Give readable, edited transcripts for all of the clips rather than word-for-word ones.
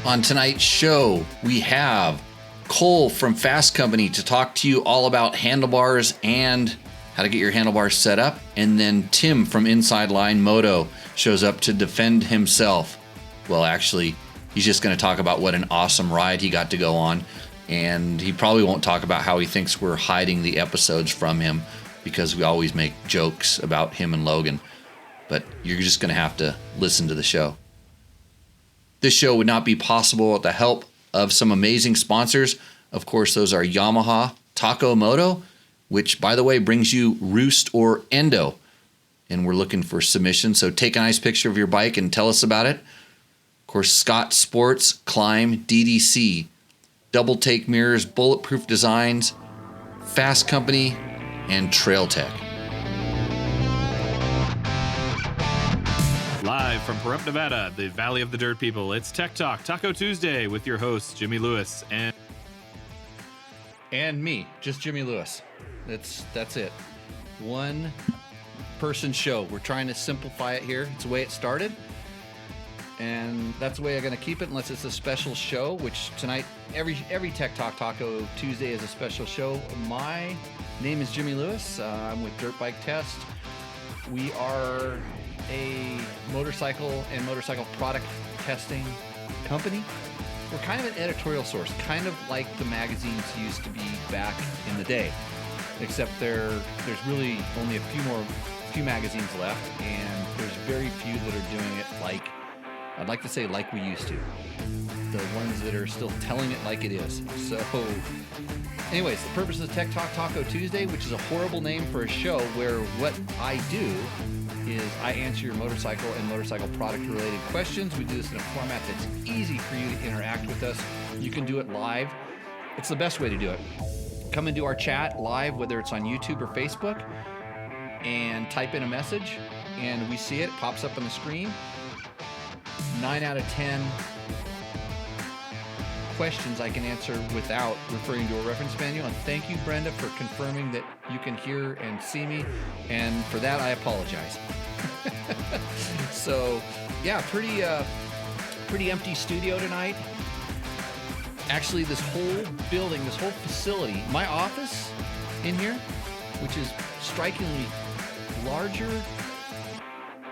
On tonight's show, we have Cole from Fasst Company to talk to you all about handlebars and how to get your handlebars set up. And then Tim from Inside Line Moto shows up to defend himself. Well, actually, he's just going to talk about what an awesome ride he got to go on. And he probably won't talk about how he thinks we're hiding the episodes from him because we always make jokes about him and Logan. But you're just going to have to listen to the show. This show would not be possible with the help of some amazing sponsors. Of course, those are Yamaha, Taco Moto, which, by the way, brings you Roost or Endo. And we're looking for submissions, so take a nice picture of your bike and tell us about it. Of course, Scott Sports, Climb, DDC, Double Take Mirrors, Bulletproof Designs, Fasst Company, and Trail Tech. Live from Pahrump, Nevada, the Valley of the Dirt People, it's Tech Talk, Taco Tuesday, with your hosts, Jimmy Lewis and me, just Jimmy Lewis. That's it. One person show. We're trying to simplify it here. It's the way it started. And that's the way I'm going to keep it unless it's a special show, which tonight, every Tech Talk Taco Tuesday is a special show. My name is Jimmy Lewis. I'm with Dirt Bike Test. We are a motorcycle and motorcycle product testing company. We're kind of an editorial source, kind of like the magazines used to be back in the day, except there's really only a few magazines left, and there's very few that are doing it like, I'd like to say like we used to. The ones that are still telling it like it is. So anyways, the purpose of the Tech Talk Taco Tuesday, which is a horrible name for a show where what I do is I answer your motorcycle and motorcycle product related questions. We do this in a format that's easy for you to interact with us. You can do it live. It's the best way to do it. Come into our chat live, whether it's on YouTube or Facebook, and type in a message, and we see it. It pops up on the screen. 9 out of 10 questions I can answer without referring to a reference manual. And thank you, Brenda, for confirming that you can hear and see me. And for that, I apologize. So, yeah, pretty empty studio tonight. Actually, this whole building, this whole facility, my office in here, which is strikingly larger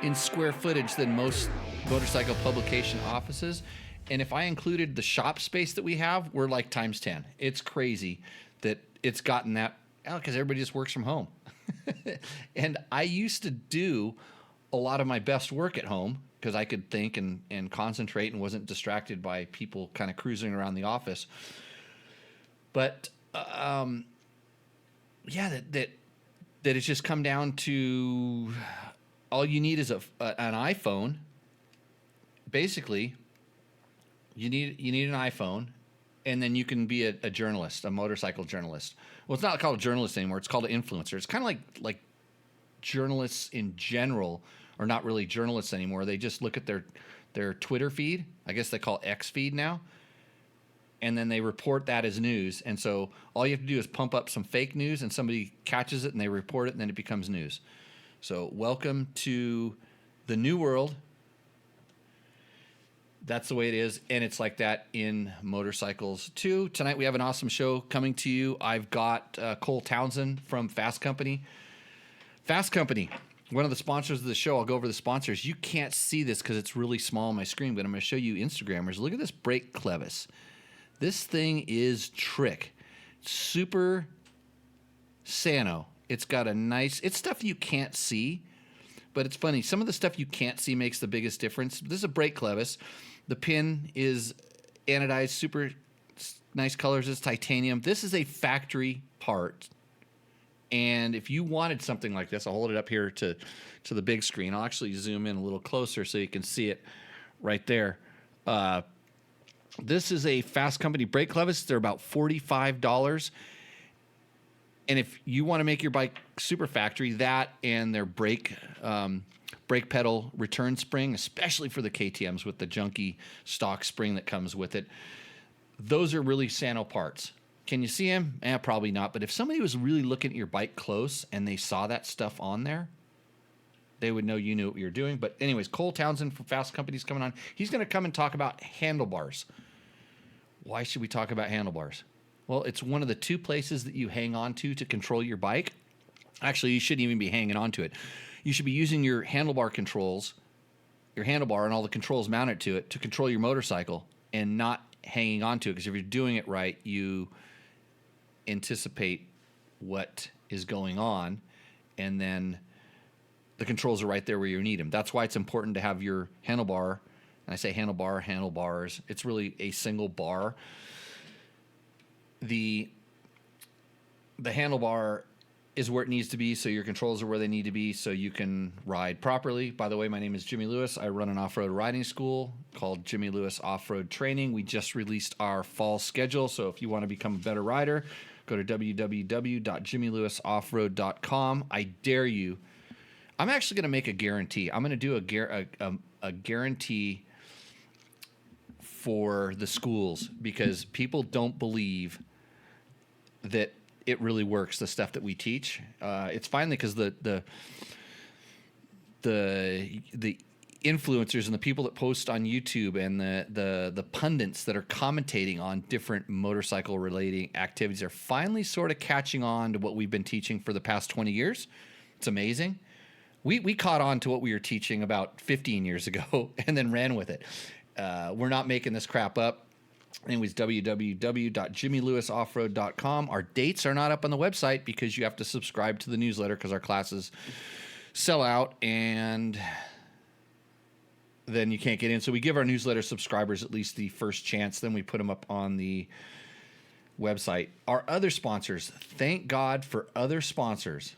in square footage than most motorcycle publication offices. And if I included the shop space that we have, we're like times 10. It's crazy that it's gotten that, because everybody just works from home. And I used to do a lot of my best work at home because I could think and concentrate and wasn't distracted by people kind of cruising around the office. But yeah, that it's just come down to all you need is an iPhone. Basically, you need an iPhone, and then you can be a journalist, a motorcycle journalist. Well, it's not called a journalist anymore. It's called an influencer. It's kind of like journalists in general are not really journalists anymore. They just look at their Twitter feed. I guess they call it X feed now. And then they report that as news. And so all you have to do is pump up some fake news, and somebody catches it, and they report it, and then it becomes news. So welcome to the new world. That's the way it is, and it's like that in motorcycles too. Tonight we have an awesome show coming to you. I've got Cole Townsend from Fasst Company. Fasst Company, one of the sponsors of the show. I'll go over the sponsors. You can't see this because it's really small on my screen, but I'm going to show you Instagrammers. Look at this brake clevis. This thing is trick. Super Sano. It's got a nice... It's stuff you can't see, but it's funny. Some of the stuff you can't see makes the biggest difference. This is a brake clevis. The pin is anodized, super nice colors. It's titanium. This is a factory part. And if you wanted something like this, I'll hold it up here to the big screen. I'll actually zoom in a little closer so you can see it right there. This is a Fasst Company brake clevis. They're about $45. And if you want to make your bike super factory, that and their brake pedal return spring, especially for the KTMs with the junky stock spring that comes with it, those are really Sano parts. Can you see them? Probably not. But if somebody was really looking at your bike close and they saw that stuff on there, they would know you knew what you were doing. But anyways, Cole Townsend from Fasst Company's coming on. He's going to come and talk about handlebars. Why should we talk about handlebars? Well, it's one of the two places that you hang on to control your bike. Actually, you shouldn't even be hanging on to it. You should be using your handlebar controls, your handlebar and all the controls mounted to it to control your motorcycle and not hanging on to it. Because if you're doing it right, you anticipate what is going on, and then the controls are right there where you need them. That's why it's important to have your handlebar. And I say handlebars. It's really a single bar. The handlebar is where it needs to be, so your controls are where they need to be, so you can ride properly. By the way, my name is Jimmy Lewis. I run an off-road riding school called Jimmy Lewis Off-Road Training. We just released our fall schedule, so if you want to become a better rider, go to www.jimmylewisoffroad.com. I dare you. I'm actually going to make a guarantee. I'm going to do a guarantee for the schools, because people don't believe that it really works, the stuff that we teach. It's finally because the influencers and the people that post on YouTube and the pundits that are commentating on different motorcycle relating activities are finally sort of catching on to what we've been teaching for the past 20 years. It's amazing. We caught on to what we were teaching about 15 years ago and then ran with it. We're not making this crap up. Anyways, www.jimmylewisoffroad.com. Our dates are not up on the website because you have to subscribe to the newsletter because our classes sell out and then you can't get in. So we give our newsletter subscribers at least the first chance. Then we put them up on the website. Our other sponsors, thank God for other sponsors.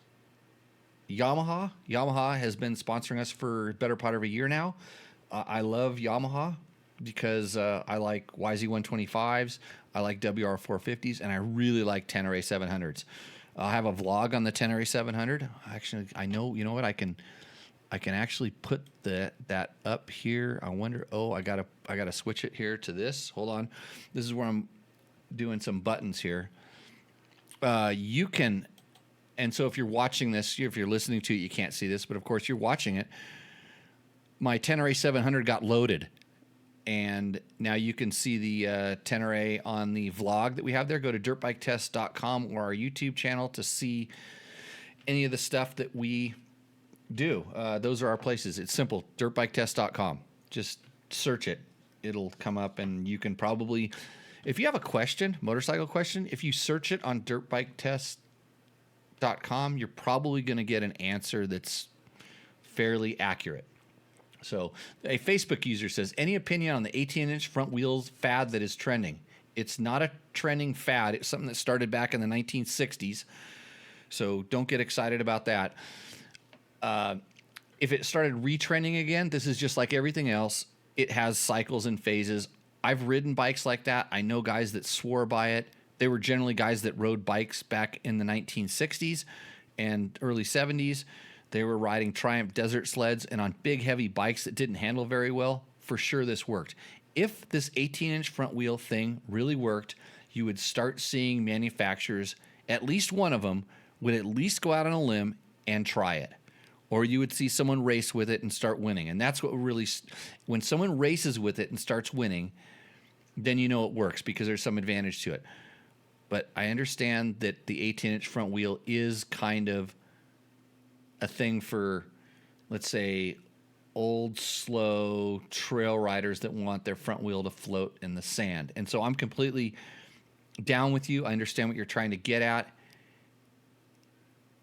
Yamaha has been sponsoring us for a better part of a year now. I love Yamaha because I like YZ125s, I like WR450s, and I really like Tenere 700s. I have a vlog on the Tenere 700. Actually, I know, you know what? I can actually put that up here. I wonder. Oh, I gotta switch it here to this. Hold on. This is where I'm doing some buttons here. You can, and so if you're watching this, if you're listening to it, you can't see this, but of course you're watching it. My Tenere 700 got loaded, and now you can see the Tenere on the vlog that we have there. Go to dirtbiketest.com or our YouTube channel to see any of the stuff that we do. Those are our places. It's simple, dirtbiketest.com. Just search it. It'll come up, and you can probably, if you have a question, motorcycle question, if you search it on dirtbiketest.com, you're probably going to get an answer that's fairly accurate. So a Facebook user says, any opinion on the 18-inch front wheels fad that is trending? It's not a trending fad. It's something that started back in the 1960s. So don't get excited about that. If it started retrending again, this is just like everything else. It has cycles and phases. I've ridden bikes like that. I know guys that swore by it. They were generally guys that rode bikes back in the 1960s and early 70s. They were riding Triumph desert sleds and on big, heavy bikes that didn't handle very well. For sure, this worked. If this 18-inch front wheel thing really worked, you would start seeing manufacturers, at least one of them, would at least go out on a limb and try it. Or you would see someone race with it and start winning. And that's what really, when someone races with it and starts winning, then you know it works because there's some advantage to it. But I understand that the 18-inch front wheel is kind of a thing for, let's say, old, slow trail riders that want their front wheel to float in the sand. And so I'm completely down with you. I understand what you're trying to get at.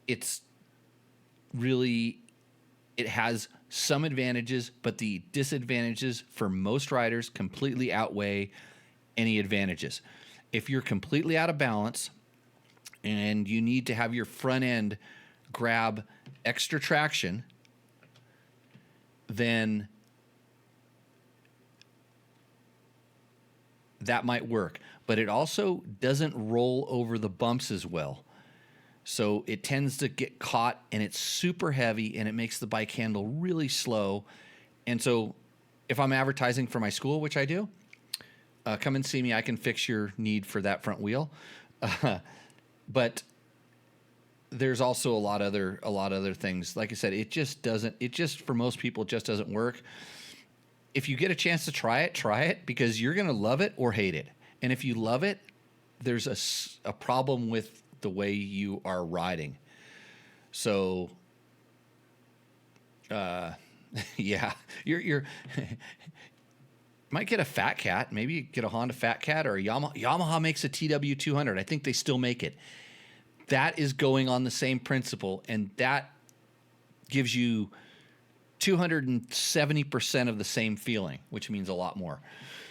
It's really, it has some advantages, but the disadvantages for most riders completely outweigh any advantages. If you're completely out of balance and you need to have your front end grab extra traction, then that might work. But it also doesn't roll over the bumps as well. So it tends to get caught, and it's super heavy, and it makes the bike handle really slow. And so if I'm advertising for my school, which I do, come and see me. I can fix your need for that front wheel. But there's also a lot other things. Like I said, it just for most people, it just doesn't work. If you get a chance to try it because you're going to love it or hate it. And if you love it, there's a problem with the way you are riding. So, yeah, you're might get a Fat Cat. Maybe you get a Honda Fat Cat or a Yamaha. Yamaha makes a TW200. I think they still make it. That is going on the same principle, and that gives you 270% of the same feeling, which means a lot more.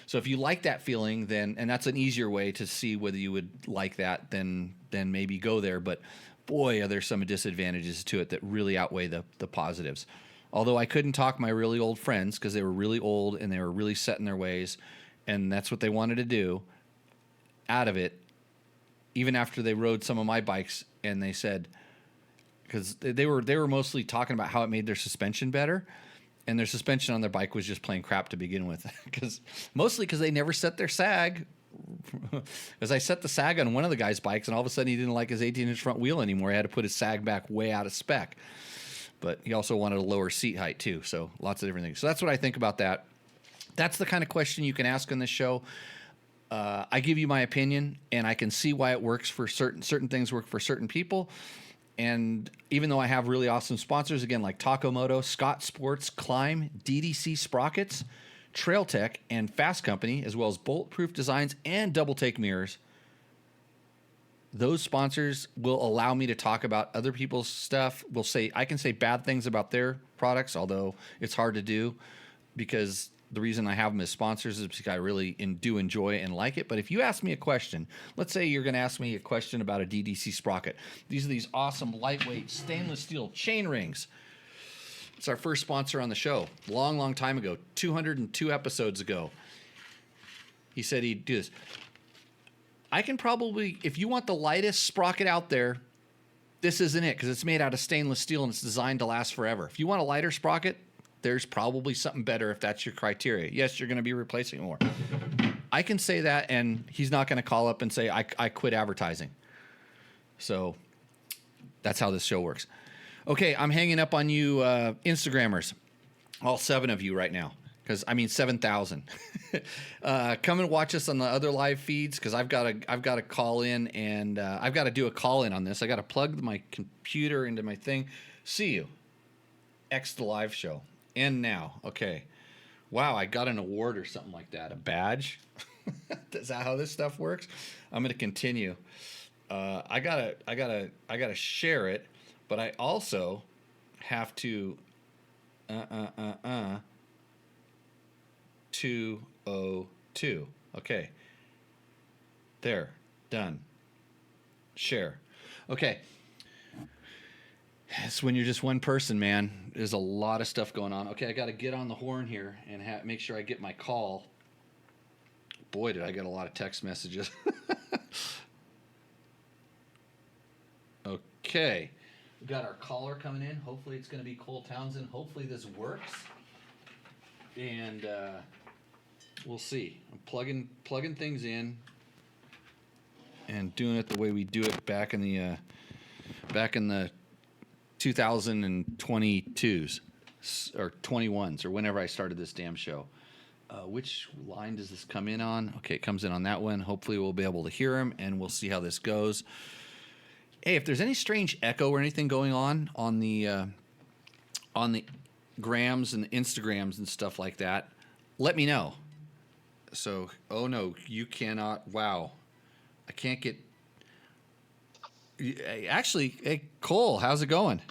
So if you like that feeling, then, and that's an easier way to see whether you would like that, then maybe go there. But boy, are there some disadvantages to it that really outweigh the positives. Although I couldn't talk my really old friends because they were really old and they were really set in their ways, and that's what they wanted to do, out of it, even after they rode some of my bikes, and they said, because they were mostly talking about how it made their suspension better, and their suspension on their bike was just plain crap to begin with, mostly because they never set their sag. As I set the sag on one of the guy's bikes, and all of a sudden he didn't like his 18-inch front wheel anymore. He had to put his sag back way out of spec. But he also wanted a lower seat height too, so lots of different things. So that's what I think about that. That's the kind of question you can ask on this show. I give you my opinion, and I can see why it works for certain things work for certain people. And even though I have really awesome sponsors, again, like Taco Moto, Scott Sports, Climb, DDC Sprockets, Trail Tech, and Fasst Company, as well as Bulletproof Designs and Double Take Mirrors, those sponsors will allow me to talk about other people's stuff. I can say bad things about their products, although it's hard to do because the reason I have them as sponsors is because I really do enjoy and like it. But if you ask me a question, let's say you're going to ask me a question about a DDC sprocket. These are these awesome lightweight stainless steel chain rings. It's our first sponsor on the show. Long time ago, 202 episodes ago. He said he'd do this. I can probably, if you want the lightest sprocket out there, this isn't it because it's made out of stainless steel and it's designed to last forever. If you want a lighter sprocket, there's probably something better if that's your criteria. Yes, you're going to be replacing more. I can say that, and he's not going to call up and say, I quit advertising. So that's how this show works. Okay, I'm hanging up on you Instagrammers, all 7 of you right now. 7,000. Come and watch us on the other live feeds because I've got to call in and I've got to do a call in on this. I got to plug my computer into my thing. See you. X the live show. End now. Okay. Wow, I got an award or something like that. A badge. Is that how this stuff works? I'm going to continue. I gotta share it, but I also have to 202. Okay. There. Done. Share. Okay. It's when you're just one person, man. There's a lot of stuff going on. Okay, I got to get on the horn here and make sure I get my call. Boy, did I get a lot of text messages. Okay. We got our caller coming in. Hopefully it's going to be Cole Townsend. Hopefully this works. And we'll see. I'm plugging things in and doing it the way we do it back in the 2022s or 21s or whenever I started this damn show. Which line does this come in on? Okay, it comes in on that one. Hopefully we'll be able to hear him, and we'll see how this goes. Hey, if there's any strange echo or anything going on the grams and the Instagrams and stuff like that, let me know. So, oh no, you cannot. Wow, I can't get. Actually, hey Cole, how's it going?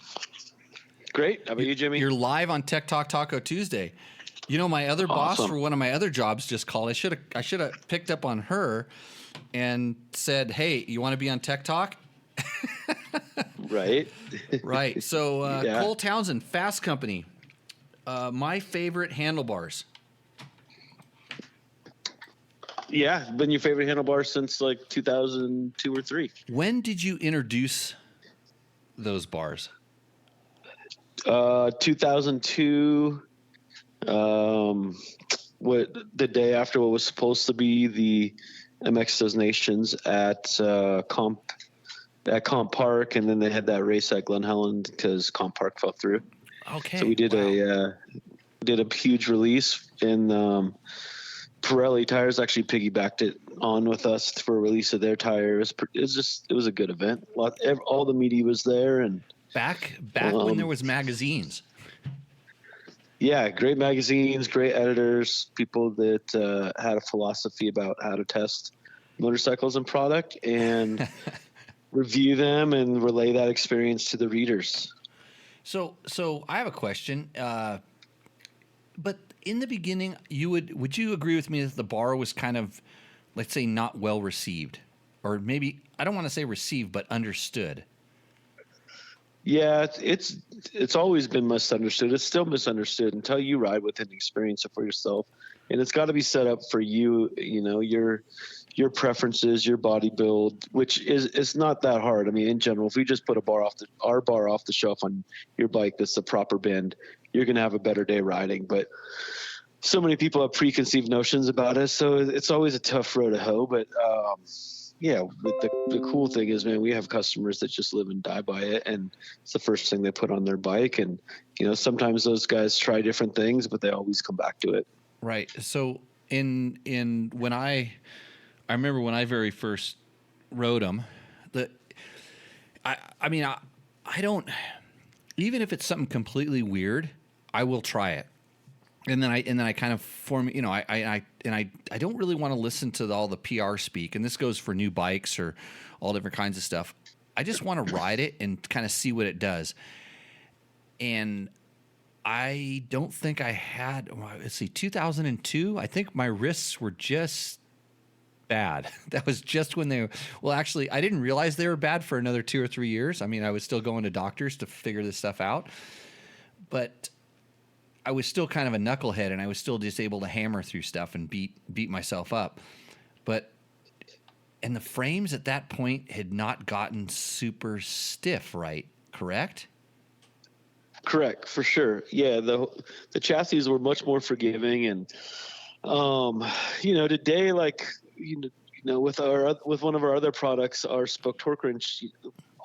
Great. How about you, Jimmy? You're live on Tech Talk Taco Tuesday. You know, my other boss for one of my other jobs just called. I should have picked up on her and said, "Hey, you want to be on Tech Talk?" Right. Right. So Cole Townsend, Fasst Company. My favorite handlebars. Yeah, been your favorite handlebars since like 2002 or 3. When did you introduce those bars? 2002. The day after what was supposed to be the MX Does Nations at Comp at Comp Park, and then they had that race at Glen Helen because Comp Park fell through. Okay. So we did a huge release, and Pirelli Tires actually piggybacked it on with us for a release of their tires. It was a good event. All the media was there, and back when there was magazines. Yeah, great magazines, great editors, people that had a philosophy about how to test motorcycles and product and review them and relay that experience to the readers. So I have a question. But in the beginning, would you agree with me that the bar was kind of, let's say, not well received, or maybe I don't want to say received, but understood? Yeah, it's always been misunderstood. It's still misunderstood until you ride with it and experience it for yourself. And it's got to be set up for you, your preferences, your body build, which is not that hard. I mean, in general, if we just put our bar off the shelf on your bike that's the proper bend, you're going to have a better day riding. But so many people have preconceived notions about it, so it's always a tough road to hoe. But yeah, the cool thing is, man, we have customers that just live and die by it, and it's the first thing they put on their bike. And sometimes those guys try different things, but they always come back to it. Right. So in when I remember when I very first rode them, I don't, even if it's something completely weird, I will try it. And then I kind of form, I don't really want to listen to all the PR speak, and this goes for new bikes or all different kinds of stuff. I just want to ride it and kind of see what it does. And I don't think I had, let's see, 2002, I think my wrists were just bad. That was just when actually, I didn't realize they were bad for another 2 or 3 years. I mean, I was still going to doctors to figure this stuff out, but I was still kind of a knucklehead, and I was still just able to hammer through stuff and beat myself up. And the frames at that point had not gotten super stiff, right? Correct? Correct, for sure. Yeah, the chassis were much more forgiving, and today, like with one of our other products, our spoke torque wrench,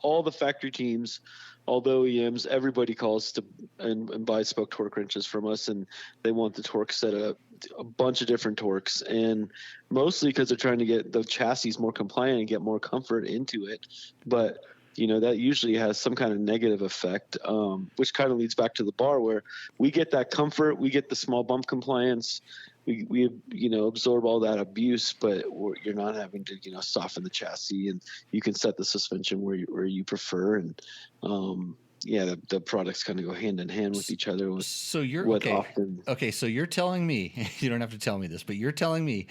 all the factory teams, all the OEMs, everybody calls to and buys spoke torque wrenches from us, and they want the torque set up, a bunch of different torques, and mostly because they're trying to get the chassis more compliant and get more comfort into it. But that usually has some kind of negative effect, which kind of leads back to the bar, where we get that comfort, we get the small bump compliance, we absorb all that abuse, but you're not having to soften the chassis, and you can set the suspension where you prefer, and the products kind of go hand in hand with each other. So you're okay. So you're telling me, you don't have to tell me this, but you're telling me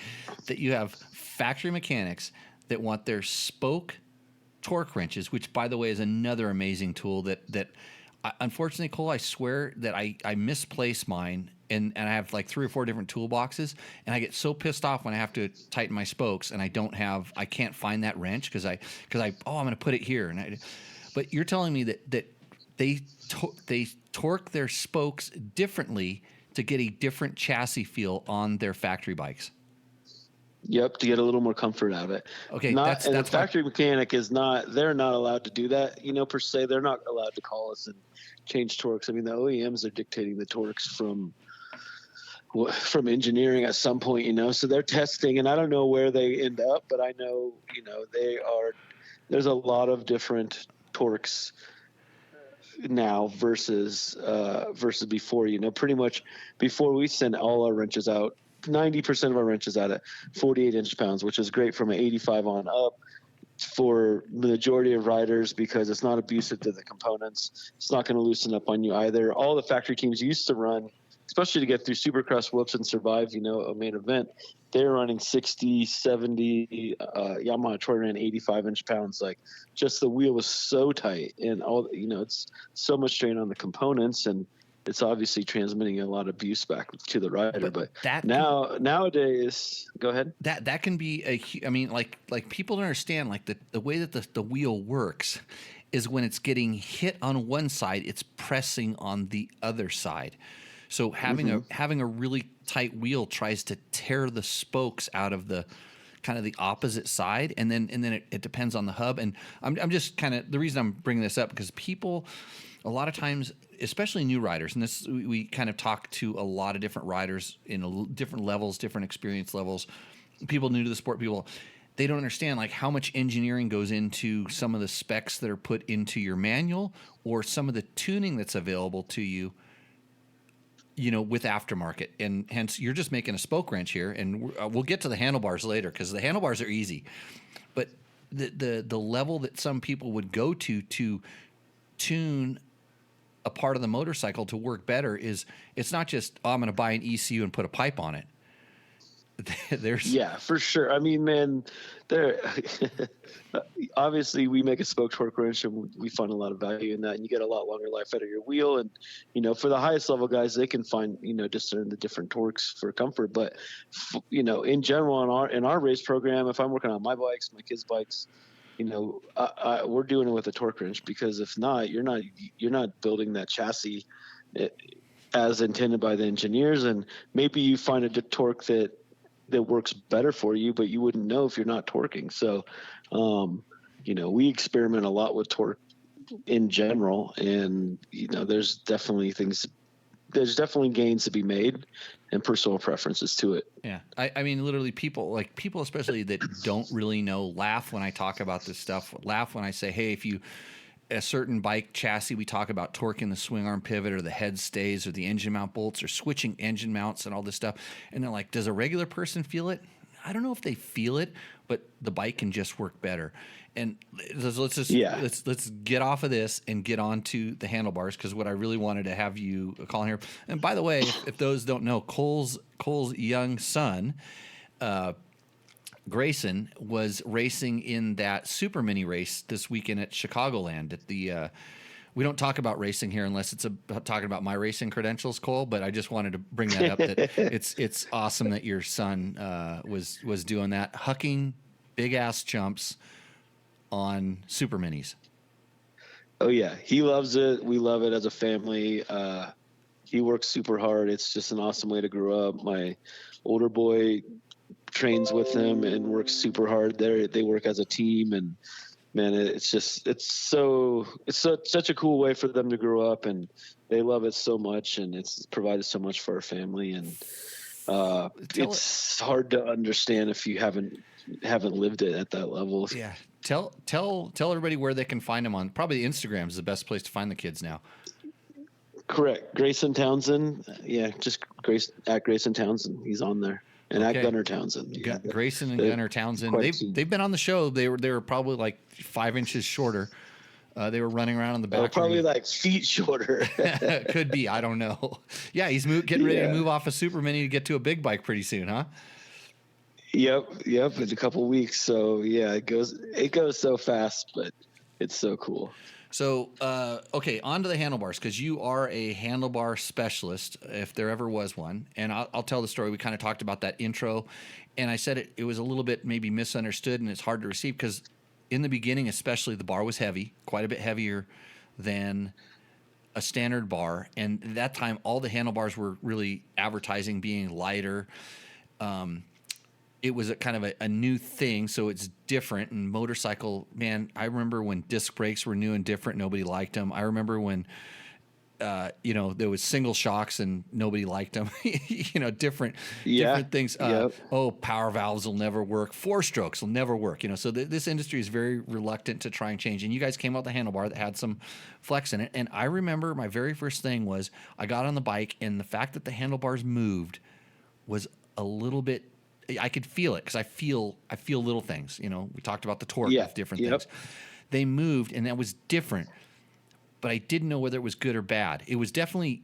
that you have factory mechanics that want their spoke torque wrenches, which, by the way, is another amazing tool that unfortunately, Cole, I swear that I misplace mine, and I have like 3 or 4 different toolboxes, and I get so pissed off when I have to tighten my spokes and I can't find that wrench because I'm going to put it here. But you're telling me that they torque their spokes differently to get a different chassis feel on their factory bikes. Yep, to get a little more comfort out of it. Okay, that's the factory mechanic they're not allowed to do that, per se. They're not allowed to call us and change torques. I mean, the OEMs are dictating the torques from engineering at some point, so they're testing, and I don't know where they end up, but I know, there's a lot of different torques now versus before. Pretty much before, we send all our wrenches out, 90% of our wrenches out at 48 inch-pounds, which is great from an 85 on up for the majority of riders because it's not abusive to the components. It's not going to loosen up on you either. All the factory teams used to run, especially to get through Supercross whoops and survive, a main event, they're running 60, 70, Yamaha Troy ran 85 inch-pounds. Like, just the wheel was so tight, and all, it's so much strain on the components, and it's obviously transmitting a lot of abuse back to the rider. But nowadays, go ahead. That can be like people don't understand, like the way that the wheel works is when it's getting hit on one side, it's pressing on the other side. So having a really tight wheel tries to tear the spokes out of the kind of the opposite side, and then it depends on the hub. And I'm just kind of, the reason I'm bringing this up, because people a lot of times, especially new riders, and this we kind of talk to a lot of different riders in different levels, different experience levels, people new to the sport, people, they don't understand like how much engineering goes into some of the specs that are put into your manual, or some of the tuning that's available to you, with aftermarket. And hence you're just making a spoke wrench here, and we'll get to the handlebars later, because the handlebars are easy, but the level that some people would go to tune a part of the motorcycle to work better is, it's not just, I'm going to buy an ECU and put a pipe on it. Yeah, for sure. I mean, man, there obviously we make a spoke torque wrench, and we find a lot of value in that, and you get a lot longer life out of your wheel. And for the highest level guys, they can find discern the different torques for comfort. But in general, in our race program, if I'm working on my bikes, my kids' bikes, we're doing it with a torque wrench, because if not, you're not building that chassis as intended by the engineers. And maybe you find a torque that works better for you, but you wouldn't know if you're not torquing. So, we experiment a lot with torque in general, and there's definitely gains to be made, and personal preferences to it. Yeah. I mean, literally people especially that don't really know, laugh when I talk about this stuff, laugh when I say, hey, if you, a certain bike chassis, we talk about torquing the swing arm pivot or the head stays or the engine mount bolts or switching engine mounts and all this stuff. And they're like, does a regular person feel it? I don't know if they feel it, but the bike can just work better. And let's get off of this and get on to the handlebars, because what I really wanted to have you call in here. And by the way, if those don't know, Cole's young son, Grayson, was racing in that super mini race this weekend at Chicagoland at the. We don't talk about racing here unless it's talking about my racing credentials, Cole. But I just wanted to bring that up. That it's awesome that your son was doing that, hucking big ass jumps on super minis. Oh yeah, he loves it. We love it as a family. He works super hard. It's just an awesome way to grow up. My older boy trains with him and works super hard. They work as a team, and man, it's such a cool way for them to grow up, and they love it so much, and it's provided so much for our family. And it's hard to understand if you haven't lived it at that level. Yeah. Tell everybody where they can find him on. Probably Instagram is the best place to find the kids now. Correct. Grayson Townsend. Yeah, just Grayson Townsend. He's on there. And at Gunnar Townsend. Yeah. Grayson and Gunnar Townsend. They've been on the show. They were probably like 5 inches shorter. They were running around on the back. Probably like feet shorter. Could be. I don't know. Yeah, he's getting ready to move off a super mini to get to a big bike pretty soon, huh? Yep. In a couple weeks. So yeah, it goes so fast, but it's so cool. So, okay, on to the handlebars, because you are a handlebar specialist, if there ever was one. And I'll tell the story. We kind of talked about that intro, and I said it was a little bit maybe misunderstood, and it's hard to receive, because in the beginning especially, the bar was heavy, quite a bit heavier than a standard bar. And at that time, all the handlebars were really advertising being lighter. It was a kind of a new thing, so it's different. And motorcycle, man, I remember when disc brakes were new and different, nobody liked them. I remember when, there was single shocks and nobody liked them. Different things. Power valves will never work. 4-strokes will never work. So this industry is very reluctant to try and change. And you guys came out with a handlebar that had some flex in it. And I remember my very first thing was I got on the bike, and the fact that the handlebars moved was a little bit. I could feel it, because I feel little things. We talked about the torque of different things. They moved, and that was different, but I didn't know whether it was good or bad. It was definitely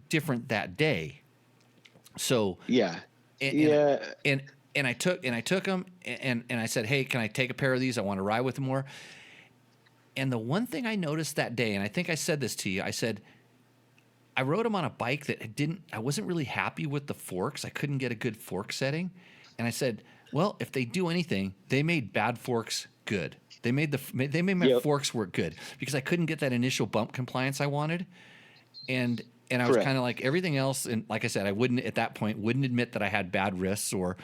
different that day. So and I took them, and I said, hey, can I take a pair of these? I want to ride with them more. And the one thing I noticed that day, and I think I said this to you, I said, I rode them on a bike that I wasn't really happy with the forks. I couldn't get a good fork setting. And I said, well, if they do anything, they made bad forks good. They made my forks work good, because I couldn't get that initial bump compliance I wanted. And I was kind of like everything else. And like I said, I wouldn't at that point admit that I had bad wrists or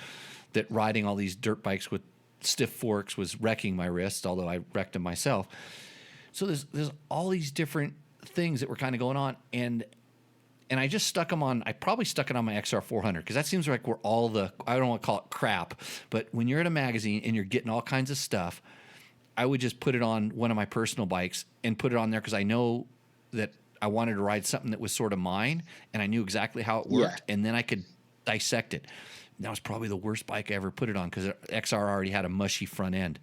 that riding all these dirt bikes with stiff forks was wrecking my wrist, although I wrecked them myself. So there's all these different things that were kind of going on, and I just stuck them on. I probably stuck it on my XR 400 because that seems like where all the, I don't want to call it crap, but when you're at a magazine and you're getting all kinds of stuff, I would just put it on one of my personal bikes and put it on there because I know that I wanted to ride something that was sort of mine, and I knew exactly how it worked, and then I could dissect it. And that was probably the worst bike I ever put it on because XR already had a mushy front end.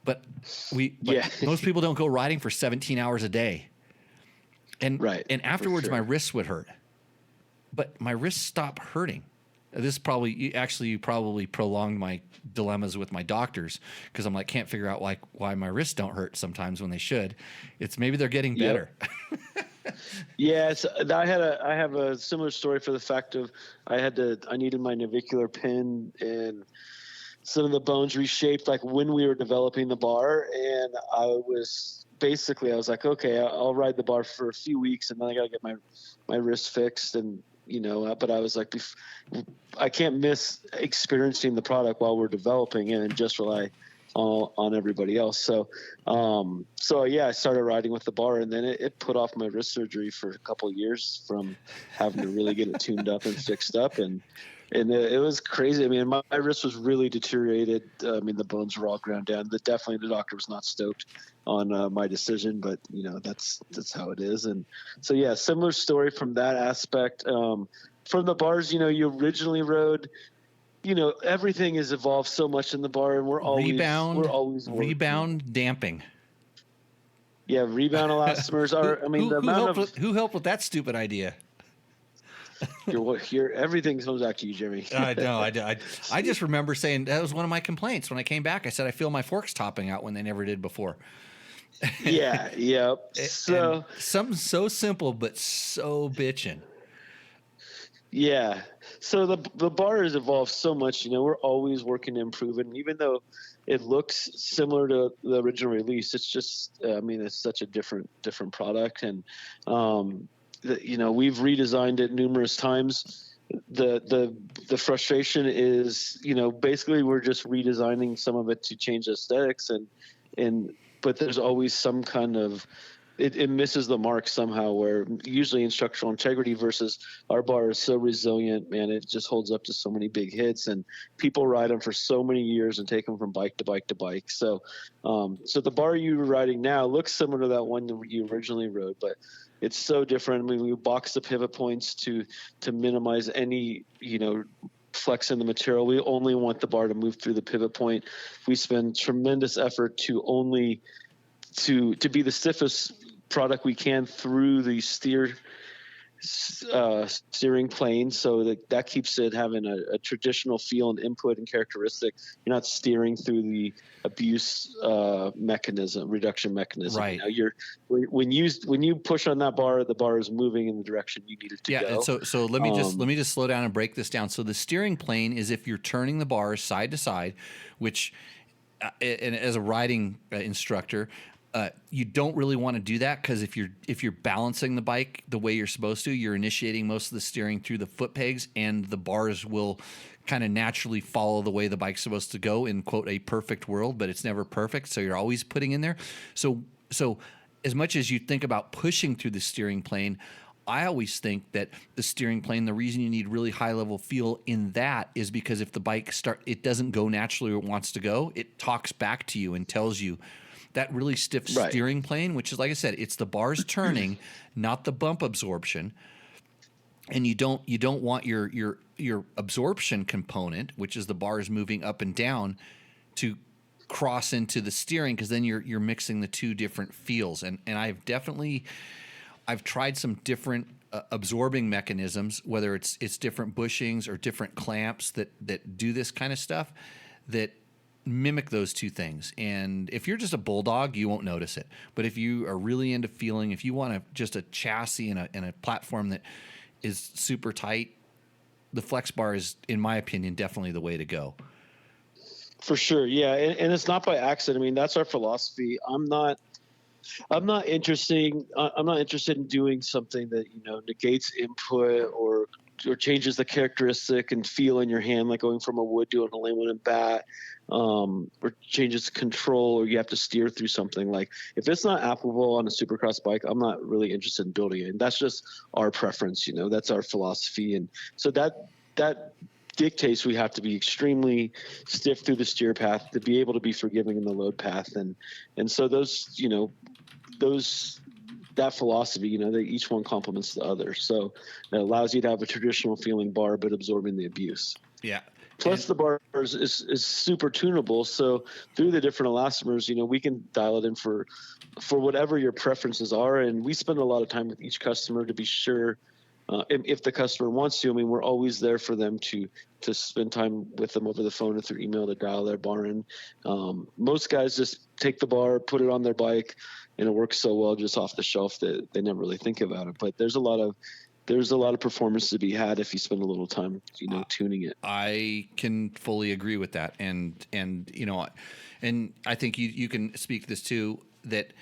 But most people don't go riding for 17 hours a day. And afterwards, my wrists would hurt. But my wrists stopped hurting. This probably, you probably prolonged my dilemmas with my doctors because I'm like, can't figure out why my wrists don't hurt sometimes when they should. It's maybe they're getting better. Yes, I have a similar story for the fact of I needed my navicular pin and some of the bones reshaped like when we were developing the bar, and I was like, okay, I'll ride the bar for a few weeks and then I got to get my wrist fixed, and but I was like, I can't miss experiencing the product while we're developing it and just rely on everybody else. So I started riding with the bar, and then it put off my wrist surgery for a couple of years from having to really get it tuned up and fixed up. And it was crazy. I mean, my wrist was really deteriorated. I mean, the bones were all ground down. Definitely the doctor was not stoked on my decision, but that's how it is. And so, yeah, similar story from that aspect. From the bars, you originally rode, everything has evolved so much in the bar, and we're always rebound damping. Yeah, rebound elastomers are. I mean, who helped with that stupid idea? Everything comes back to you, Jimmy. I know. I just remember saying that was one of my complaints when I came back. I said I feel my forks topping out when they never did before. Yeah. So something so simple but so bitchin'. Yeah. So the bar has evolved so much. We're always working to improve it. And even though it looks similar to the original release, it's just, it's such a different product. And, we've redesigned it numerous times. The frustration is, basically we're just redesigning some of it to change aesthetics, but there's always some kind of, it misses the mark somehow, where usually in structural integrity versus our bar is so resilient, man, it just holds up to so many big hits, and people ride them for so many years and take them from bike to bike to bike. So the bar you're riding now looks similar to that one that you originally rode, but it's so different. I mean, we box the pivot points to minimize any, flex in the material. We only want the bar to move through the pivot point. We spend tremendous effort to be the stiffest product we can through the steering plane, so that keeps it having a traditional feel and input and characteristic. You're not steering through the abuse reduction mechanism. Right. When you push on that bar, the bar is moving in the direction you need it to go. Yeah. And so let me just slow down and break this down. So the steering plane is if you're turning the bars side to side, which, and as a riding instructor, you don't really want to do that, because if you're balancing the bike the way you're supposed to, you're initiating most of the steering through the foot pegs, and the bars will kind of naturally follow the way the bike's supposed to go in, quote, a perfect world, but it's never perfect. So you're always putting in there. So as much as you think about pushing through the steering plane, I always think that the steering plane, the reason you need really high level feel in that is because if the bike it doesn't go naturally where it wants to go, it talks back to you and tells you that really stiff steering plane, which is, like I said, it's the bars turning, not the bump absorption. And you don't want your absorption component, which is the bars moving up and down, to cross into the steering, because then you're mixing the two different feels. And I've tried some different absorbing mechanisms, whether it's different bushings or different clamps that do this kind of stuff, that mimic those two things. And if you're just a bulldog, you won't notice it. But if you are really into feeling, if you want just a chassis and a platform that is super tight, the flex bar is, in my opinion, definitely the way to go. For sure. Yeah. And it's not by accident. I mean, that's our philosophy. I'm not interested in doing something that, negates input or or changes the characteristic and feel in your hand, like going from a wood to an aluminum bat, or changes control, or you have to steer through something. Like if it's not applicable on a supercross bike, I'm not really interested in building it. And that's just our preference, that's our philosophy. And so that dictates we have to be extremely stiff through the steer path to be able to be forgiving in the load path. And so that philosophy, that each one complements the other. So that allows you to have a traditional feeling bar, but absorbing the abuse. Yeah. Plus the bar is super tunable. So through the different elastomers, we can dial it in for whatever your preferences are. And we spend a lot of time with each customer to be sure, if the customer wants to. I mean, we're always there for them to spend time with them over the phone or through email to dial their bar in. Most guys just take the bar, put it on their bike, and it works so well just off the shelf that they never really think about it. But there's a lot of performance to be had if you spend a little time, tuning it. I can fully agree with that. And I think you can speak to this too, that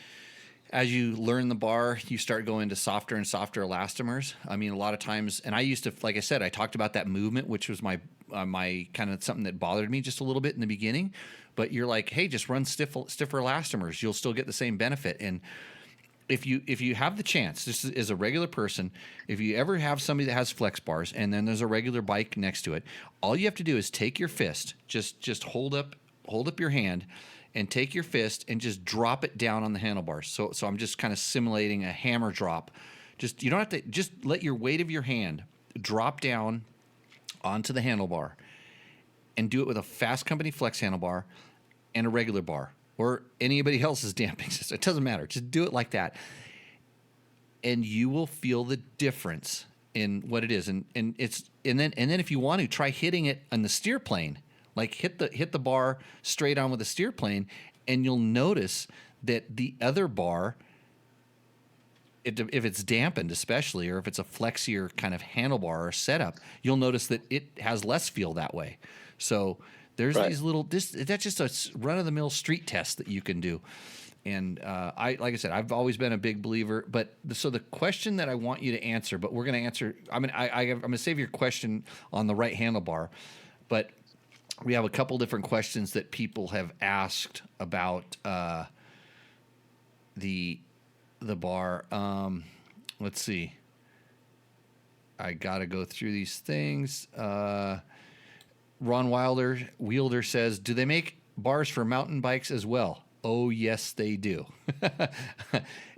as you learn the bar, you start going to softer and softer elastomers. I mean, a lot of times, and I used to, like I said, I talked about that movement, which was my kind of something that bothered me just a little bit in the beginning. But you're like, hey, just run stiffer elastomers. You'll still get the same benefit. And if you have the chance, this is a regular person, if you ever have somebody that has flex bars and then there's a regular bike next to it, all you have to do is take your fist, just hold up your hand, and take your fist and just drop it down on the handlebars. So I'm just kind of simulating a hammer drop. You don't have to, just let your weight of your hand drop down onto the handlebar, and do it with a Fasst Company flex handlebar and a regular bar or anybody else's damping system. It doesn't matter. Just do it like that, and you will feel the difference in what it is. And then if you want to, try hitting it on the steer plane. Like hit the bar straight on with the steer plane, and you'll notice that the other bar, if it's dampened especially, or if it's a flexier kind of handlebar or setup, you'll notice that it has less feel that way. So there's these little, that's just a run-of-the-mill street test that you can do. And like I said, I've always been a big believer. But so the question that I want you to answer, but we're going to answer, I'm going to save your question on the right handlebar, but we have a couple different questions that people have asked about the bar. Let's see. I got to go through these things. Ron Wielder says, do they make bars for mountain bikes as well? Oh, yes, they do.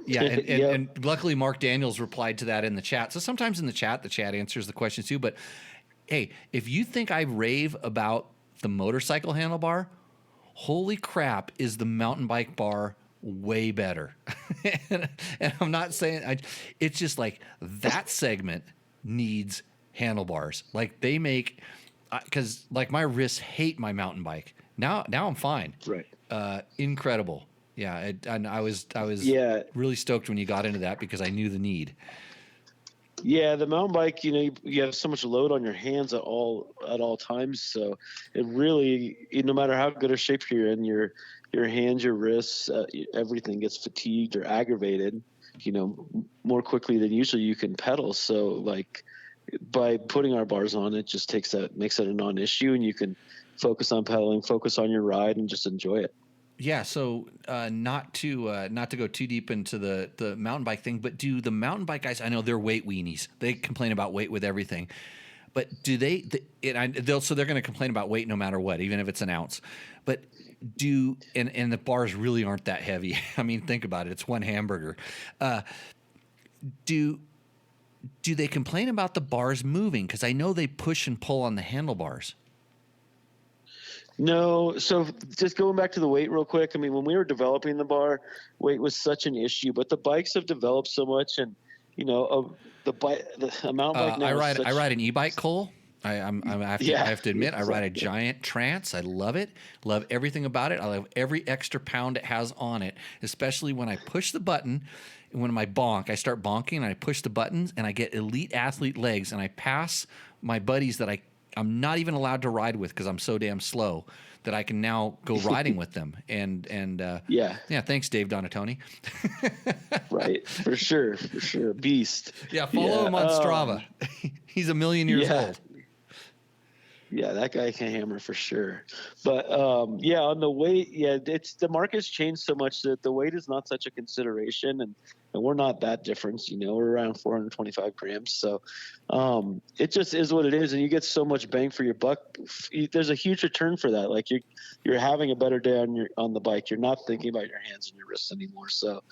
Yeah, and luckily Mark Daniels replied to that in the chat. So sometimes in the chat answers the questions too. But, hey, if you think I rave about the motorcycle handlebar, holy crap, is the mountain bike bar way better. and I'm not saying, it's just like that segment needs handlebars. Like they make, because like my wrists hate my mountain bike. Now I'm fine. Right. Incredible. Yeah. And I was really stoked when you got into that because I knew the need. Yeah, the mountain bike, you have so much load on your hands at all times. So it really, no matter how good a shape you're in, your hands, your wrists, everything gets fatigued or aggravated, more quickly than usually you can pedal. So like by putting our bars on, it just makes it a non-issue, and you can focus on pedaling, focus on your ride, and just enjoy it. Yeah, so not to go too deep into the mountain bike thing, but do the mountain bike guys? I know they're weight weenies. They complain about weight with everything, but do they? So they're going to complain about weight no matter what, even if it's an ounce. But and the bars really aren't that heavy. I mean, think about it. It's one hamburger. Do they complain about the bars moving? Because I know they push and pull on the handlebars. No. So just going back to the weight real quick. I mean, when we were developing the bar, weight was such an issue, but the bikes have developed so much, and the mountain bike now. I ride an e-bike, Cole. I have to admit, I ride a giant Trance. I love it. Love everything about it. I love every extra pound it has on it, especially when I push the button. When I start bonking and I push the buttons and I get elite athlete legs and I pass my buddies that I'm not even allowed to ride with because I'm so damn slow that I can now go riding with them. And thanks, Dave Donatoni. Right, for sure, beast. Yeah, follow him on Strava. He's a million years old. Yeah, that guy can hammer for sure. But on the weight, it's the market's changed so much that the weight is not such a consideration, and we're not that different. We're around 425 grams, so it just is what it is, and you get so much bang for your buck. There's a huge return for that. Like you're having a better day on the bike. You're not thinking about your hands and your wrists anymore. So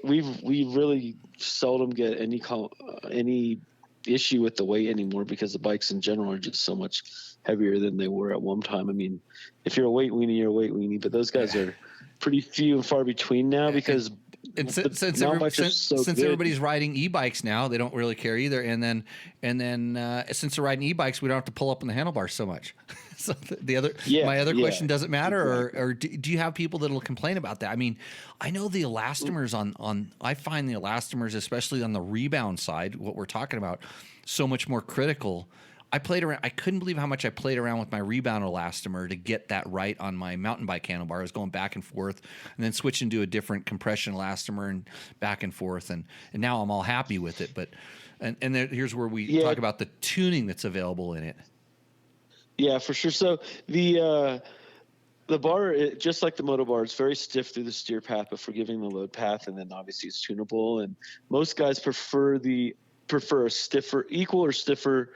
we really seldom get any issue with the weight anymore, because the bikes in general are just so much heavier than they were at one time. I mean, if you're a weight weenie, you're a weight weenie, but those guys are pretty few and far between now, because since everybody's riding e-bikes now, they don't really care either. And then since they're riding e-bikes, we don't have to pull up on the handlebars so much. So my other question, does it matter, exactly. or do you have people that'll complain about that? I mean, I know the elastomers I find the elastomers, especially on the rebound side, what we're talking about, so much more critical. I couldn't believe how much I played around with my rebound elastomer to get that right on my mountain bike handlebar. I was going back and forth and then switching to a different compression elastomer and back and forth. And now I'm all happy with it. But here's where we talk about the tuning that's available in it. Yeah, for sure. So the bar, just like the moto bar, it's very stiff through the steer path, but forgiving the load path, and then obviously it's tunable. And most guys prefer a stiffer, equal or stiffer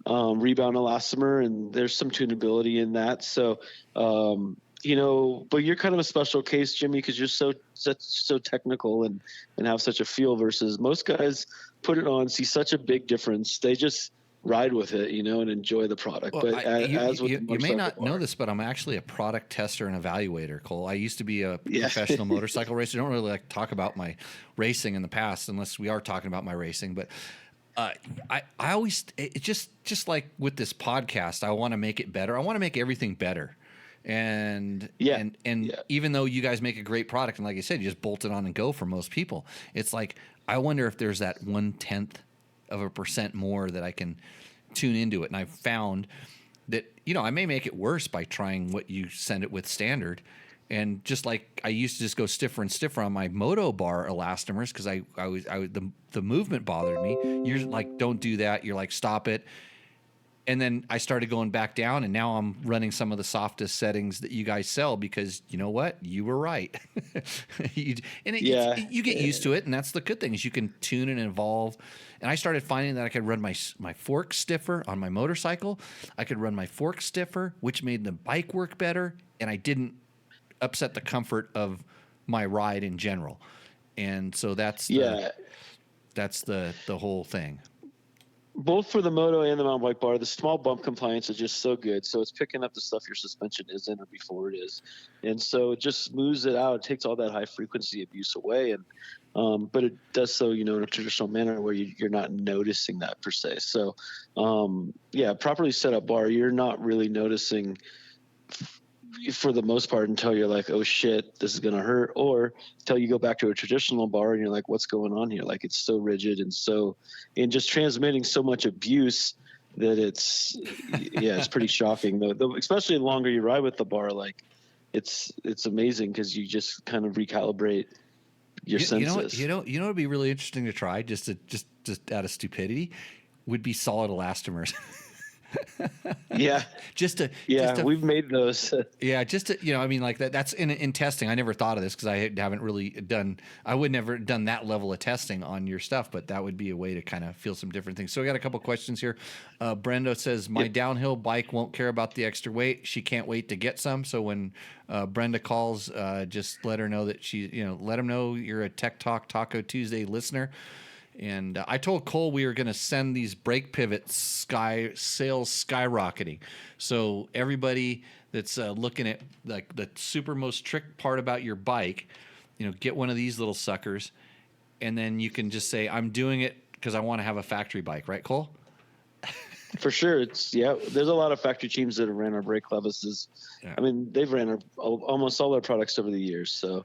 rebound elastomer, and there's some tunability in that. So, but you're kind of a special case, Jimmy, because you're so technical and have such a feel versus most guys put it on, see such a big difference. They just ride with it, and enjoy the product. Well, but you may not know this, but I'm actually a product tester and evaluator, Cole. I used to be a professional motorcycle racer. I don't really like to talk about my racing in the past, unless we are talking about my racing, but I always, just like with this podcast, I want to make it better. I want to make everything better. And even though you guys make a great product, and like I said, you just bolt it on and go for most people, it's like, I wonder if there's that 0.1% more that I can tune into it. And I've found that, I may make it worse by trying what you send it with standard. And just like I used to just go stiffer and stiffer on my moto bar elastomers, because the movement bothered me. You're like, don't do that. You're like, stop it. And then I started going back down, and now I'm running some of the softest settings that you guys sell, because you know what? You were right. You get used to it, and that's the good thing, is you can tune and evolve. And I started finding that I could run my fork stiffer on my motorcycle. I could run my fork stiffer, which made the bike work better, and I didn't upset the comfort of my ride in general. And so that's the whole thing. Both for the moto and the mountain bike bar, the small bump compliance is just so good. So it's picking up the stuff your suspension isn't or before it is. And so it just smooths it out. It takes all that high frequency abuse away. And but it does so, in a traditional manner where you're not noticing that per se. So properly set up bar, you're not really noticing for the most part until you're like, oh shit, this is going to hurt, or until you go back to a traditional bar and you're like, what's going on here? Like, it's so rigid and just transmitting so much abuse that it's pretty shocking though. Especially the longer you ride with the bar, like it's amazing, because you just kind of recalibrate your senses. It'd be really interesting to try, just out of stupidity, would be solid elastomers. We've made those. Like that's in testing. I never thought of this, because I would never done that level of testing on your stuff, but that would be a way to kind of feel some different things. So we got a couple questions here. Brenda says, my downhill bike won't care about the extra weight. She can't wait to get some. So when Brenda calls, just let her know that let them know you're a Tech Talk Taco Tuesday listener. And I told Cole we were going to send these brake pivot sales skyrocketing. So everybody that's looking at like the super most trick part about your bike, get one of these little suckers, and then you can just say, I'm doing it because I want to have a factory bike, right, Cole? For sure. There's a lot of factory teams that have ran our brake clevises. Yeah. I mean, they've ran almost all our products over the years. So,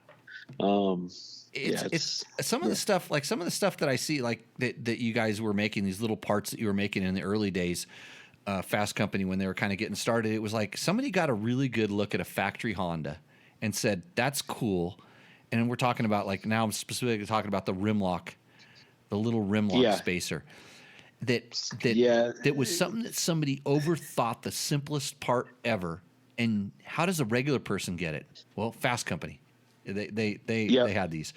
it's some of the stuff that I see, like that you guys were making, these little parts that you were making in the early days, Fasst company, when they were kind of getting started. It was like somebody got a really good look at a factory Honda and said, that's cool. And we're talking about, like, now I'm specifically talking about the rim lock, the little rim lock spacer. that was something that somebody overthought the simplest part ever. And how does a regular person get it? Well, Fasst Company, they had these,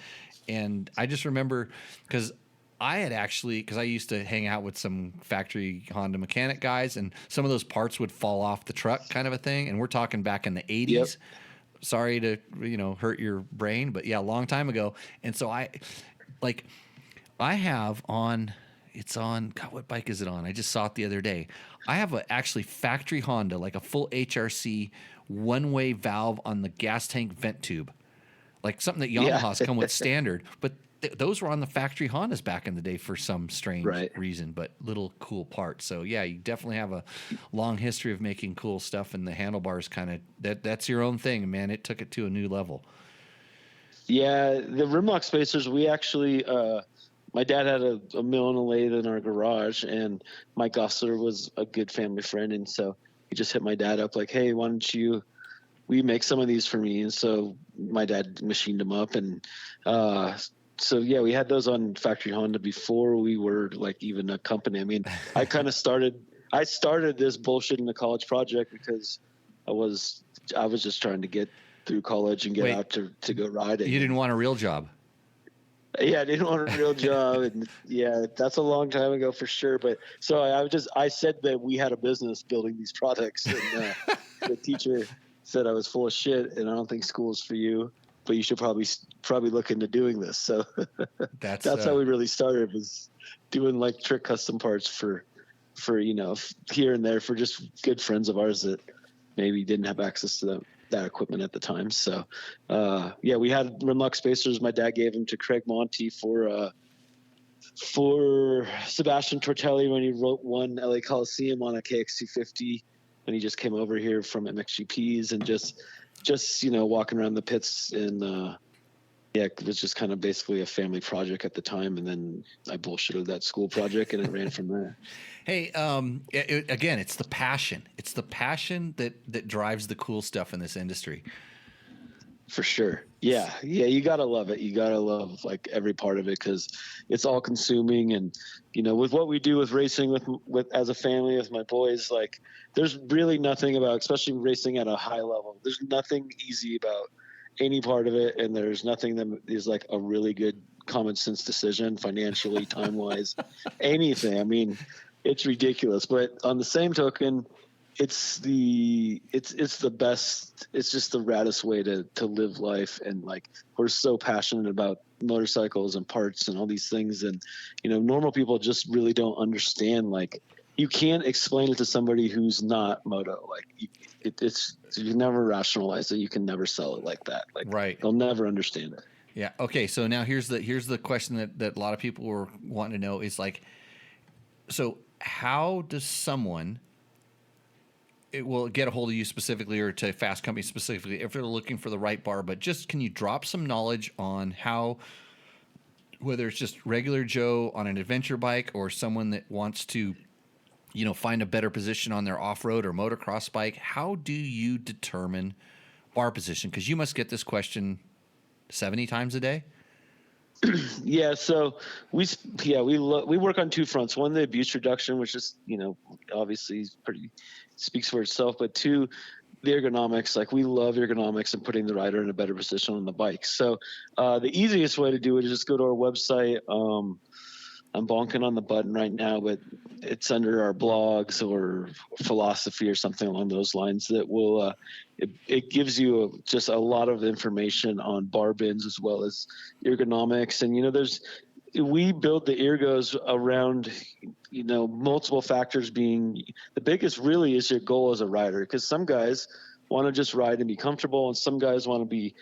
and I just remember because I had actually, because I used to hang out with some factory Honda mechanic guys, and some of those parts would fall off the truck, kind of a thing. And we're talking back in the 80s. Yep. Sorry to hurt your brain, but yeah, a long time ago. And so I have on. It's on, God, what bike is it on? I just saw it the other day. I have a actually factory Honda, like a full HRC one-way valve on the gas tank vent tube, like something that Yamaha's come with standard. But those were on the factory Hondas back in the day for some strange reason, but little cool parts. So yeah, you definitely have a long history of making cool stuff, and the handlebars kind of, that's your own thing, man. It took it to a new level. Yeah, the rim lock spacers, we actually my dad had a mill and a lathe in our garage, and Mike Gossler was a good family friend. And so he just hit my dad up like, hey, why don't you make some of these for me? And so my dad machined them up. And so, yeah, we had those on factory Honda before we were like even a company. I mean, I started this bullshit in the college project because I was just trying to get through college and get out to go riding. You didn't want a real job. Yeah, I didn't want a real job, and yeah, that's a long time ago for sure. But so I said that we had a business building these products, and the teacher said I was full of shit, and I don't think school is for you, but you should probably look into doing this. So that's how we really started, was doing like trick custom parts for here and there for just good friends of ours that maybe didn't have access to that equipment at the time. So we had rim lock spacers. My dad gave them to Craig Monty for Sebastian Tortelli when he won LA Coliseum on a KX250, when he just came over here from MXGPs, and just walking around the pits. And it was just kind of basically a family project at the time, and then I bullshitted that school project, and it ran from there. Hey, again, it's the passion. It's the passion that drives the cool stuff in this industry. For sure. Yeah. You gotta love it. You gotta love like every part of it, because it's all consuming. And with what we do with racing, with as a family, with my boys, like there's really nothing about, especially racing at a high level, there's nothing easy about any part of it, and there's nothing that is like a really good common sense decision financially, time wise, anything. I mean, it's ridiculous. But on the same token, it's the best. It's just the raddest way to live life. And like, we're so passionate about motorcycles and parts and all these things. And, normal people just really don't understand. Like, you can't explain it to somebody who's not moto. Like, you can never rationalize it. You can never sell it like that. Like, right. They'll never understand it. Yeah. Okay. So now here's the question that a lot of people were wanting to know is like, so how does someone will get a hold of you specifically, or to Fasst Company specifically, if they're looking for the right bar? But just, can you drop some knowledge on how, whether it's just regular Joe on an adventure bike, or someone that wants to, find a better position on their off-road or motocross bike, how do you determine bar position? Because you must get this question 70 times a day. Yeah, so we work on two fronts. One, the abuse reduction, which is obviously pretty speaks for itself, but two, the ergonomics. Like, we love ergonomics and putting the rider in a better position on the bike. So the easiest way to do it is just go to our website. I'm bonking on the button right now, but it's under our blogs or philosophy or something along those lines that will it gives you just a lot of information on bar bins as well as ergonomics. And we build the ergos around multiple factors, being the biggest really is your goal as a rider, because some guys want to just ride and be comfortable, and some guys want to be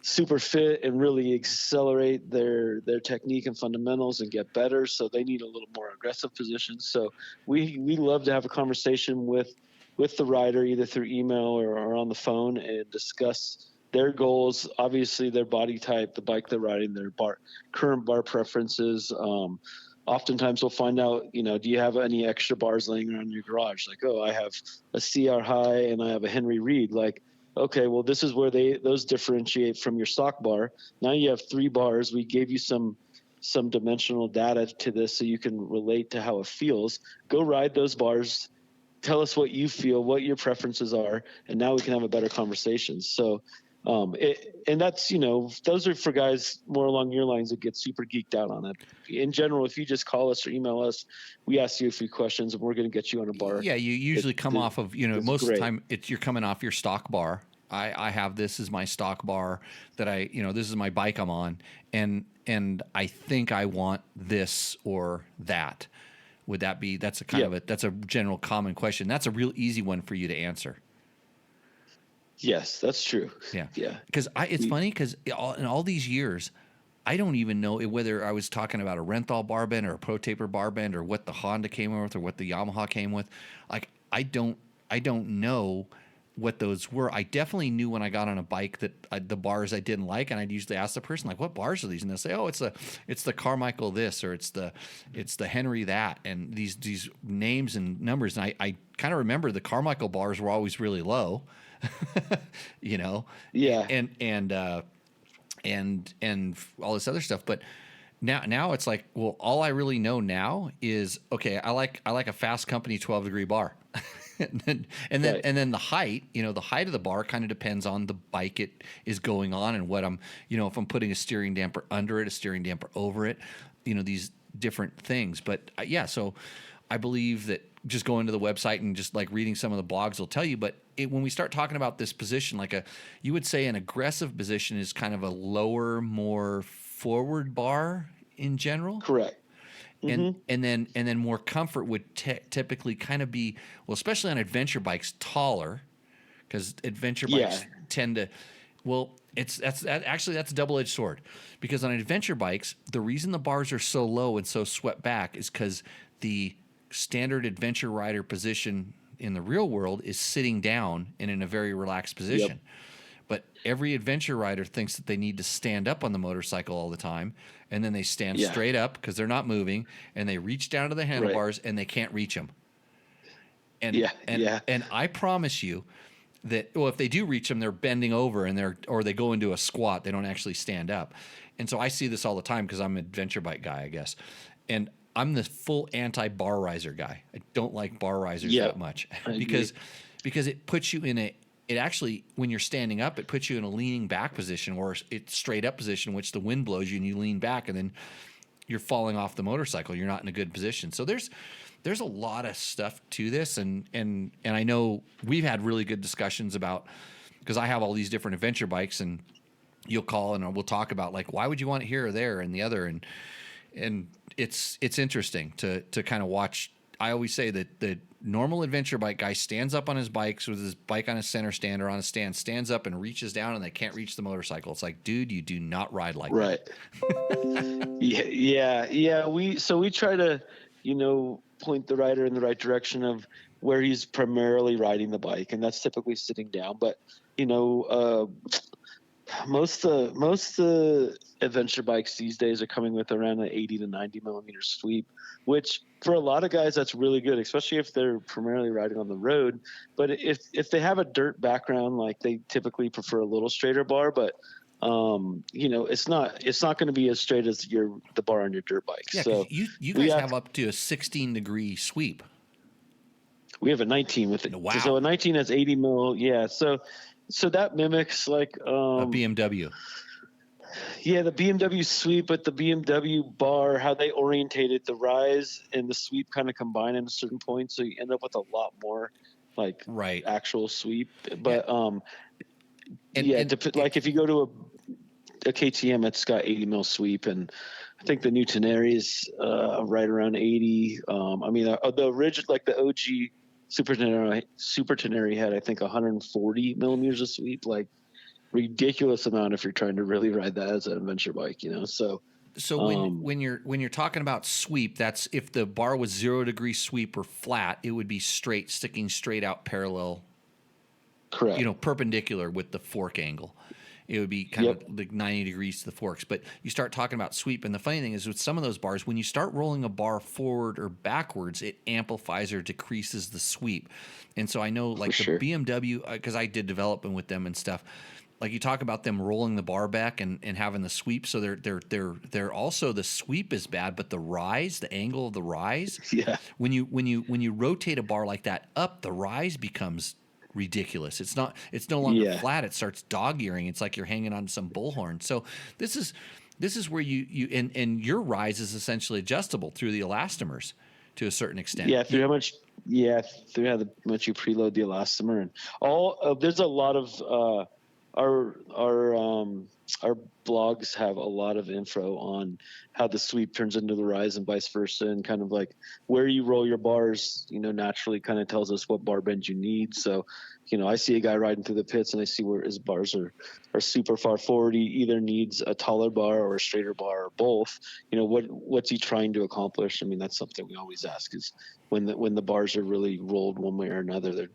super fit and really accelerate their technique and fundamentals and get better. So they need a little more aggressive position. So we love to have a conversation with the rider, either through email or on the phone, and discuss their goals, obviously their body type, the bike they're riding, their current bar preferences. Oftentimes we'll find out, do you have any extra bars laying around in your garage? Like, oh, I have a CR High and I have a Henry Reed. Like, okay, well, this is where those differentiate from your stock bar. Now you have 3 bars. We gave you some some dimensional data to this so you can relate to how it feels. Go ride those bars. Tell us what you feel, what your preferences are, and now we can have a better conversation. So, and that's, those are for guys more along your lines that get super geeked out on it. In general, if you just call us or email us, we ask you a few questions and we're going to get you on a bar. Yeah, you usually come off of, most of the time you're coming off your stock bar. I have this as my stock bar that this is my bike I'm on, and I think I want this or that. Would that be? That's a general common question. That's a real easy one for you to answer. Yes, that's true. Yeah. Yeah. Because it's funny because in all these years, I don't even know whether I was talking about a Renthal bar bend or a Pro Taper bar bend or what the Honda came with or what the Yamaha came with. Like I don't know what those were. I definitely knew when I got on a bike that the bars I didn't like, and I'd usually ask the person like, "What bars are these?" And they'll say, "Oh, it's the Carmichael this or it's the Henry that," and these names and numbers. And I kind of remember the Carmichael bars were always really low. Yeah. And all this other stuff. But now it's like, well, all I really know now is, okay, I like a Fasst Company 12-degree bar. and then the height, the height of the bar kind of depends on the bike it is going on and what I'm, if I'm putting a steering damper under it, a steering damper over it, these different things. But so I believe that just going to the website and just like reading some of the blogs will tell you. But when we start talking about this position, you would say an aggressive position is kind of a lower, more forward bar in general. Correct. And then more comfort would typically kind of be, well, especially on adventure bikes, taller, because adventure bikes tend to, that's a double-edged sword, because on adventure bikes, the reason the bars are so low and so swept back is because the standard adventure rider position in the real world is sitting down and in a very relaxed position. Yep. But every adventure rider thinks that they need to stand up on the motorcycle all the time, and then they stand straight up because they're not moving, and they reach down to the handlebars and they can't reach them. And I promise you that, if they do reach them, they're bending over or they go into a squat. They don't actually stand up. And so I see this all the time because I'm an adventure bike guy, I guess. And I'm the full anti-bar riser guy. I don't like bar risers that much because it puts you in it actually, when you're standing up, it puts you in a leaning back position or it's straight up position, which the wind blows you and you lean back and then you're falling off the motorcycle. You're not in a good position. So there's a lot of stuff to this. And I know we've had really good discussions about, because I have all these different adventure bikes and you'll call and we'll talk about like, why would you want it here or there and the other? And it's interesting to kind of watch. I always say that the normal adventure bike guy stands up on his bikes with his bike on a center stand or on a stand, stands up and reaches down and they can't reach the motorcycle. It's like, dude, you do not ride like that. Yeah. We try to, point the rider in the right direction of where he's primarily riding the bike, and that's typically sitting down. But, most of the adventure bikes these days are coming with around an 80 to 90 millimeter sweep, which for a lot of guys that's really good, especially if they're primarily riding on the road. But if they have a dirt background, like they typically prefer a little straighter bar. But it's not going to be as straight as the bar on your dirt bike. Yeah, so you guys have up to a 16-degree sweep. We have a 19 with it. Wow. So a 19 has 80 mil. Yeah. So that mimics like a BMW. Yeah, the BMW sweep, but the BMW bar, how they orientated the rise and the sweep kind of combine at a certain point, so you end up with a lot more like actual sweep. But like if you go to a KTM, it's got 80 mil sweep, and I think the new Tenere is right around 80. The original, like the OG Super Tenere had, I think, 140 millimeters of sweep, like ridiculous amount if you're trying to really ride that as an adventure bike, So when you're talking about sweep, that's if the bar was 0 degree sweep or flat, it would be sticking straight out parallel. Correct. Perpendicular with the fork angle. It would be kind of like 90 degrees to the forks. But you start talking about sweep, and the funny thing is with some of those bars, when you start rolling a bar forward or backwards, it amplifies or decreases the sweep. And so I know like the BMW, because I did development with them and stuff, like you talk about them rolling the bar back and having the sweep. So they're also, the sweep is bad, but the rise, the angle of the rise. Yeah. When you rotate a bar like that up, the rise becomes ridiculous. It's no longer flat. It starts dog earing. It's like you're hanging on some bullhorn. So this is where you and your rise is essentially adjustable through the elastomers to a certain extent. Yeah, through how much you preload the elastomer, and all there's a lot of our blogs have a lot of info on how the sweep turns into the rise and vice versa, and kind of like where you roll your bars, naturally kind of tells us what bar bend you need. So, I see a guy riding through the pits and I see where his bars are super far forward. He either needs a taller bar or a straighter bar or both. What's he trying to accomplish? I mean, that's something we always ask, is when the bars are really rolled one way or another, they're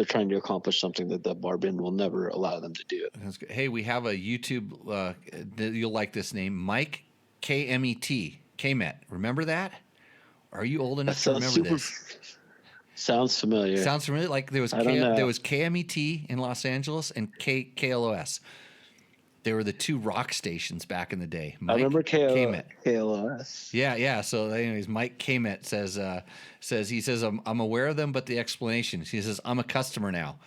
trying to accomplish something that the bar bend will never allow them to do. That's good. Hey, we have a YouTube, you'll like this name, Mike KMET. KMET. Remember that? Are you old enough to remember this? Sounds familiar. Sounds familiar. Like there was KMET in Los Angeles and KLOS. They were the two rock stations back in the day. Mike, I remember KMET. KLOS. Yeah. So anyways, Mike Kmet says I'm aware of them, but the explanation. He says I'm a customer now,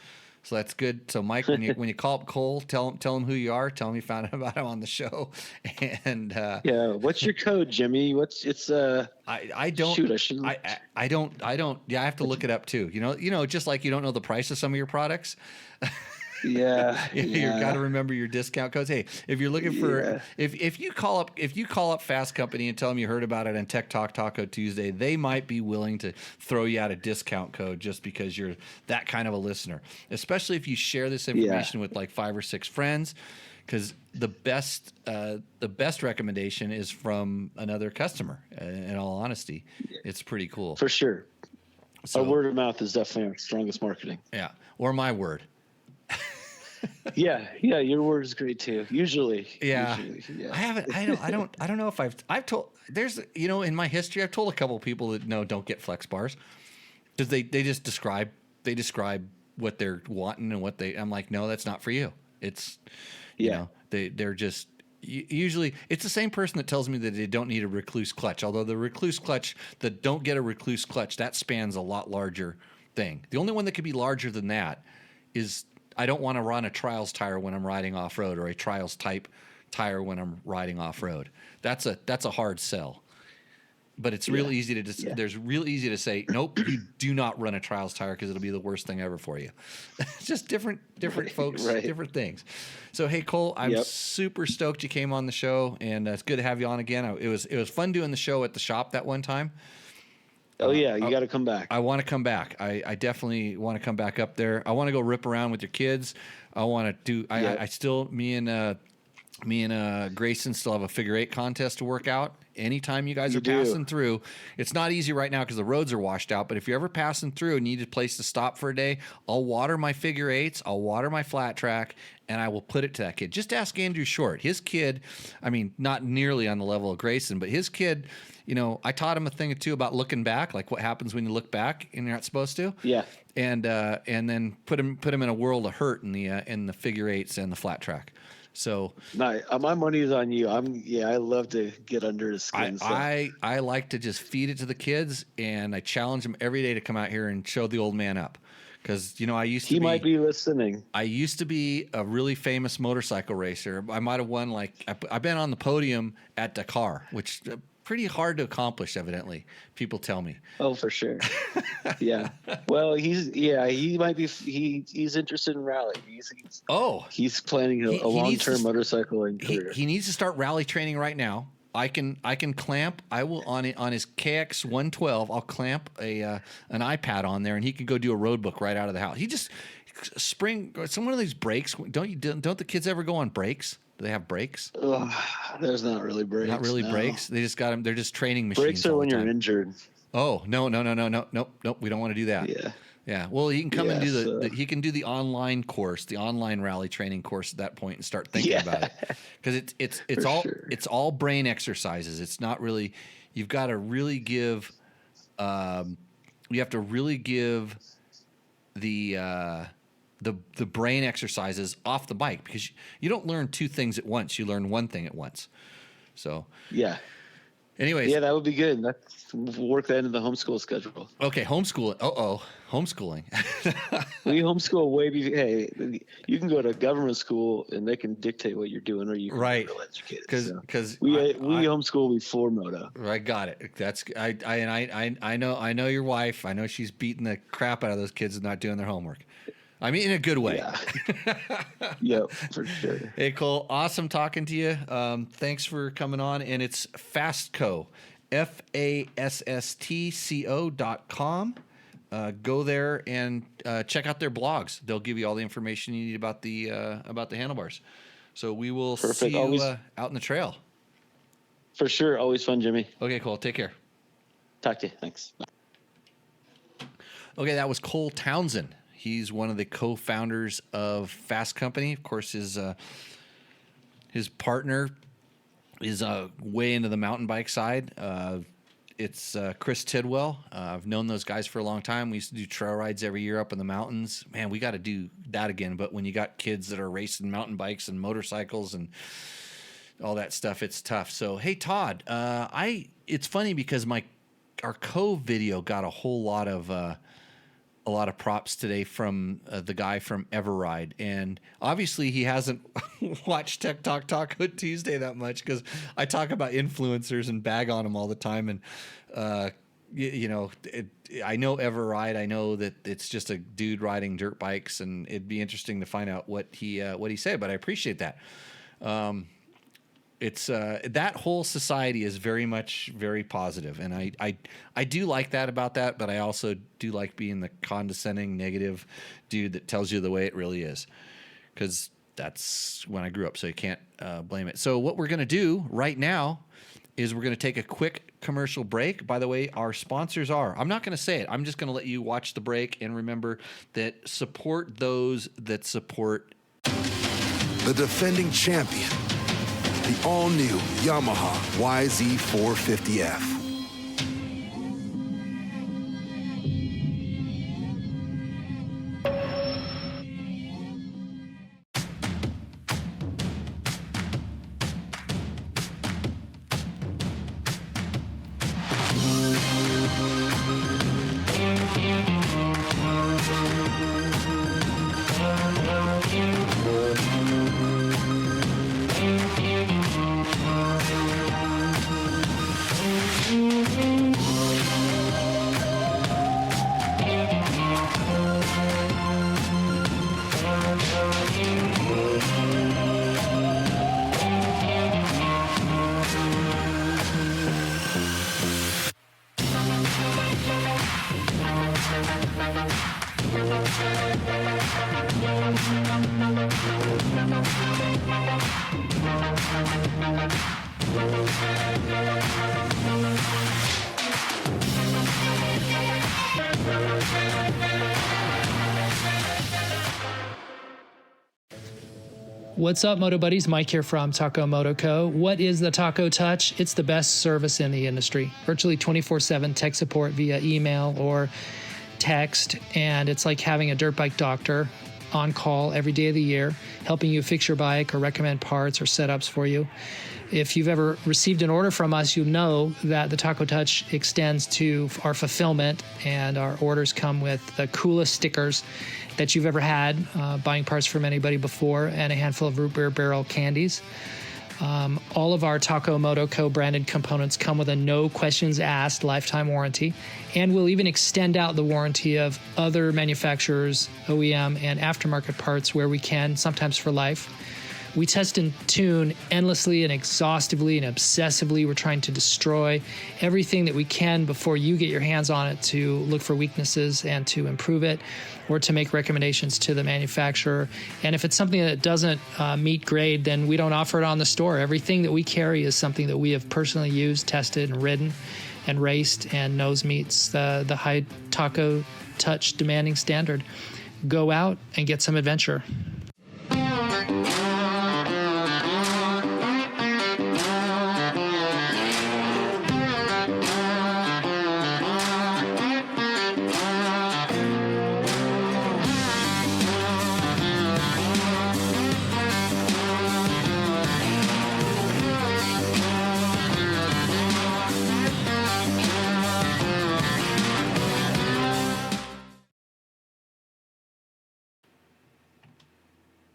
so that's good. So Mike, when you call up Cole, tell him who you are. Tell him you found out about him on the show. And what's your code, Jimmy? I don't. Shoot, I shouldn't. I don't. Yeah, I have to look it up too. Just like you don't know the price of some of your products. Yeah, you got to remember your discount codes. Hey, if you're looking for if you call up Fasst Company and tell them you heard about it on Tech Talk Taco Tuesday, they might be willing to throw you out a discount code just because you're that kind of a listener. Especially if you share this information with like 5 or 6 friends, because the best recommendation is from another customer. In all honesty, it's pretty cool for sure. So, our word of mouth is definitely our strongest marketing. Yeah, or my word. Yeah, your word is great too. Usually. I haven't. I don't know if I've told. There's in my history I've told a couple of people that don't get flex bars, because they just describe what they're wanting and what they. I'm like, no, that's not for you. It's they're just. Usually, it's the same person that tells me that they don't need a recluse clutch. Although the recluse clutch, that don't get a recluse clutch, that spans a lot larger thing. The only one that could be larger than that is, I don't want to run a trials tire when I'm riding off road, or a trials type tire when I'm riding off road. That's a hard sell. But it's real easy to there's real easy to say, nope, you do not run a trials tire because it'll be the worst thing ever for you. It's just different folks, different things. So hey, Cole, I'm super stoked you came on the show, and it's good to have you on again. It was fun doing the show at the shop that one time. Oh yeah, you got to come back. I want to come back. I definitely want to come back up there. I want to go rip around with your kids. I want to do. I still me and Grayson still have a figure 8 contest to work out. Anytime you guys are passing through, it's not easy right now because the roads are washed out. But if you're ever passing through and need a place to stop for a day, I'll water my figure 8s, I'll water my flat track, and I will put it to that kid. Just ask Andrew Short. His kid, I mean, not nearly on the level of Grayson, but his kid, I taught him a thing or two about looking back, like what happens when you look back and you're not supposed to. Yeah. And then put him in a world of hurt in the figure 8s and the flat track. So my money is on you. I love to get under his skin. I like to just feed it to the kids, and I challenge them every day to come out here and show the old man up. Because he might be listening. I used to be a really famous motorcycle racer. I might have won I've been on the podium at Dakar, which pretty hard to accomplish, evidently. People tell me. Oh, for sure. Yeah. Well, he might be. He's interested in rally. He's planning a long-term motorcycling career. He needs to start rally training right now. I can clamp. I will on his KX 112. I'll clamp an iPad on there, and he can go do a road book right out of the house. He just some one of these brakes. Don't the kids ever go on brakes? Do they have brakes? There's not really brakes. Not really brakes. They just got them. They're just training machines. Brakes are when you're injured. Oh no! Nope. We don't want to do that. Yeah. Well, he can come and do he can do the online course, the online rally training course at that point, and start thinking about it, because it's all brain exercises. It's not really. You've got to really give. You have to really give the the brain exercises off the bike, because you don't learn two things at once. You learn one thing at once. So yeah. Anyways. Yeah, that would be good. Let's work that into the homeschool schedule. Okay, homeschooling. Homeschooling. We homeschool hey, you can go to government school and they can dictate what you're doing, or you can be real educated. Because we homeschool before Moto. I got it. That's I know your wife. I know she's beating the crap out of those kids and not doing their homework. I mean, in a good way. Yeah. Yep, for sure. Hey, Cole, awesome talking to you. Thanks for coming on. And it's Fasstco, FASSTCO.com. Go there and check out their blogs. They'll give you all the information you need about the handlebars. So we will see you out in the trail. For sure. Always fun, Jimmy. Okay, Cole. Take care. Talk to you. Thanks. Bye. Okay, that was Cole Townsend. He's one of the co-founders of Fasst Company. Of course, his partner is way into the mountain bike side. It's Chris Tidwell. I've known those guys for a long time. We used to do trail rides every year up in the mountains. Man, we got to do that again. But when you got kids that are racing mountain bikes and motorcycles and all that stuff, it's tough. So, hey, Todd, it's funny because our video got a lot of props today from the guy from Everride, and obviously he hasn't watched Tech Talk Taco Tuesday that much, because I talk about influencers and bag on them all the time. And I know Everride. I know that it's just a dude riding dirt bikes, and it'd be interesting to find out what he said. But I appreciate that. It's that whole society is very positive, and I do like that about that, but I also do like being the condescending, negative dude that tells you the way it really is, because that's when I grew up, so you can't blame it. So what we're going to do right now is we're going to take a quick commercial break. By the way, our sponsors are, I'm not going to say it, I'm just going to let you watch the break, and remember that support those that support the defending champion, the all-new Yamaha YZ450F. What's up, Moto Buddies? Mike here from Taco Moto Co. What is the Taco Touch? It's the best service in the industry. Virtually 24/7 tech support via email or text, and it's like having a dirt bike doctor on call every day of the year, helping you fix your bike or recommend parts or setups for you. If you've ever received an order from us, you'll know that the Taco Touch extends to our fulfillment, and our orders come with the coolest stickers that you've ever had, buying parts from anybody before, and a handful of root beer barrel candies. All of our Taco Moto Co. branded components come with a no questions asked lifetime warranty, and we'll even extend out the warranty of other manufacturers, OEM, and aftermarket parts where we can, sometimes for life. We test and tune endlessly and exhaustively and obsessively. We're trying to destroy everything that we can before you get your hands on it, to look for weaknesses and to improve it, or to make recommendations to the manufacturer. And if it's something that doesn't meet grade, then we don't offer it on the store. Everything that we carry is something that we have personally used, tested, and ridden and raced, and knows meets the high Taco Touch demanding standard. Go out and get some adventure.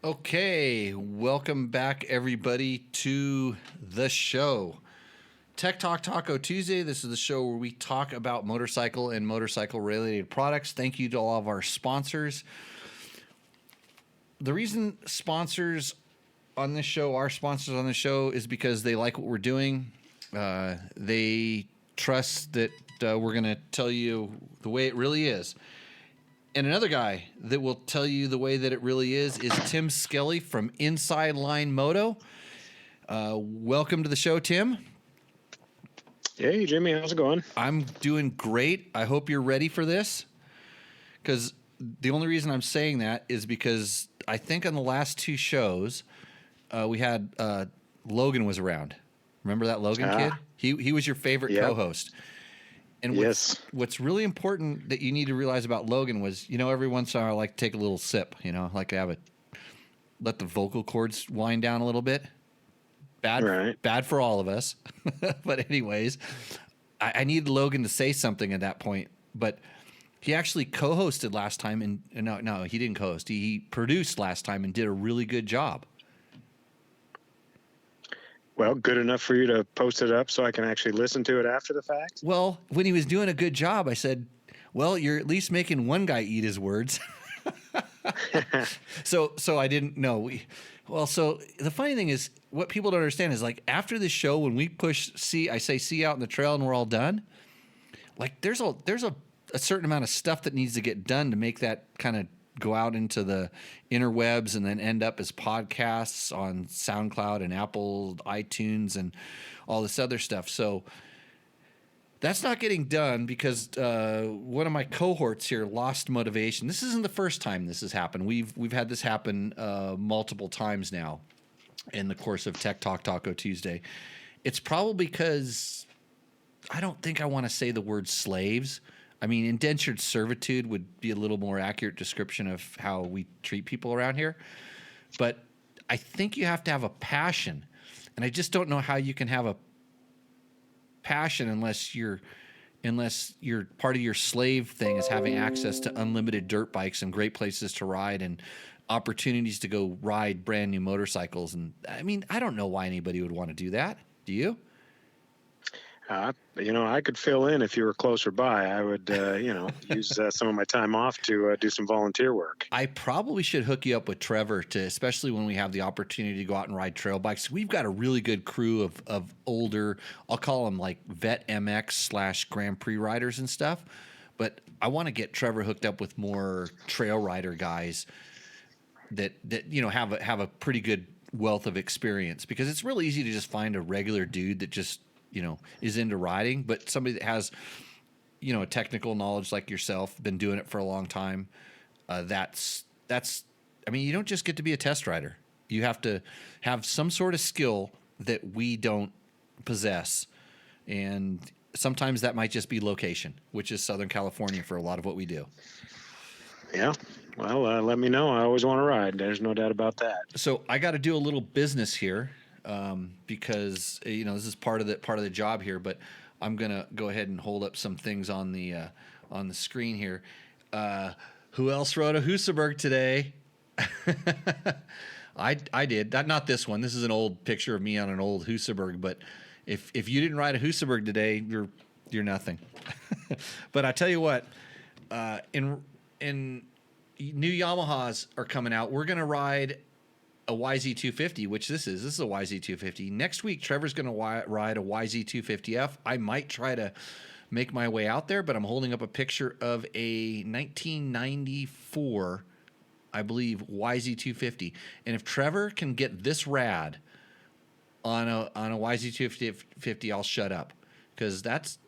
Okay, welcome back everybody to the show. Tech Talk Taco Tuesday. This is the show where we talk about motorcycle and motorcycle related products. Thank you to all of our sponsors. The reason sponsors on this show are sponsors on the show is because they like what we're doing. They trust that we're going to tell you the way it really is. And another guy that will tell you the way that it really is Tim Skelly from Inside Line Moto. Welcome to the show, Tim. Hey, Jimmy. How's it going? I'm doing great. I hope you're ready for this. Because the only reason I'm saying that is because I think on the last two shows, we had Logan was around. Remember that Logan kid? He was your favorite co-host. And what's really important that you need to realize about Logan was, every once in a while I like to take a little sip, like to let the vocal cords wind down a little bit. Bad for all of us. But anyways, I needed Logan to say something at that point. But he actually co-hosted last time, and no, he didn't co-host. He produced last time and did a really good job. Well, good enough for you to post it up so I can actually listen to it after the fact? Well, when he was doing a good job, I said, well, you're at least making one guy eat his words. So I didn't know. So the funny thing is, what people don't understand is, like, after the show, when we push see out in the trail and we're all done, like there's a certain amount of stuff that needs to get done to make that kind of go out into the interwebs and then end up as podcasts on SoundCloud and Apple, iTunes, and all this other stuff. So that's not getting done because one of my cohorts here lost motivation. This isn't the first time this has happened. We've had this happen multiple times now in the course of Tech Talk Taco Tuesday. It's probably because I don't think I want to say the word slaves. I mean, indentured servitude would be a little more accurate description of how we treat people around here. But I think you have to have a passion. And I just don't know how you can have a passion unless you're part of your slave thing is having access to unlimited dirt bikes and great places to ride and opportunities to go ride brand new motorcycles. And I mean, I don't know why anybody would want to do that. Do you? I could fill in if you were closer by. I would, use some of my time off to do some volunteer work. I probably should hook you up with Trevor, especially when we have the opportunity to go out and ride trail bikes. We've got a really good crew of older, I'll call them like vet MX / Grand Prix riders and stuff. But I want to get Trevor hooked up with more trail rider guys that have a pretty good wealth of experience, because it's really easy to just find a regular dude that just is into riding, but somebody that has, a technical knowledge like yourself, been doing it for a long time. That's, I mean, you don't just get to be a test rider. You have to have some sort of skill that we don't possess. And sometimes that might just be location, which is Southern California for a lot of what we do. Yeah. Well, let me know. I always want to ride. There's no doubt about that. So I got to do a little business here. Because this is part of the job here, but I'm gonna go ahead and hold up some things on the screen here. Who else rode a Husaberg today? I did. Not this one. This is an old picture of me on an old Husaberg. But if you didn't ride a Husaberg today, you're nothing. But I tell you what, in new Yamahas are coming out. We're gonna ride a YZ250, which this is a YZ250. Next week, Trevor's going to ride a YZ250F. I might try to make my way out there, but I'm holding up a picture of a 1994, I believe, YZ250. And if Trevor can get this rad on a YZ250, I'll shut up, because that's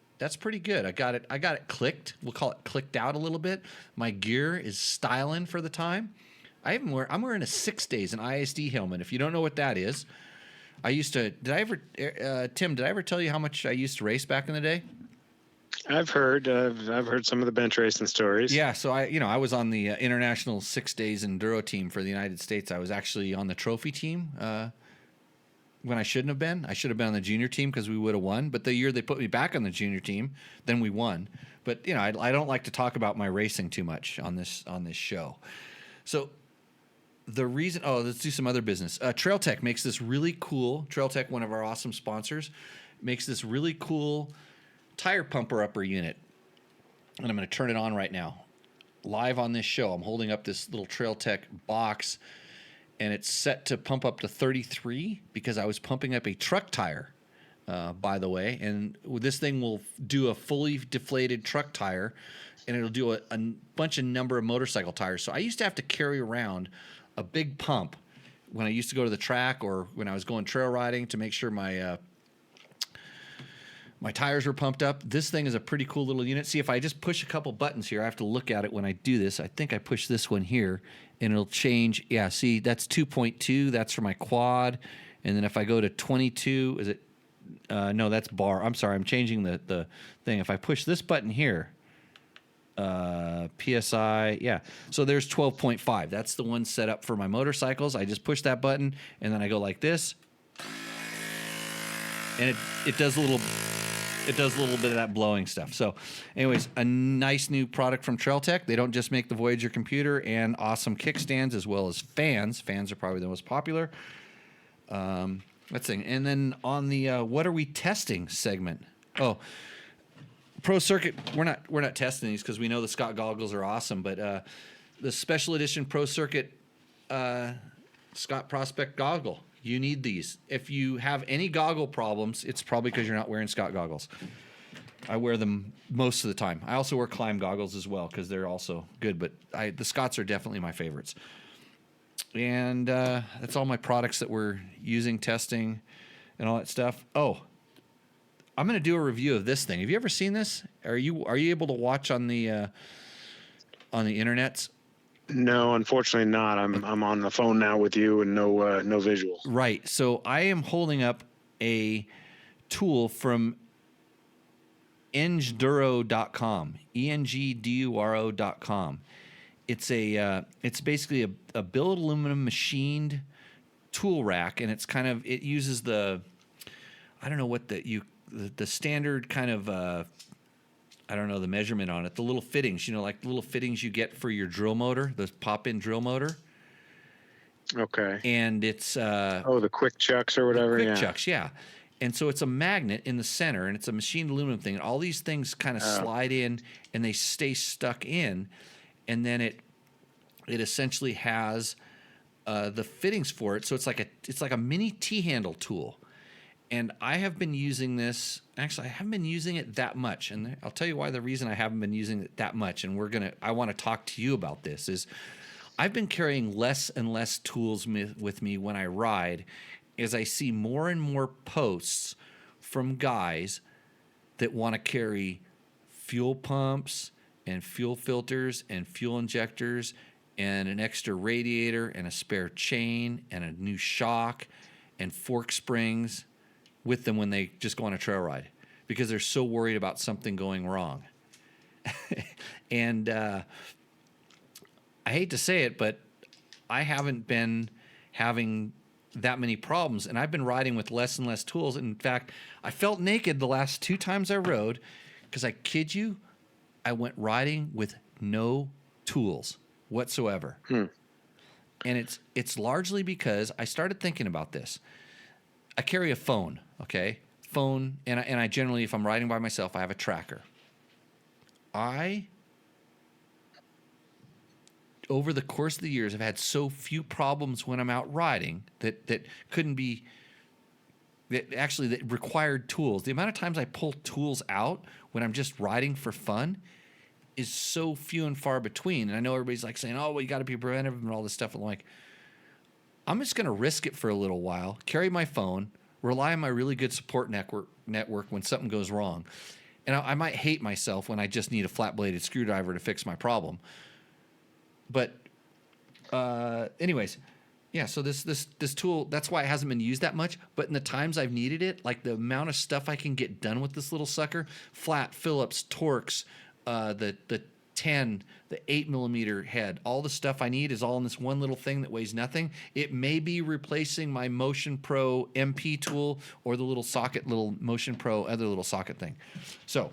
pretty good. I got it clicked. We'll call it clicked out a little bit. My gear is styling for the time. I'm wearing a 6 days an ISD helmet. If you don't know what that is, Tim, did I ever tell you how much I used to race back in the day? I've heard some of the bench racing stories. Yeah. So I was on the international 6 days enduro team for the United States. I was actually on the trophy team when I shouldn't have been. I should have been on the junior team because we would have won. But the year they put me back on the junior team, then we won. But I don't like to talk about my racing too much on this show. So the reason, let's do some other business. Trail Tech makes this really cool, Trail Tech, one of our awesome sponsors, makes this really cool tire pumper upper unit. And I'm going to turn it on right now. Live on this show, I'm holding up this little Trail Tech box, and it's set to pump up to 33 because I was pumping up a truck tire, by the way. And this thing will do a fully deflated truck tire, and it'll do a bunch of number of motorcycle tires. So I used to have to carry around a big pump when I used to go to the track or when I was going trail riding to make sure my tires were pumped up. This thing is a pretty cool little unit. See, if I just push a couple buttons here, I have to look at it when I do this. I think I push this one here, and it'll change. Yeah, see, that's 2.2. That's for my quad. And then if I go to 22, is it? No, that's bar. I'm sorry, I'm changing the thing. If I push this button here, PSI, yeah. So there's 12.5. That's the one set up for my motorcycles. I just push that button, and then I go like this, and it does a little bit of that blowing stuff. So anyways, a nice new product from Trail Tech. They don't just make the Voyager computer and awesome kickstands as well as fans. Fans are probably the most popular. Let's see. And then on the what are we testing segment? Oh, Pro Circuit. We're not testing these because we know the Scott goggles are awesome, but the special edition Pro Circuit Scott Prospect goggle. You need these. If you have any goggle problems, it's probably because you're not wearing Scott goggles. I wear them most of the time. I also wear Climb goggles as well because they're also good, but the Scotts are definitely my favorites. And that's all my products that we're using, testing, and all that stuff. Oh, I'm going to do a review of this thing. Have you ever seen this? Are you able to watch on the internets? No, unfortunately not. I'm on the phone now with you and no visuals. Right. So I am holding up a tool from engduro.com, engduro.com. It's basically a billet aluminum machined tool rack, and it uses the standard kind of I don't know the measurement on it. The little fittings, like the little fittings you get for your drill motor, the pop-in drill motor. Okay. And it's the quick chucks or whatever. Quick chucks, yeah. And so it's a magnet in the center, and it's a machined aluminum thing. And all these things kind of slide in, and they stay stuck in. And then it essentially has the fittings for it. So it's like a mini T-handle tool. And I have been using this. Actually, I haven't been using it that much, and I'll tell you why. The reason I haven't been using it that much, and I want to talk to you about this, is I've been carrying less and less tools with me when I ride, as I see more and more posts from guys that want to carry fuel pumps and fuel filters and fuel injectors and an extra radiator and a spare chain and a new shock and fork springs with them when they just go on a trail ride because they're so worried about something going wrong. And I hate to say it, but I haven't been having that many problems, and I've been riding with less and less tools. In fact, I felt naked the last 2 times I rode because I kid you, I went riding with no tools whatsoever. And it's largely because I started thinking about this. I carry a phone, okay? Phone, and I generally, if I'm riding by myself, I have a tracker. Over the course of the years, I've had so few problems when I'm out riding that required tools. The amount of times I pull tools out when I'm just riding for fun is so few and far between. And I know everybody's like saying, oh, well, you got to be preventive and all this stuff. I'm like, I'm just going to risk it for a little while, carry my phone, rely on my really good support network when something goes wrong. And I might hate myself when I just need a flat-bladed screwdriver to fix my problem. But anyways, yeah, so this tool, that's why it hasn't been used that much. But in the times I've needed it, like the amount of stuff I can get done with this little sucker, flat, Phillips, Torx, the 10, the 8mm head, all the stuff I need is all in this one little thing that weighs nothing. It may be replacing my Motion Pro MP tool or the little Motion Pro other little socket thing. So,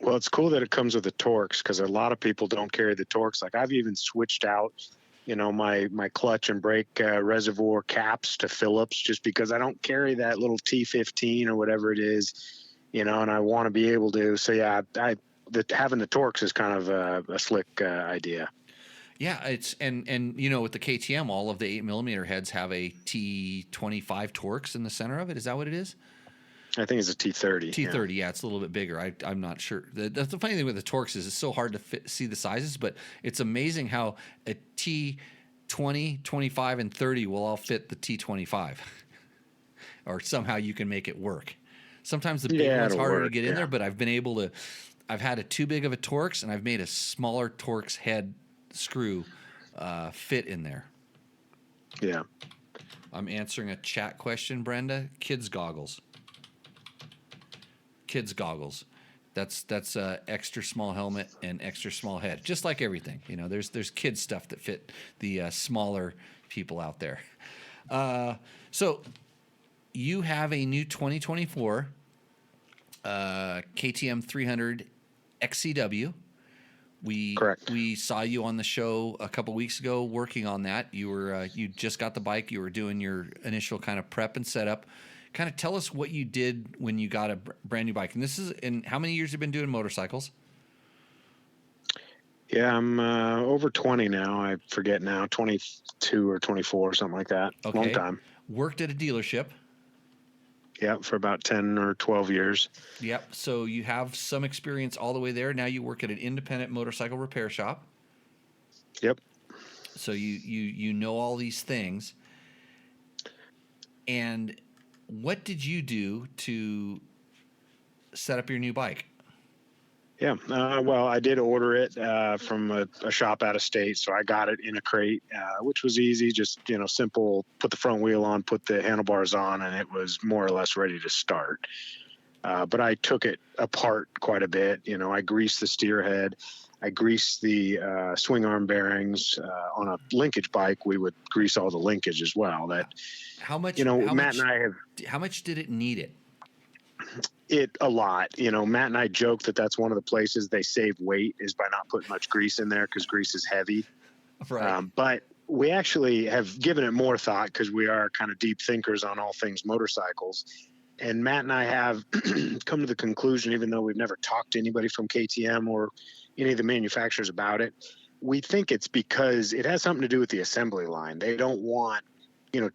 well, it's cool that it comes with the Torx because a lot of people don't carry the Torx. Like I've even switched out my clutch and brake reservoir caps to Phillips, just because I don't carry that little T15 or whatever it is, and I want to be able to. So yeah, having the Torx is kind of a slick idea. Yeah, it's and with the KTM, all of the 8mm heads have a T25 Torx in the center of it. Is that what it is? I think it's a T30. T30, yeah, it's a little bit bigger. I'm not sure. That's the funny thing with the Torx is it's so hard to see the sizes, but it's amazing how a T20, 25, and 30 will all fit the T25, or somehow you can make it work. Sometimes the big one's harder to get in there, but I've been able to. I've had a too big of a Torx, and I've made a smaller Torx head screw fit in there. Yeah. I'm answering a chat question, Brenda. Kids goggles. That's extra small helmet and extra small head, just like everything. There's kids stuff that fit the smaller people out there. So you have a new 2024 KTM 300 XCW. Correct. We saw you on the show a couple weeks ago working on that. You just got the bike. You were doing your initial kind of prep and setup. Kind of tell us what you did when you got a brand new bike. And this is in how many years you've been doing motorcycles? Yeah, I'm over 20 now. I forget now, 22 or 24, something like that. Okay. Long time. Worked at a dealership. Yeah, for about 10 or 12 years. Yep. So you have some experience all the way there. Now you work at an independent motorcycle repair shop. Yep. So you know all these things. And what did you do to set up your new bike? Yeah, well, I did order it from a shop out of state, so I got it in a crate, which was easy, just, simple, put the front wheel on, put the handlebars on, and it was more or less ready to start. But I took it apart quite a bit. I greased the steer head. I greased the swing arm bearings. On a linkage bike, we would grease all the linkage as well. How much? Matt and I have. How much did it need it? It a lot. Matt and I joke that that's one of the places they save weight is by not putting much grease in there because grease is heavy. Right. But we actually have given it more thought because we are kind of deep thinkers on all things motorcycles. And Matt and I have come to the conclusion, even though we've never talked to anybody from KTM or any of the manufacturers about it, we think it's because it has something to do with the assembly line. They don't want,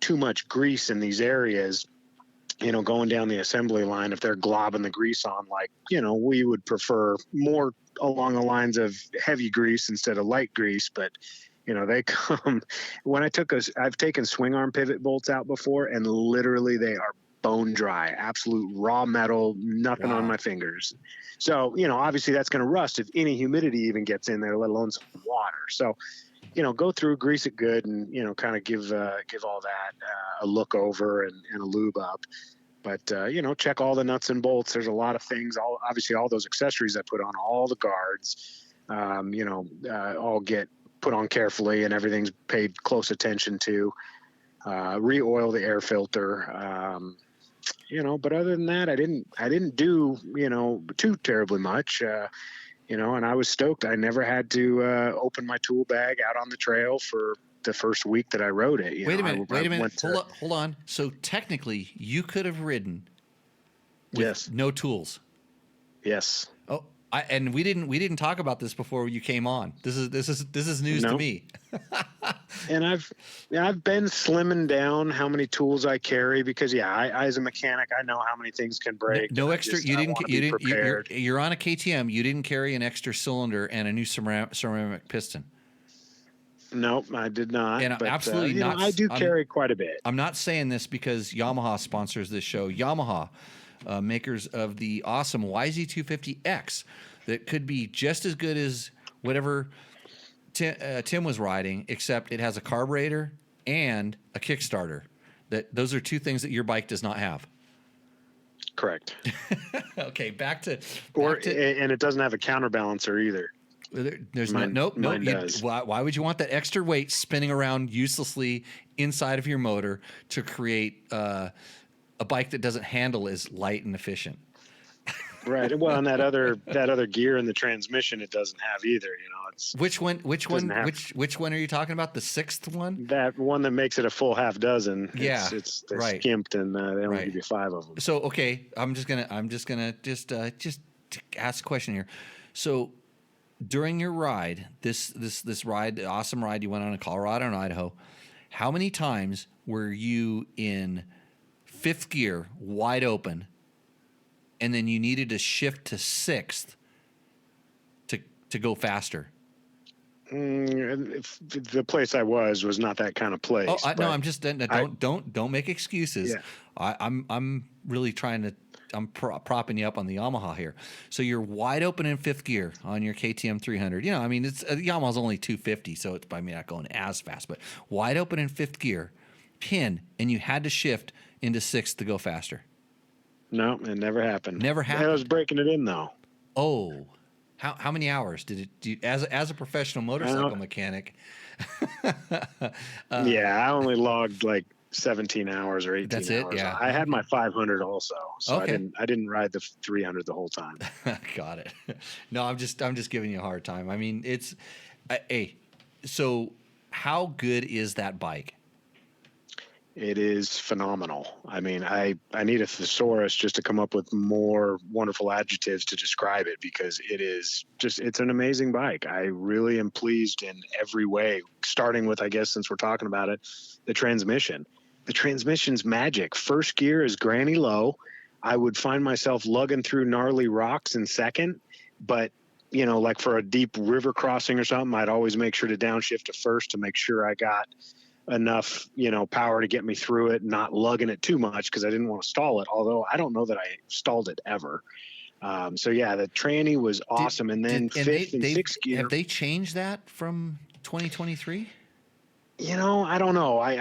too much grease in these areas, going down the assembly line. If they're globbing the grease on, we would prefer more along the lines of heavy grease instead of light grease. But, they come when I've taken swing arm pivot bolts out before, and literally they are bone dry, absolute raw metal, nothing on my fingers. So, obviously that's going to rust if any humidity even gets in there, let alone some water. So, go through, grease it good, and, kind of give all that a look over and a lube up. But, check all the nuts and bolts. There's a lot of things, obviously all those accessories I put on, all the guards, all get put on carefully and everything's paid close attention to. Re-oil the air filter. But other than that, I didn't do, too terribly much. And I was stoked. I never had to open my tool bag out on the trail for the first week that I rode it. Wait a minute. Hold on. So technically, you could have ridden with no tools. Yes. Oh, and we didn't talk about this before you came on. This is news to me. And I've been slimming down how many tools I carry because I as a mechanic I know how many things can break. No extra. You're on a KTM. You didn't carry an extra cylinder and a new ceramic piston. Nope, I did not. And but, absolutely not. I do carry quite a bit. I'm not saying this because Yamaha sponsors this show. Yamaha, makers of the awesome YZ250X, that could be just as good as whatever Tim was riding, except it has a carburetor and a Kickstarter. Those are two things that your bike does not have. Correct. Okay, back to and it doesn't have a counterbalancer either. There's nope. Why would you want that extra weight spinning around uselessly inside of your motor to create a bike that doesn't handle as light and efficient? Right. Well, and that other gear in the transmission, it doesn't have either. It's Which one? Which one? doesn't have- Which one are you talking about? The sixth one? that one that makes it a full half dozen. Yeah, it's right. skimped, and they only Right. give you 5 of them. So okay, I'm just gonna ask a question here. So during your ride, this ride, awesome ride you went on in Colorado and Idaho, how many times were you in fifth gear, wide open, and then you needed to shift to sixth to go faster? The place I was not that kind of place. Oh, no, I'm just don't make excuses. Yeah. I'm really trying to. I'm propping you up on the Yamaha here. So you're wide open in fifth gear on your KTM 300. I mean, it's Yamaha's only 250, so it's by me not going as fast, but wide open in fifth gear, pin, and you had to shift into sixth to go faster. No, it never happened. Never happened. I was breaking it in though. Oh, how many hours did it? As a professional motorcycle mechanic? Yeah, I only logged like 17 hours or 18 That's hours. it, yeah. I had my 500 also, so Okay. I didn't ride the 300 the whole time. Got it. No, I'm just giving you a hard time. I mean, it's hey. So, how good is that bike? It is phenomenal. I mean, I need a thesaurus just to come up with more wonderful adjectives to describe it, because it's an amazing bike. I really am pleased in every way, starting with, I guess, since we're talking about it, the transmission. The transmission's magic. First gear is granny low. I would find myself lugging through gnarly rocks in second, but like for a deep river crossing or something, I'd always make sure to downshift to first to make sure I got enough, power to get me through it, not lugging it too much because I didn't want to stall it. Although I don't know that I stalled it ever. So yeah, the tranny was awesome. And then fifth and sixth gear. Have they changed that from 2023? I don't know. I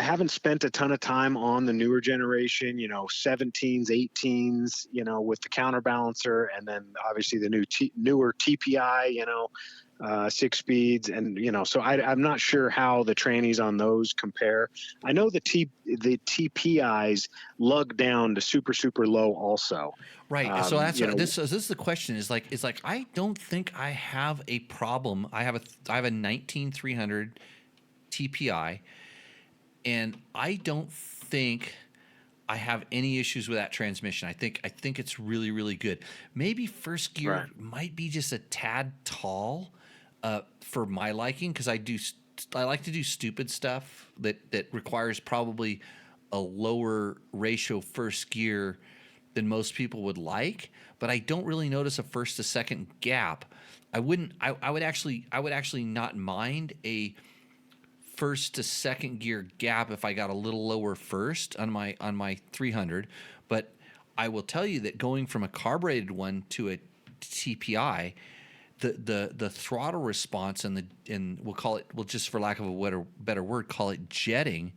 haven't spent a ton of time on the newer generation, 17s, 18s, with the counterbalancer, and then obviously the newer TPI, 6 speeds. And, so I'm not sure how the trannies on those compare. I know the TPIs lug down to super, super low also. Right. So that's this is the question is like I don't think I have a problem. I have a 19300 TPI, and I don't think I have any issues with that transmission. I think it's really, really good. Maybe first gear might be just a tad tall for my liking, because I like to do stupid stuff that requires probably a lower ratio first gear than most people would like. But I don't really notice a first to second gap. I would actually not mind a first to second gear gap if I got a little lower first on my 300, but I will tell you that going from a carbureted one to a TPI, the throttle response and we'll just for lack of a better word call it jetting.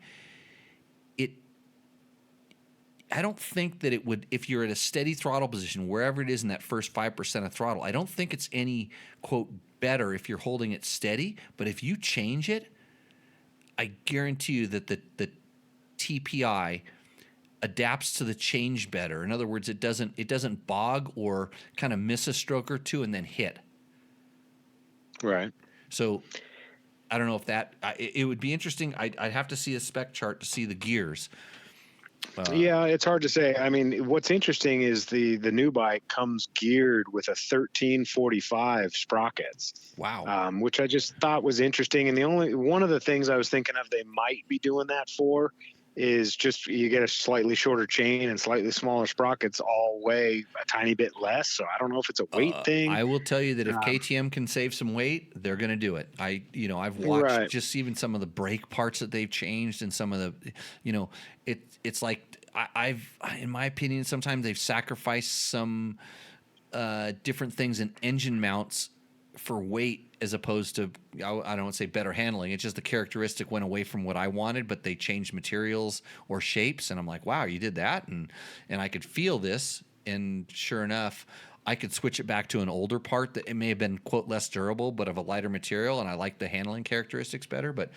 I don't think that it would, if you're at a steady throttle position wherever it is in that first 5% of throttle, I don't think it's any quote better if you're holding it steady. But if you change it, I guarantee you that the TPI adapts to the change better. In other words, it doesn't bog or kind of miss a stroke or two and then hit. Right. So I don't know if that it would be interesting. I'd have to see a spec chart to see the gears. Yeah, it's hard to say. I mean, what's interesting is the new bike comes geared with a 1345 sprockets. Wow. Which I just thought was interesting. And one of the things I was thinking of they might be doing that for is just you get a slightly shorter chain and slightly smaller sprockets, all weigh a tiny bit less. So I don't know if it's a weight thing. I will tell you that if KTM can save some weight, they're going to do it. I've watched just even some of the brake parts that they've changed and some of the, it's like I've in my opinion, sometimes they've sacrificed some different things in engine mounts for weight as opposed to, I don't want to say better handling. It's just the characteristic went away from what I wanted, but they changed materials or shapes. And I'm like, wow, you did that. And I could feel this. And sure enough, I could switch it back to an older part that it may have been, quote, less durable, but of a lighter material. And I like the handling characteristics better. But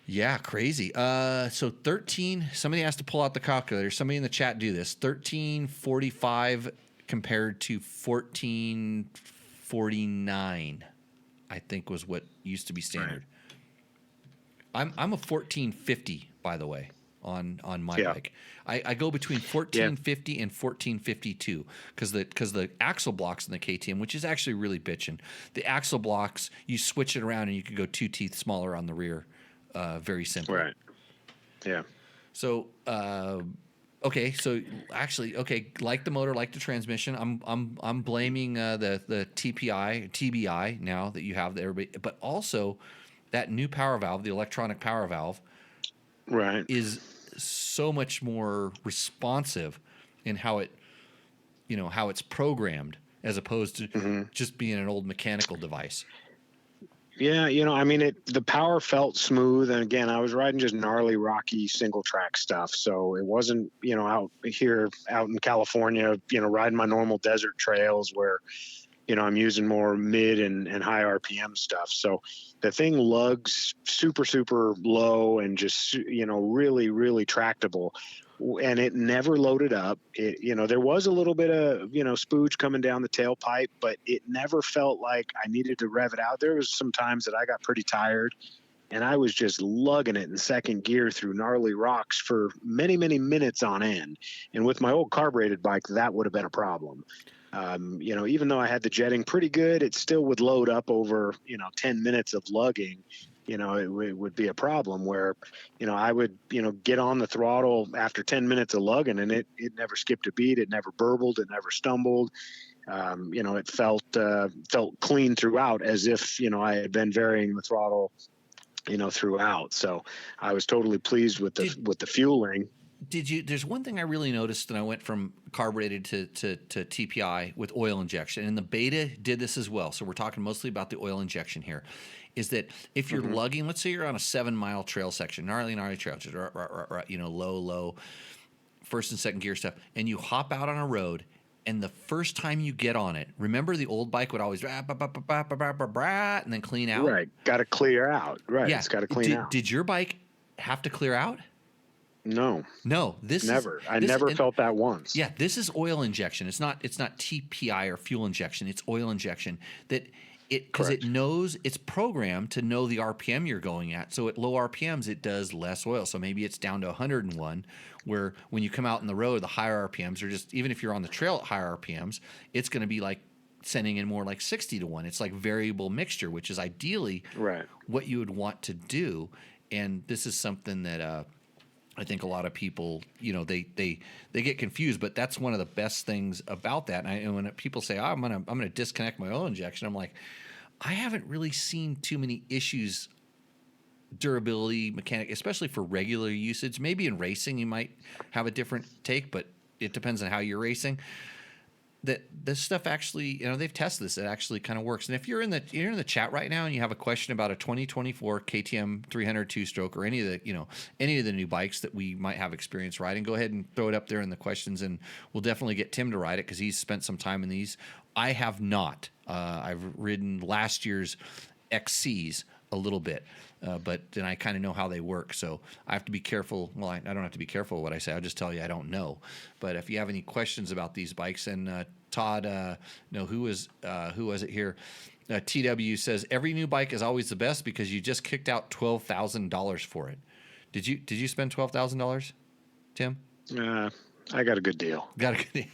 yeah, crazy. So 13, somebody has to pull out the calculator. Somebody in the chat do this. 1345 compared to 1449, I think was what used to be standard. I'm a 1450, by the way, on my bike. I go between 1450 and 1452 because the axle blocks in the KTM, which is actually really bitching. The axle blocks, you switch it around and you can go 2 teeth smaller on the rear, very simply. Right. Yeah. So okay, so actually, like the motor, like the transmission, I'm blaming the TBI now that you have everybody, but also that new power valve, the electronic power valve, right, is so much more responsive in how it's programmed as opposed to just being an old mechanical device. Yeah, I mean, the power felt smooth, and again, I was riding just gnarly, rocky, single track stuff, so it wasn't, out in California, riding my normal desert trails where, I'm using more mid and high RPM stuff. So the thing lugs super, super low and just, really, really tractable. And it never loaded up. There was a little bit of, spooge coming down the tailpipe, but it never felt like I needed to rev it out. There was some times that I got pretty tired and I was just lugging it in second gear through gnarly rocks for many, many minutes on end. And with my old carbureted bike, that would have been a problem. Even though I had the jetting pretty good, it still would load up over, 10 minutes of lugging. It would be a problem where, I would, get on the throttle after 10 minutes of lugging and it never skipped a beat. It never burbled. It never stumbled. It felt clean throughout as if, I had been varying the throttle, throughout. So I was totally pleased with the fueling. There's one thing I really noticed, and I went from carbureted to TPI with oil injection, and the Beta did this as well. So we're talking mostly about the oil injection here. Is that if you're lugging, let's say you're on a 7-mile trail section, gnarly trail, just low, first and second gear stuff, and you hop out on a road, and the first time you get on it, remember the old bike would always and then clean out? Right, got to clear out. Right, yeah. It's got to clean out. Did your bike have to clear out? No, this never. I never felt that once. Yeah, this is oil injection. It's not TPI or fuel injection. It's oil injection because it knows, it's programmed to know the RPM you're going at. So at low RPMs, it does less oil. So maybe it's down to 101, where when you come out in the road, the higher RPMs are just, even if you're on the trail at higher RPMs, it's going to be like sending in more like 60 to 1. It's like variable mixture, which is ideally what you would want to do. And this is something that I think a lot of people, they get confused, but that's one of the best things about that. And when people say, I'm gonna disconnect my oil injection, I'm like, I haven't really seen too many issues, durability, mechanic, especially for regular usage. Maybe in racing you might have a different take, but it depends on how you're racing. That this stuff actually, they've tested this. It actually kind of works. And if you're in the chat right now and you have a question about a 2024 KTM 300 2-stroke or any of the new bikes that we might have experience riding, go ahead and throw it up there in the questions, and we'll definitely get Tim to ride it because he's spent some time in these. I have not. I've ridden last year's XCs a little bit, but then I kind of know how they work, so I have to be careful. Well, I don't have to be careful what I say. I'll just tell you I don't know. But if you have any questions about these bikes, and Todd, who was it here? TW says every new bike is always the best because you just kicked out $12,000 for it. Did you spend $12,000, Tim? I got a good deal. Got a good deal.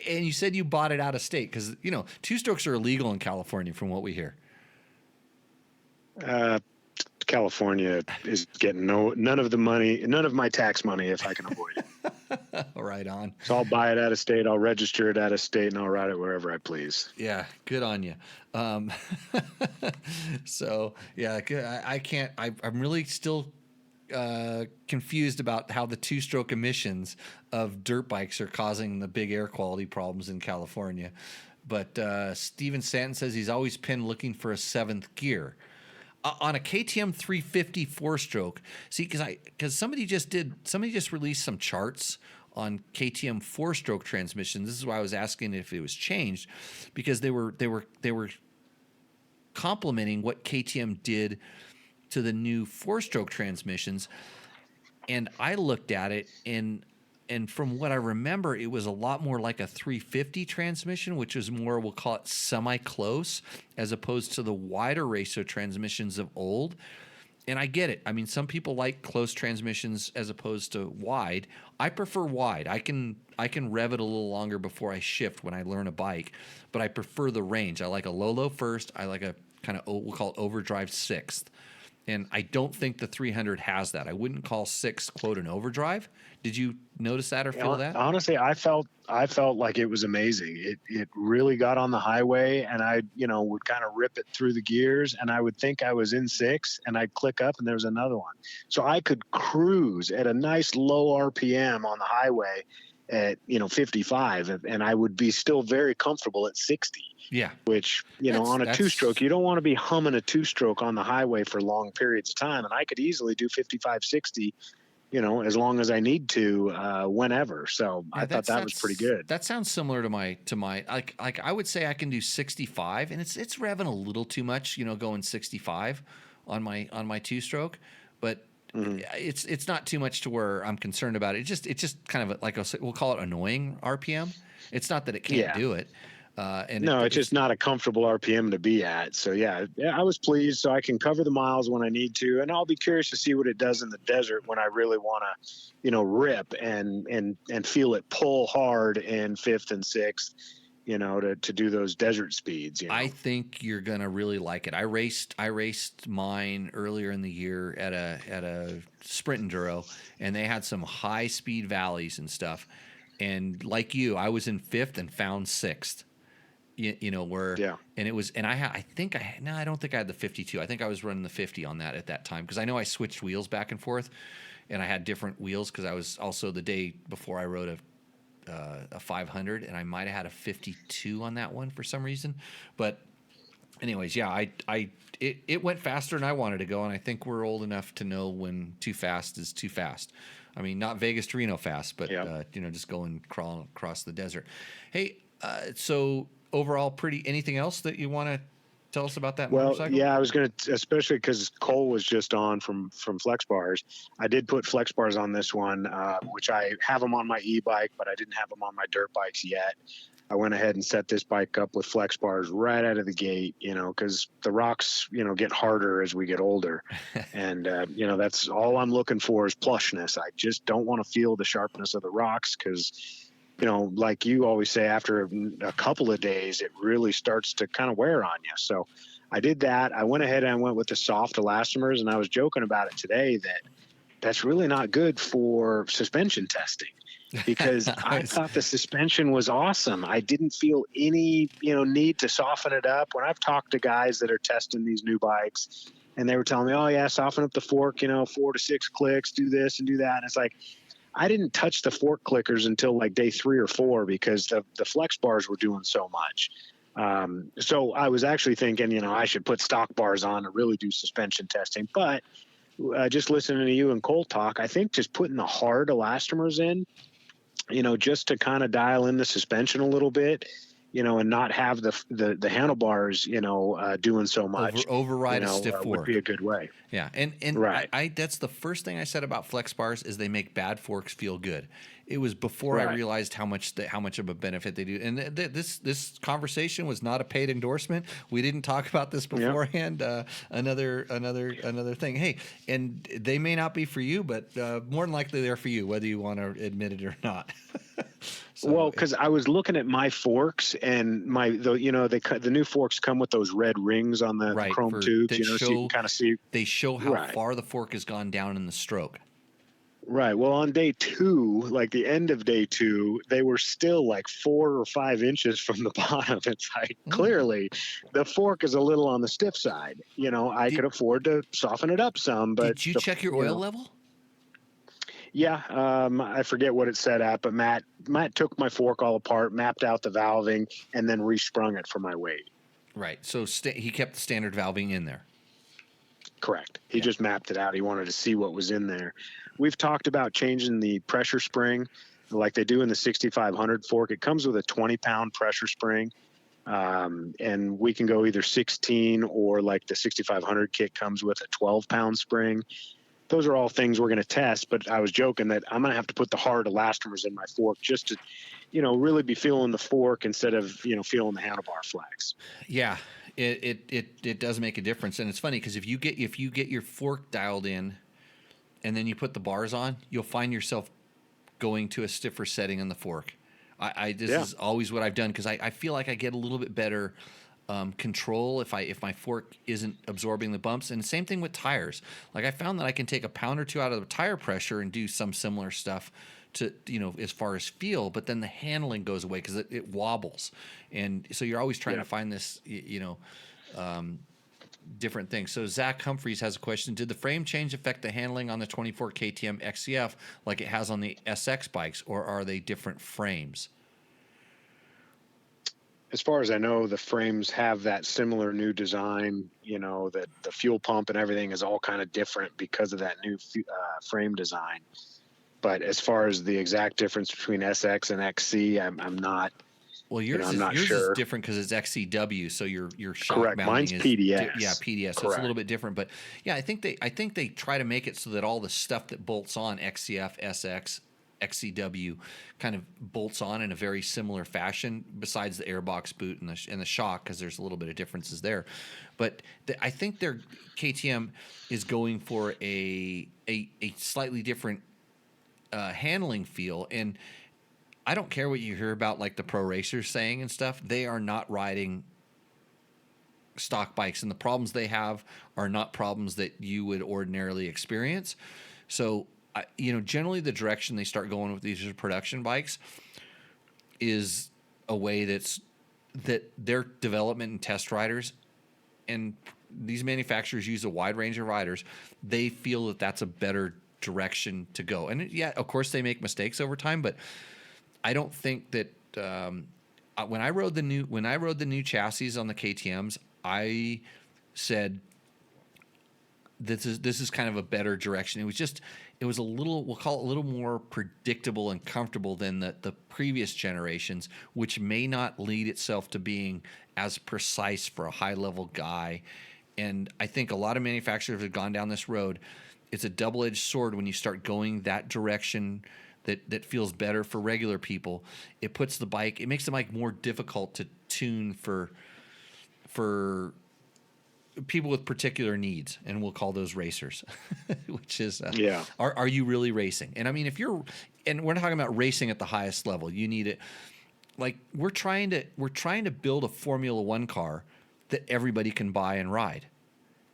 And you said you bought it out of state because 2-strokes are illegal in California, from what we hear. California is getting none of the money, none of my tax money if I can avoid it. Right on. So I'll buy it out of state, I'll register it out of state, and I'll ride it wherever I please. Yeah, good on you. So yeah, I can't. I'm really still confused about how the 2-stroke emissions of dirt bikes are causing the big air quality problems in California. But Steven Stanton says he's always pinned looking for a 7th gear. On a KTM 350 4-stroke, see, because somebody just released some charts on KTM 4-stroke transmissions. This is why I was asking if it was changed, because they were complimenting what KTM did to the new 4-stroke transmissions, and I looked at it, and and from what I remember, it was a lot more like a 350 transmission, which was more, we'll call it semi-close, as opposed to the wider ratio transmissions of old. And I get it. I mean, some people like close transmissions as opposed to wide. I prefer wide. I can rev it a little longer before I shift when I learn a bike, but I prefer the range. I like a low first. I like a kind of, we'll call it overdrive sixth. And I don't think the 300 has that. I wouldn't call sixth, quote, an overdrive. Did you notice that or feel that? Honestly, I felt like it was amazing. It really got on the highway, and I, would kind of rip it through the gears, and I would think I was in six, and I'd click up, and there was another one. So I could cruise at a nice low RPM on the highway at 55, and I would be still very comfortable at 60. Yeah. Which, on a two-stroke, you don't want to be humming a two-stroke on the highway for long periods of time, and I could easily do 55, 60. As long as I need to, whenever. So yeah, I thought that was pretty good. That sounds similar to my like I would say I can do 65, and it's revving a little too much, going 65 on my two stroke, but it's not too much to where I'm concerned about it. It's just kind of like we'll call it annoying RPM. It's not that it can't do it. It's just not a comfortable RPM to be at. So yeah, I was pleased. So I can cover the miles when I need to, and I'll be curious to see what it does in the desert when I really want to, rip and feel it pull hard in fifth and sixth, to do those desert speeds. I think you're gonna really like it. I raced mine earlier in the year at a sprint enduro, and they had some high speed valleys and stuff. And like you, I was in fifth and found sixth. And it was, and I don't think I had the 52. I think I was running the 50 on that at that time, because I know I switched wheels back and forth, and I had different wheels because I was also, the day before, I rode a 500, and I might have had a 52 on that one for some reason. But anyways, yeah, it went faster than I wanted to go, and I think we're old enough to know when too fast is too fast. I mean, not Vegas to Reno fast, but just going crawling across the desert. Hey, so overall, anything else that you want to tell us about that motorcycle? Yeah, I was going to, especially because Cole was just on from Flex Bars. I did put Flex Bars on this one, which I have them on my e-bike, but I didn't have them on my dirt bikes yet. I went ahead and set this bike up with Flex Bars right out of the gate, because the rocks, get harder as we get older. And, that's all I'm looking for is plushness. I just don't want to feel the sharpness of the rocks because, like you always say, after a couple of days, it really starts to kind of wear on you. So I did that. I went ahead and I went with the soft elastomers, and I was joking about it today that's really not good for suspension testing. Because I thought the suspension was awesome. I didn't feel any, need to soften it up. When I've talked to guys that are testing these new bikes, and they were telling me, oh yeah, soften up the fork, 4 to 6 clicks, do this and do that. And it's like, I didn't touch the fork clickers until like day 3 or 4 because the Flex Bars were doing so much. So I was actually thinking, I should put stock bars on to really do suspension testing. But just listening to you and Cole talk, I think just putting the hard elastomers in, just to kind of dial in the suspension a little bit, and not have the handlebars, doing so much. Override a stiff fork would be a good way. Yeah, and right. I that's the first thing I said about Flex Bars is they make bad forks feel good. It was before I realized how much of a benefit they do. And this conversation was not a paid endorsement. We didn't talk about this beforehand. Yep. Another thing. Hey, and they may not be for you, but more than likely they're for you, whether you want to admit it or not. Well, because I was looking at my forks, and the new forks come with those red rings on the chrome tubes, so you can kind of see. They show how far the fork has gone down in the stroke. Right. Well, on day 2, like the end of day 2, they were still like 4 or 5 inches from the bottom. It's like clearly the fork is a little on the stiff side. I could afford to soften it up some. But did you check your oil level? Yeah, I forget what it said at, but Matt took my fork all apart, mapped out the valving, and then resprung it for my weight. Right. So he kept the standard valving in there. Correct. He just mapped it out. He wanted to see what was in there. We've talked about changing the pressure spring like they do in the 6500 fork. It comes with a 20-pound pressure spring, and we can go either 16 or like the 6500 kit comes with a 12-pound spring. those are all things we're going to test. But I was joking that I'm going to have to put the hard elastomers in my fork just to, really be feeling the fork instead of, feeling the handlebar flex. Yeah, it does make a difference, and it's funny because if you get your fork dialed in, and then you put the bars on, you'll find yourself going to a stiffer setting on the fork. This is always what I've done because I feel like I get a little bit better control if my fork isn't absorbing the bumps. And same thing with tires. Like I found that I can take a pound or two out of the tire pressure and do some similar stuff to, as far as feel, but then the handling goes away because it wobbles. And so you're always trying to find this, different things. So Zach Humphreys has a question. Did the frame change affect the handling on the 24 KTM XCF like it has on the SX bikes, or are they different frames? As far as I know, the frames have that similar new design, that the fuel pump and everything is all kind of different because of that new frame design. But as far as the exact difference between SX and XC, I'm not. Well, yours sure. is different because it's XCW, so your shock Correct. mounting Mine's is PDS. PDS. So it's a little bit different, but yeah, I think they try to make it so that all the stuff that bolts on XCF, SX, XCW kind of bolts on in a very similar fashion. Besides the airbox boot and the shock, because there's a little bit of differences there, but I think their KTM is going for a slightly different handling feel. And I don't care what you hear about like the pro racers saying and stuff. They are not riding stock bikes, and the problems they have are not problems that you would ordinarily experience. So, generally the direction they start going with these production bikes is a way that their development and test riders, and these manufacturers use a wide range of riders. They feel that that's a better direction to go. And of course they make mistakes over time, but I don't think that when I rode the new chassis on the KTM's, I said this is kind of a better direction. It was a little, we'll call it a little more predictable and comfortable than the previous generations, which may not lead itself to being as precise for a high level guy. And I think a lot of manufacturers have gone down this road. It's a double-edged sword when you start going that direction that feels better for regular people. It makes the bike more difficult to tune for people with particular needs, and we'll call those racers, which is, are you really racing? And I mean, and we're not talking about racing at the highest level. You need it. Like we're trying to build a Formula One car that everybody can buy and ride.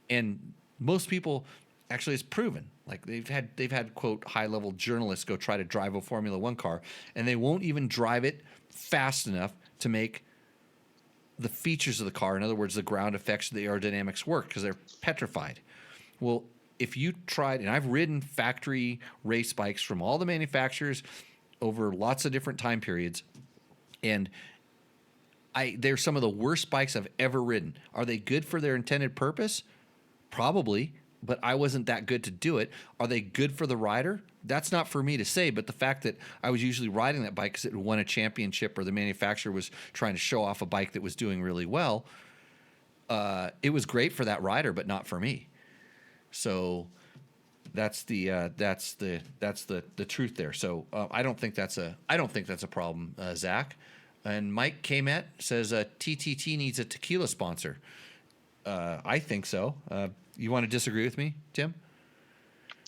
And most people, actually, it's proven. Like they've had quote high level journalists go try to drive a Formula One car, and they won't even drive it fast enough to make the features of the car, in other words, the ground effects of the aerodynamics, work because they're petrified. Well, if you tried, and I've ridden factory race bikes from all the manufacturers over lots of different time periods, and they're some of the worst bikes I've ever ridden. Are they good for their intended purpose? Probably, but I wasn't that good to do it. Are they good for the rider? That's not for me to say, but the fact that I was usually riding that bike because it won a championship or the manufacturer was trying to show off a bike that was doing really well, it was great for that rider, but not for me. So that's the truth there. So I don't think that's a problem, Zach. And Mike Kmet says TTT needs a tequila sponsor. I think so. You want to disagree with me, Tim?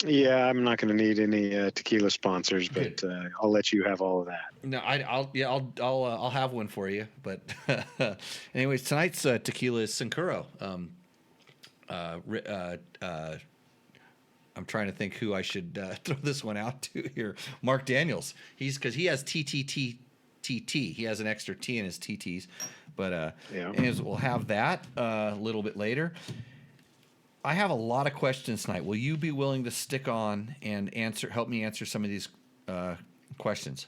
Yeah, I'm not going to need any tequila sponsors, but I'll let you have all of that. No, I'll have one for you. But anyways, tonight's tequila is Sincuro. I'm trying to think who I should throw this one out to here. Mark Daniels. Because he has TTT. He has an extra T in his TTs, but anyways, we'll have that a little bit later. I have a lot of questions tonight. Will you be willing to stick on and help me answer some of these questions?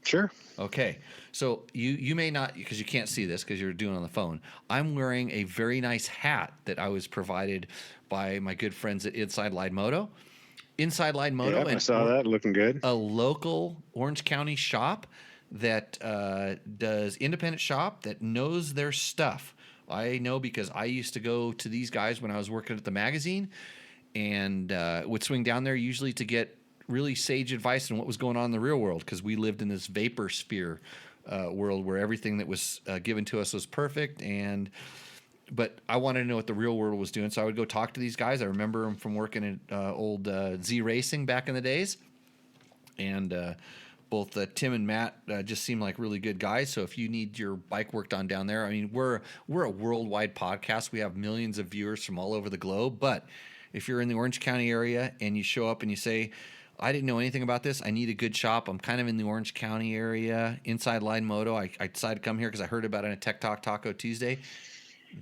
Sure. Okay. So you may not, because you can't see this because you're doing it on the phone. I'm wearing a very nice hat that I was provided by my good friends at Inside Line Moto. Inside Line Moto. Yeah, I saw that. Looking good. A local Orange County shop that does independent shop that knows their stuff. I know because I used to go to these guys when I was working at the magazine, and would swing down there usually to get really sage advice on what was going on in the real world, because we lived in this vapor sphere world where everything that was given to us was perfect. But I wanted to know what the real world was doing, so I would go talk to these guys. I remember them from working at old Z Racing back in the days, and both Tim and Matt just seem like really good guys. So if you need your bike worked on down there, I mean, we're a worldwide podcast. We have millions of viewers from all over the globe. But if you're in the Orange County area and you show up and you say, I didn't know anything about this, I need a good shop, I'm kind of in the Orange County area, Inside Line Moto, I decided to come here because I heard about it on a Tech Talk Taco Tuesday,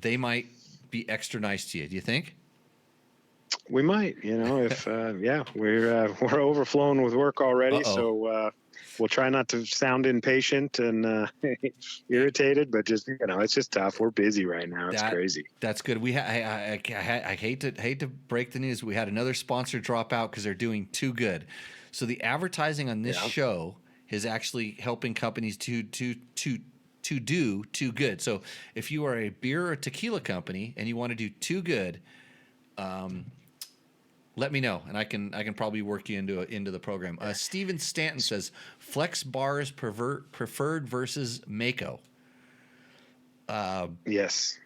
they might be extra nice to you. Do you think? We might, if we're overflowing with work already. Uh-oh. So we'll try not to sound impatient and irritated, but just it's just tough. We're busy right now. It's crazy. That's good. I hate to break the news. We had another sponsor drop out because they're doing too good. So the advertising on this show is actually helping companies to do too good. So if you are a beer or tequila company and you want to do too good, let me know, and I can probably work you into the program. Steven Stanton says Flex Bars preferred versus Mako. Yes.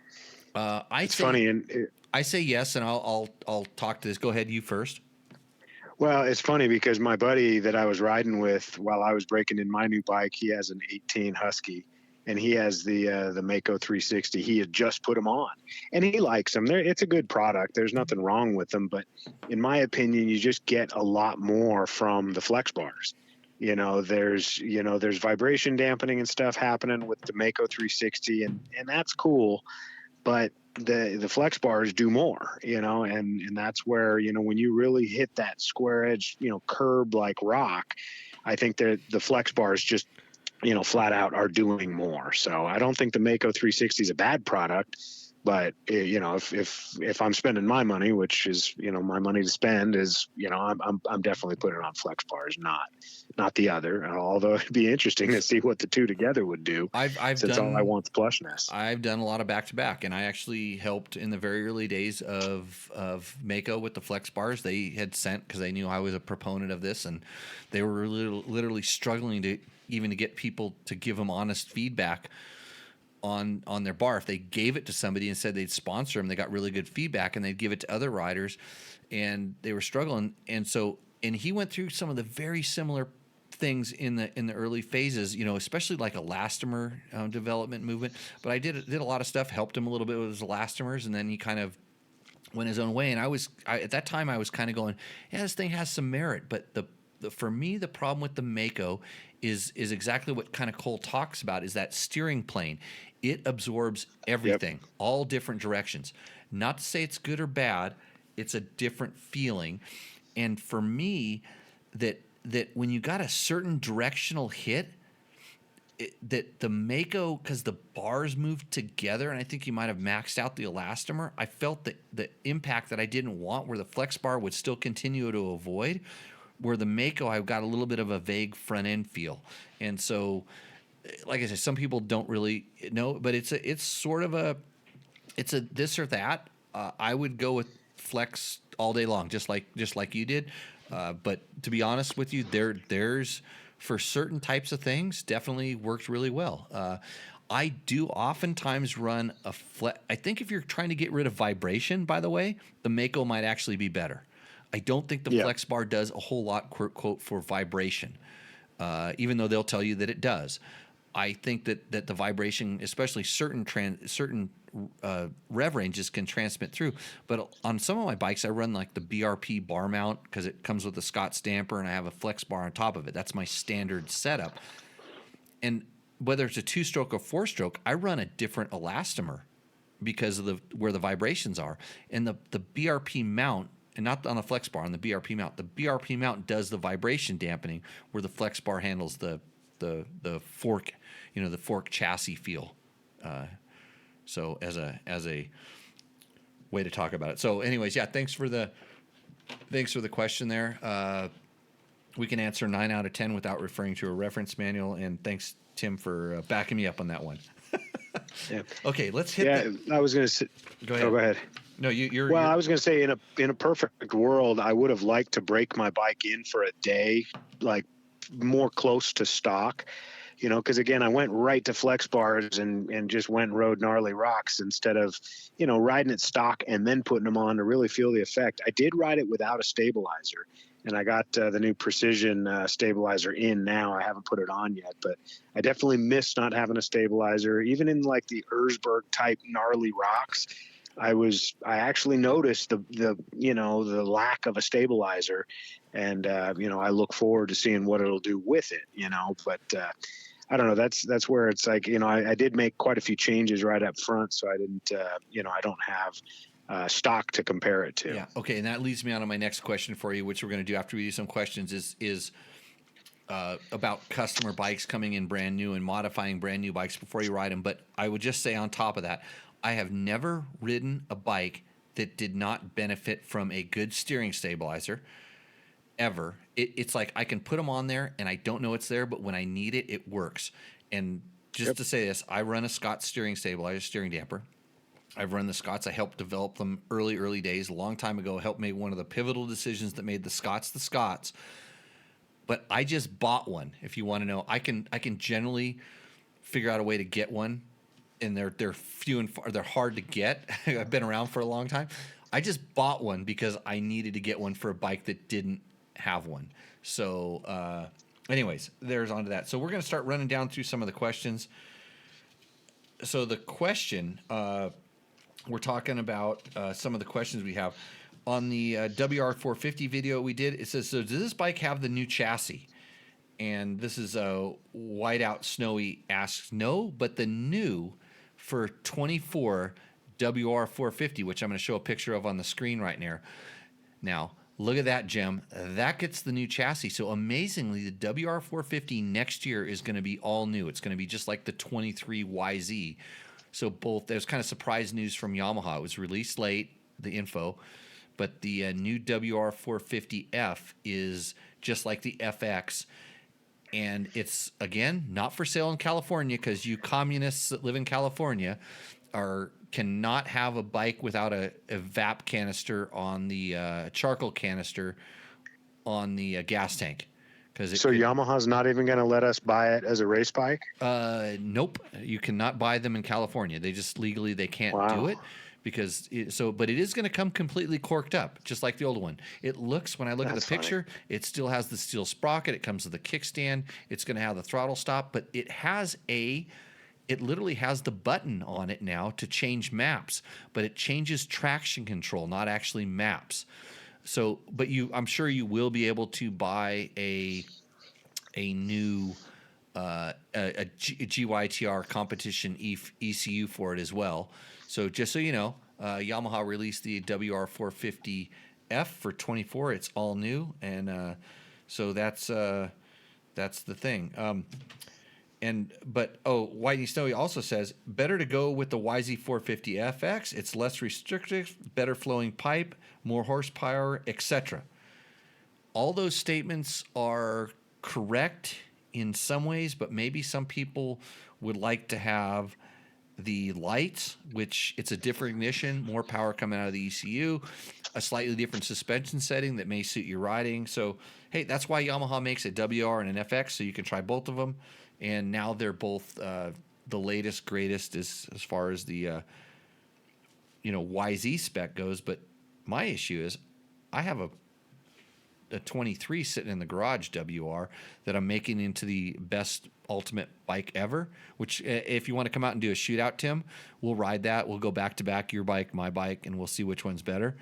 I say yes, and I'll talk to this. Go ahead, you first. Well, it's funny because my buddy that I was riding with while I was breaking in my new bike, he has an 18 Husky, and he has the Mako 360. He had just put them on, and he likes them. It's a good product. There's nothing wrong with them, but in my opinion, you just get a lot more from the Flex Bars. There's vibration dampening and stuff happening with the Mako 360, and that's cool, but the Flex Bars do more, and that's where, when you really hit that square edge, curb like rock, I think that the Flex Bars just flat out are doing more. So I don't think the Mako 360 is a bad product, but if I'm spending my money, which is, my money to spend is, I'm definitely putting it on Flex Bars, not the other. Although it'd be interesting to see what the two together would do. Since all I want is plushness. I've done a lot of back-to-back, and I actually helped in the very early days of Mako with the Flex Bars. They had sent, because they knew I was a proponent of this, and they were literally struggling to get people to give them honest feedback on their bar. If they gave it to somebody and said they'd sponsor them, they got really good feedback, and they'd give it to other riders, and they were struggling. And he went through some of the very similar things in the early phases, especially like elastomer development movement. But I did a lot of stuff, helped him a little bit with his elastomers, and then he kind of went his own way. And at that time I was kind of going, yeah, this thing has some merit. But for me, the problem with the Mako is exactly what kind of Cole talks about, is that steering plane. It absorbs everything, all different directions. Not to say it's good or bad, it's a different feeling. And for me, that when you got a certain directional hit, that the Mako, because the bars moved together, and I think you might have maxed out the elastomer, I felt that the impact that I didn't want, where the Flex Bar would still continue to avoid, where the Mako, I've got a little bit of a vague front end feel. And so, like I said, some people don't really know, but it's a this or that. I would go with Flex all day long, just like you did. But to be honest with you, there's for certain types of things definitely works really well. I do oftentimes run a Flex. I think if you're trying to get rid of vibration, by the way, the Mako might actually be better. I don't think the Flex Bar does a whole lot, quote, for vibration, even though they'll tell you that it does. I think that the vibration, especially certain rev ranges, can transmit through. But on some of my bikes, I run like the BRP bar mount because it comes with a Scott Stamper, and I have a Flex Bar on top of it. That's my standard setup. And whether it's a 2-stroke or 4-stroke, I run a different elastomer because of where the vibrations are. And the BRP mount, and not on the Flex Bar, on the BRP mount. The BRP mount does the vibration dampening, where the Flex Bar handles the fork, the fork chassis feel. So as a way to talk about it. So, anyways, thanks for the question there. We can answer 9 out of 10 without referring to a reference manual, and thanks, Tim, for backing me up on that one. Yeah. Okay, let's hit. I was going to say. Go ahead. Oh, go ahead. No, you're. Well, I was going to say in a perfect world, I would have liked to break my bike in for a day, like more close to stock, because again, I went right to flex bars and just went and rode gnarly rocks instead of, riding it stock and then putting them on to really feel the effect. I did ride it without a stabilizer, and I got the new precision stabilizer in now. I haven't put it on yet, but I definitely miss not having a stabilizer. Even in like the Erzberg type gnarly rocks, I actually noticed the lack of a stabilizer, and I look forward to seeing what it'll do with it, but I don't know. That's where it's like, I did make quite a few changes right up front, so I didn't, I don't have stock to compare it to. Yeah. Okay. And that leads me on to my next question for you, which we're going to do after we do some questions is about customer bikes coming in brand new and modifying brand new bikes before you ride them. But I would just say on top of that, I have never ridden a bike that did not benefit from a good steering stabilizer ever. It's like I can put them on there and I don't know it's there, but when I need it, it works. And just to say this, I run a Scott steering stabilizer, steering damper. I've run the Scotts. I helped develop them early days, a long time ago. Helped make one of the pivotal decisions that made the Scotts. But I just bought one. If you want to know, I can generally figure out a way to get one, and they're few and far. They're hard to get. I've been around for a long time. I just bought one because I needed to get one for a bike that didn't have one. So, anyways, there's onto that. So we're going to start running down through some of the questions. So the question, we're talking about some of the questions we have on the WR450 video we did. It says, so does this bike have the new chassis? And this is Whiteout Snowy asks, no, but the new for 24 WR450, which I'm going to show a picture of on the screen right now. Look at that, Jim. That gets the new chassis. So amazingly, the WR450 next year is going to be all new. It's going to be just like the 23YZ. So there's kind of surprise news from Yamaha. It was released late, the info, but the new WR450F is just like the FX. And it's, again, not for sale in California because you communists that live in California cannot have a bike without a VAP canister on the charcoal canister on the gas tank. Yamaha's not even going to let us buy it as a race bike? Nope. You cannot buy them in California. They just legally they can't do it. But it is going to come completely corked up, just like the old one. It looks, when I look at the picture, it still has the steel sprocket. It comes with a kickstand. It's going to have the throttle stop, but it literally has the button on it now to change maps, but it changes traction control, not actually maps. So, but I'm sure you will be able to buy a new GYTR competition ECU for it as well. So just so you know, Yamaha released the WR450F for 24. It's all new, and so that's the thing. Whitey Snowy also says better to go with the YZ450FX. It's less restrictive, better flowing pipe, more horsepower, etc. All those statements are correct in some ways, but maybe some people would like to have the lights, which it's a different ignition, more power coming out of the ECU, a slightly different suspension setting that may suit your riding. So, hey, that's why Yamaha makes a WR and an FX, so you can try both of them. And now they're both the latest, greatest as far as the YZ spec goes. But my issue is I have a 23 sitting in the garage WR that I'm making into the best ultimate bike ever, which if you want to come out and do a shootout, Tim, we'll ride that. We'll go back to back, your bike, my bike, and we'll see which one's better.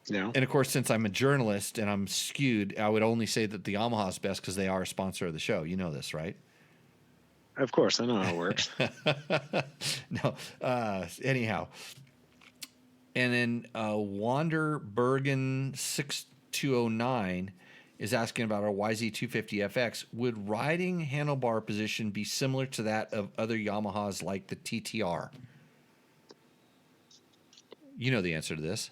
Yeah. And of course, since I'm a journalist and I'm skewed, I would only say that the Yamaha is best because they are a sponsor of the show. You know this, right? Of course, I know how it works. No. Anyhow. And then Wander Bergen 6209 is asking about our YZ250FX. Would riding handlebar position be similar to that of other Yamahas like the TTR? You know the answer to this.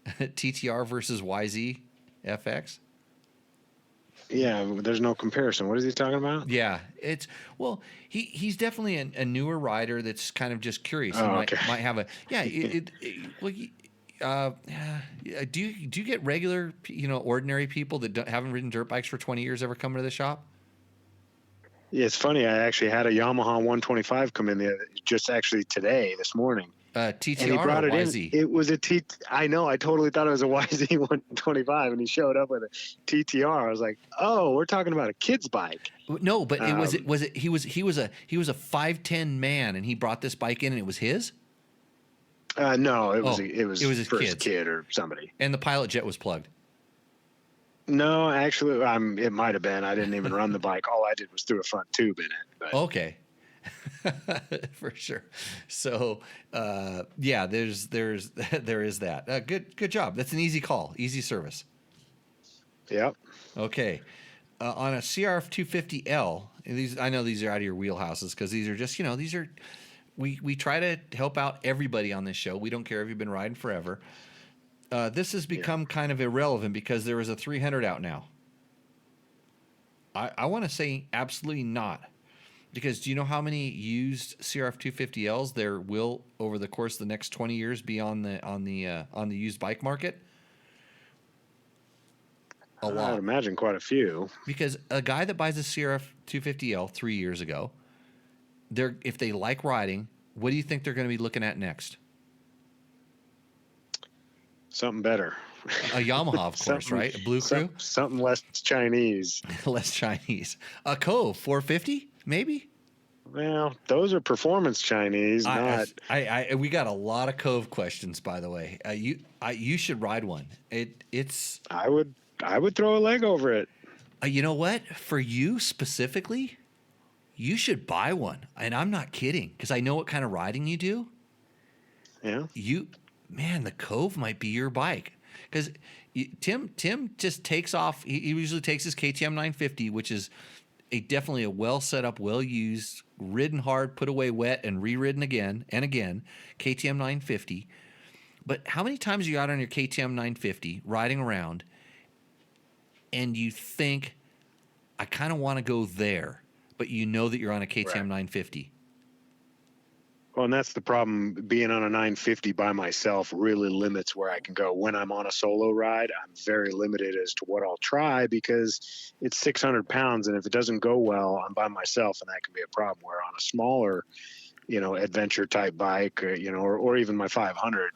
TTR versus YZFX? Yeah, there's no comparison. What is he talking about? Yeah, it's well, he's definitely a newer rider that's kind of just curious. He Oh, might okay. might have a yeah. Well, do you get regular ordinary people that haven't ridden dirt bikes for 20 years ever come to the shop? Yeah, it's funny. I actually had a Yamaha 125 come in there just actually this morning. TTR And he brought or it YZ? in. It was a T. I know. I totally thought it was a YZ 125, and he showed up with a TTR. I was like, "Oh, we're talking about a kid's bike." No, but he was a 5'10" man, and he brought this bike in, and it was his. No, it was his his first kids. kid or somebody. And the pilot jet was plugged. No, actually, it might have been. I didn't even run the bike. All I did was threw a front tube in it. But. Okay. For sure. So, yeah, there is that. Good job. That's an easy call, easy service. Yep. Okay. On a CRF 250L, and I know these are out of your wheelhouses because these are just, we try to help out everybody on this show. We don't care if you've been riding forever. This has become kind of irrelevant because there is a 300 out now. I want to say absolutely not. Because do you know how many used CRF 250Ls there will over the course of the next 20 years be on the used bike market? A lot. I would imagine quite a few. Because a guy that buys a CRF 250L 3 years ago, if they like riding, what do you think they're going to be looking at next? Something better. A Yamaha, of course, right? A Blue Crew? Something less Chinese. Less Chinese. A Cove 450, maybe? Well, those are performance Chinese, not. We got a lot of Cove questions, by the way. You should ride one. It's. I would throw a leg over it. You know what? For you specifically, you should buy one, and I'm not kidding because I know what kind of riding you do. Yeah. The Cove might be your bike because Tim just takes off. He usually takes his KTM 950, which is definitely a well set up, well used, ridden hard, put away wet, and re-ridden again and again. KTM 950. But how many times are you out on your KTM 950 riding around, and you think, I kind of want to go there, but you know that you're on a KTM 950? Well, and that's the problem. Being on a 950 by myself really limits where I can go. When I'm on a solo ride, I'm very limited as to what I'll try because it's 600 pounds, and if it doesn't go well, I'm by myself, and that can be a problem. Where on a smaller, adventure type bike, or even my 500,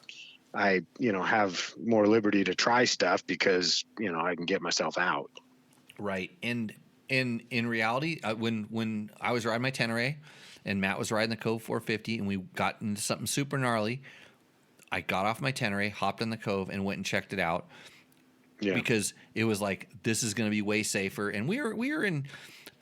I, have more liberty to try stuff because, I can get myself out. Right. And in reality, when I was riding my Tenere, and Matt was riding the Cove 450, and we got into something super gnarly, I got off my Tenere, hopped in the Cove, and went and checked it out. Yeah. Because it was like, this is going to be way safer. And we were in,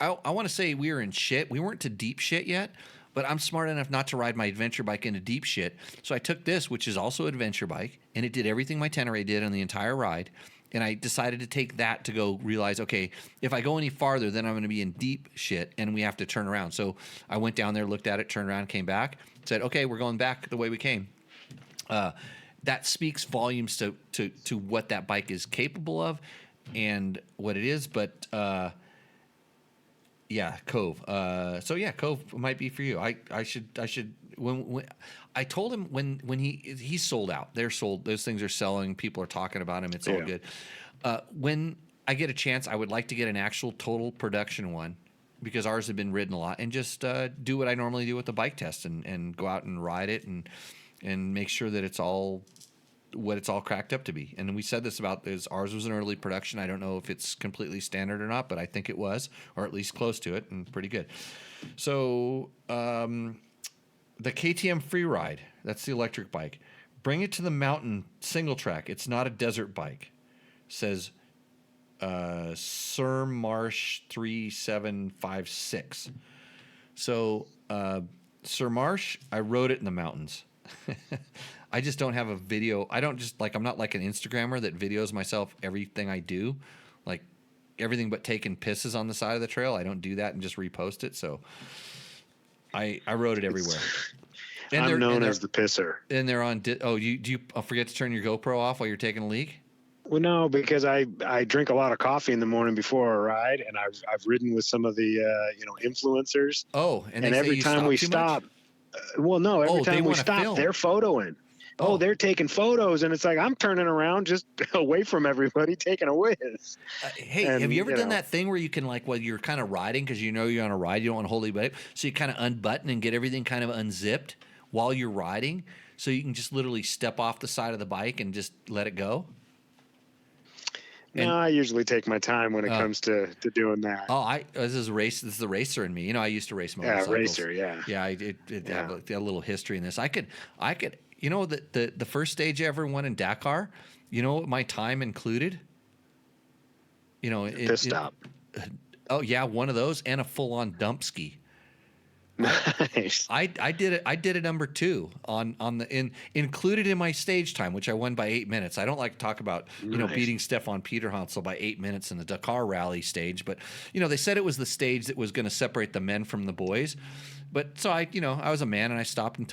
I want to say we were in shit. We weren't to deep shit yet, but I'm smart enough not to ride my adventure bike into deep shit. So I took this, which is also an adventure bike, and it did everything my Tenere did on the entire ride. And I decided to take that to go realize, okay, if I go any farther, then I'm going to be in deep shit, and we have to turn around. So I went down there, looked at it, turned around, came back, said, okay, we're going back the way we came. That speaks volumes to what that bike is capable of and what it is. But yeah, Cove. So yeah, Cove might be for you. I should. When I told him when he's sold out, they're sold. Those things are selling. People are talking about him. It's all good. When I get a chance, I would like to get an actual total production one because ours have been ridden a lot, and just do what I normally do with the bike test and go out and ride it and make sure that it's all what it's all cracked up to be. And we said this about this. Ours was an early production. I don't know if it's completely standard or not, but I think it was, or at least close to it, and pretty good. So the KTM Freeride, that's the electric bike. Bring it to the mountain single track. It's not a desert bike, says Sir Marsh 3756. So Sir Marsh, I rode it in the mountains. I just don't have a video. I'm not like an Instagrammer that videos myself everything I do, like everything but taking pisses on the side of the trail. I don't do that and just repost it. So I rode it everywhere. I'm known as the pisser. And they're on. Do you forget to turn your GoPro off while you're taking a leak? Well, no, because I drink a lot of coffee in the morning before a ride, and I've ridden with some of the influencers. Oh, and they say every you time stop we too stop, much? well, no, every Oh, they time we wanna stop, film. they're photoing. Oh. Oh, they're taking photos, and it's like I'm turning around just away from everybody, taking a whiz. Hey, And, have you ever you done know. that thing where you can, like, while you're kind of riding, because you know you're on a ride, you don't want to hold anybody, so you kind of unbutton and get everything kind of unzipped while you're riding, so you can just literally step off the side of the bike and just let it go? And, No, I usually take my time when it comes to doing that. this is the racer in me. You know, I used to race Yeah, motorcycles. racer, yeah. Yeah, I have a little history in this. I could, you know, the first stage I ever won in Dakar, you know what my time included? You know, Pit stop. Oh yeah, one of those and a full-on dump ski. Nice. I did it. I did a number 2 on included in my stage time, which I won by 8 minutes. I don't like to talk about beating Stefan Peterhansel by 8 minutes in the Dakar Rally stage, but they said it was the stage that was going to separate the men from the boys. But so I was a man and I stopped and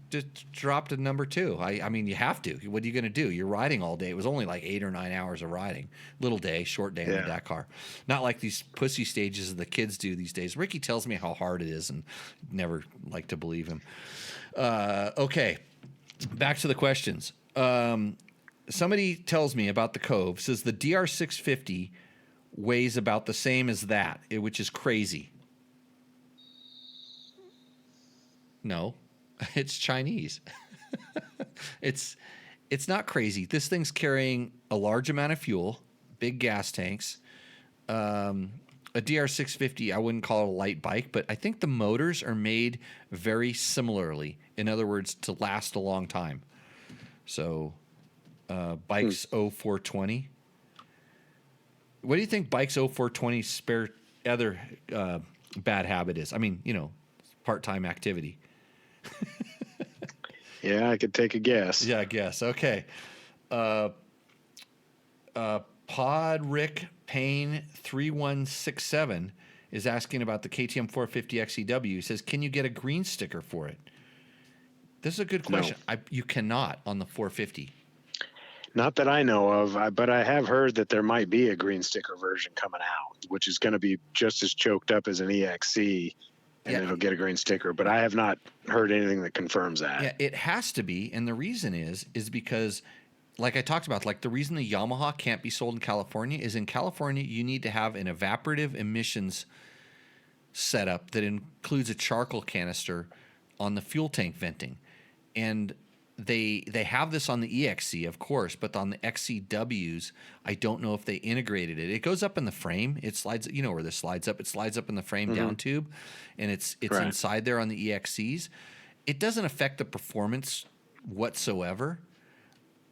just dropped a number 2. I mean, you have to. What are you going to do? You're riding all day. It was only like 8 or 9 hours of riding. Little day, short day in the Dakar. Not like these pussy stages that the kids do these days. Ricky tells me how hard it is and never like to believe him. Okay, back to the questions. Somebody tells me about the Cove, says the DR650 weighs about the same as that, which is crazy. No. It's Chinese. It's not crazy. This thing's carrying a large amount of fuel, big gas tanks. A DR650, I wouldn't call it a light bike, but I think the motors are made very similarly. In other words, to last a long time. So, bikes 0420. What do you think bikes 0420's spare other bad habit is? I mean, part-time activity. Yeah, I could take a guess. Yeah, I guess. Okay. Podrick Payne 3167 is asking about the KTM 450 XEW. He says, can you get a green sticker for it? This is a good question. No. You cannot on the 450. Not that I know of, but I have heard that there might be a green sticker version coming out, which is going to be just as choked up as an EXC. And it'll get a green sticker, but I have not heard anything that confirms that. Yeah, it has to be, and the reason is because, like I talked about, like the reason the Yamaha can't be sold in California is in California you need to have an evaporative emissions setup that includes a charcoal canister on the fuel tank venting, and they have this on the EXC, of course, but on the XCWs, I don't know if they integrated it. It goes up in the frame. It slides. You know where this slides up? It slides up in the frame down tube, and it's right inside there on the EXCs. It doesn't affect the performance whatsoever,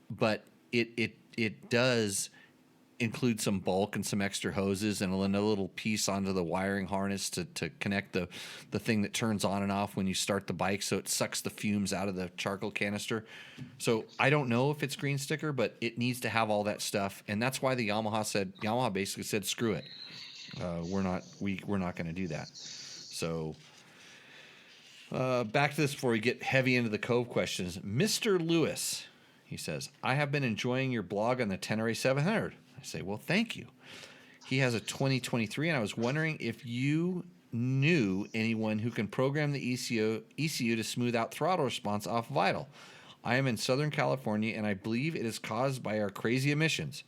but it does include some bulk and some extra hoses and a little piece onto the wiring harness to connect the thing that turns on and off when you start the bike, so it sucks the fumes out of the charcoal canister. So I don't know if it's green sticker, but it needs to have all that stuff, and that's why the Yamaha basically said screw it. We're not going to do that. So back to this before we get heavy into the Cove questions. Mr. Lewis, he says, I have been enjoying your blog on the Tenere 700. I say, well, thank you. He has a 2023, and I was wondering if you knew anyone who can program the ECU to smooth out throttle response off Vital. I am in Southern California, and I believe it is caused by our crazy emissions.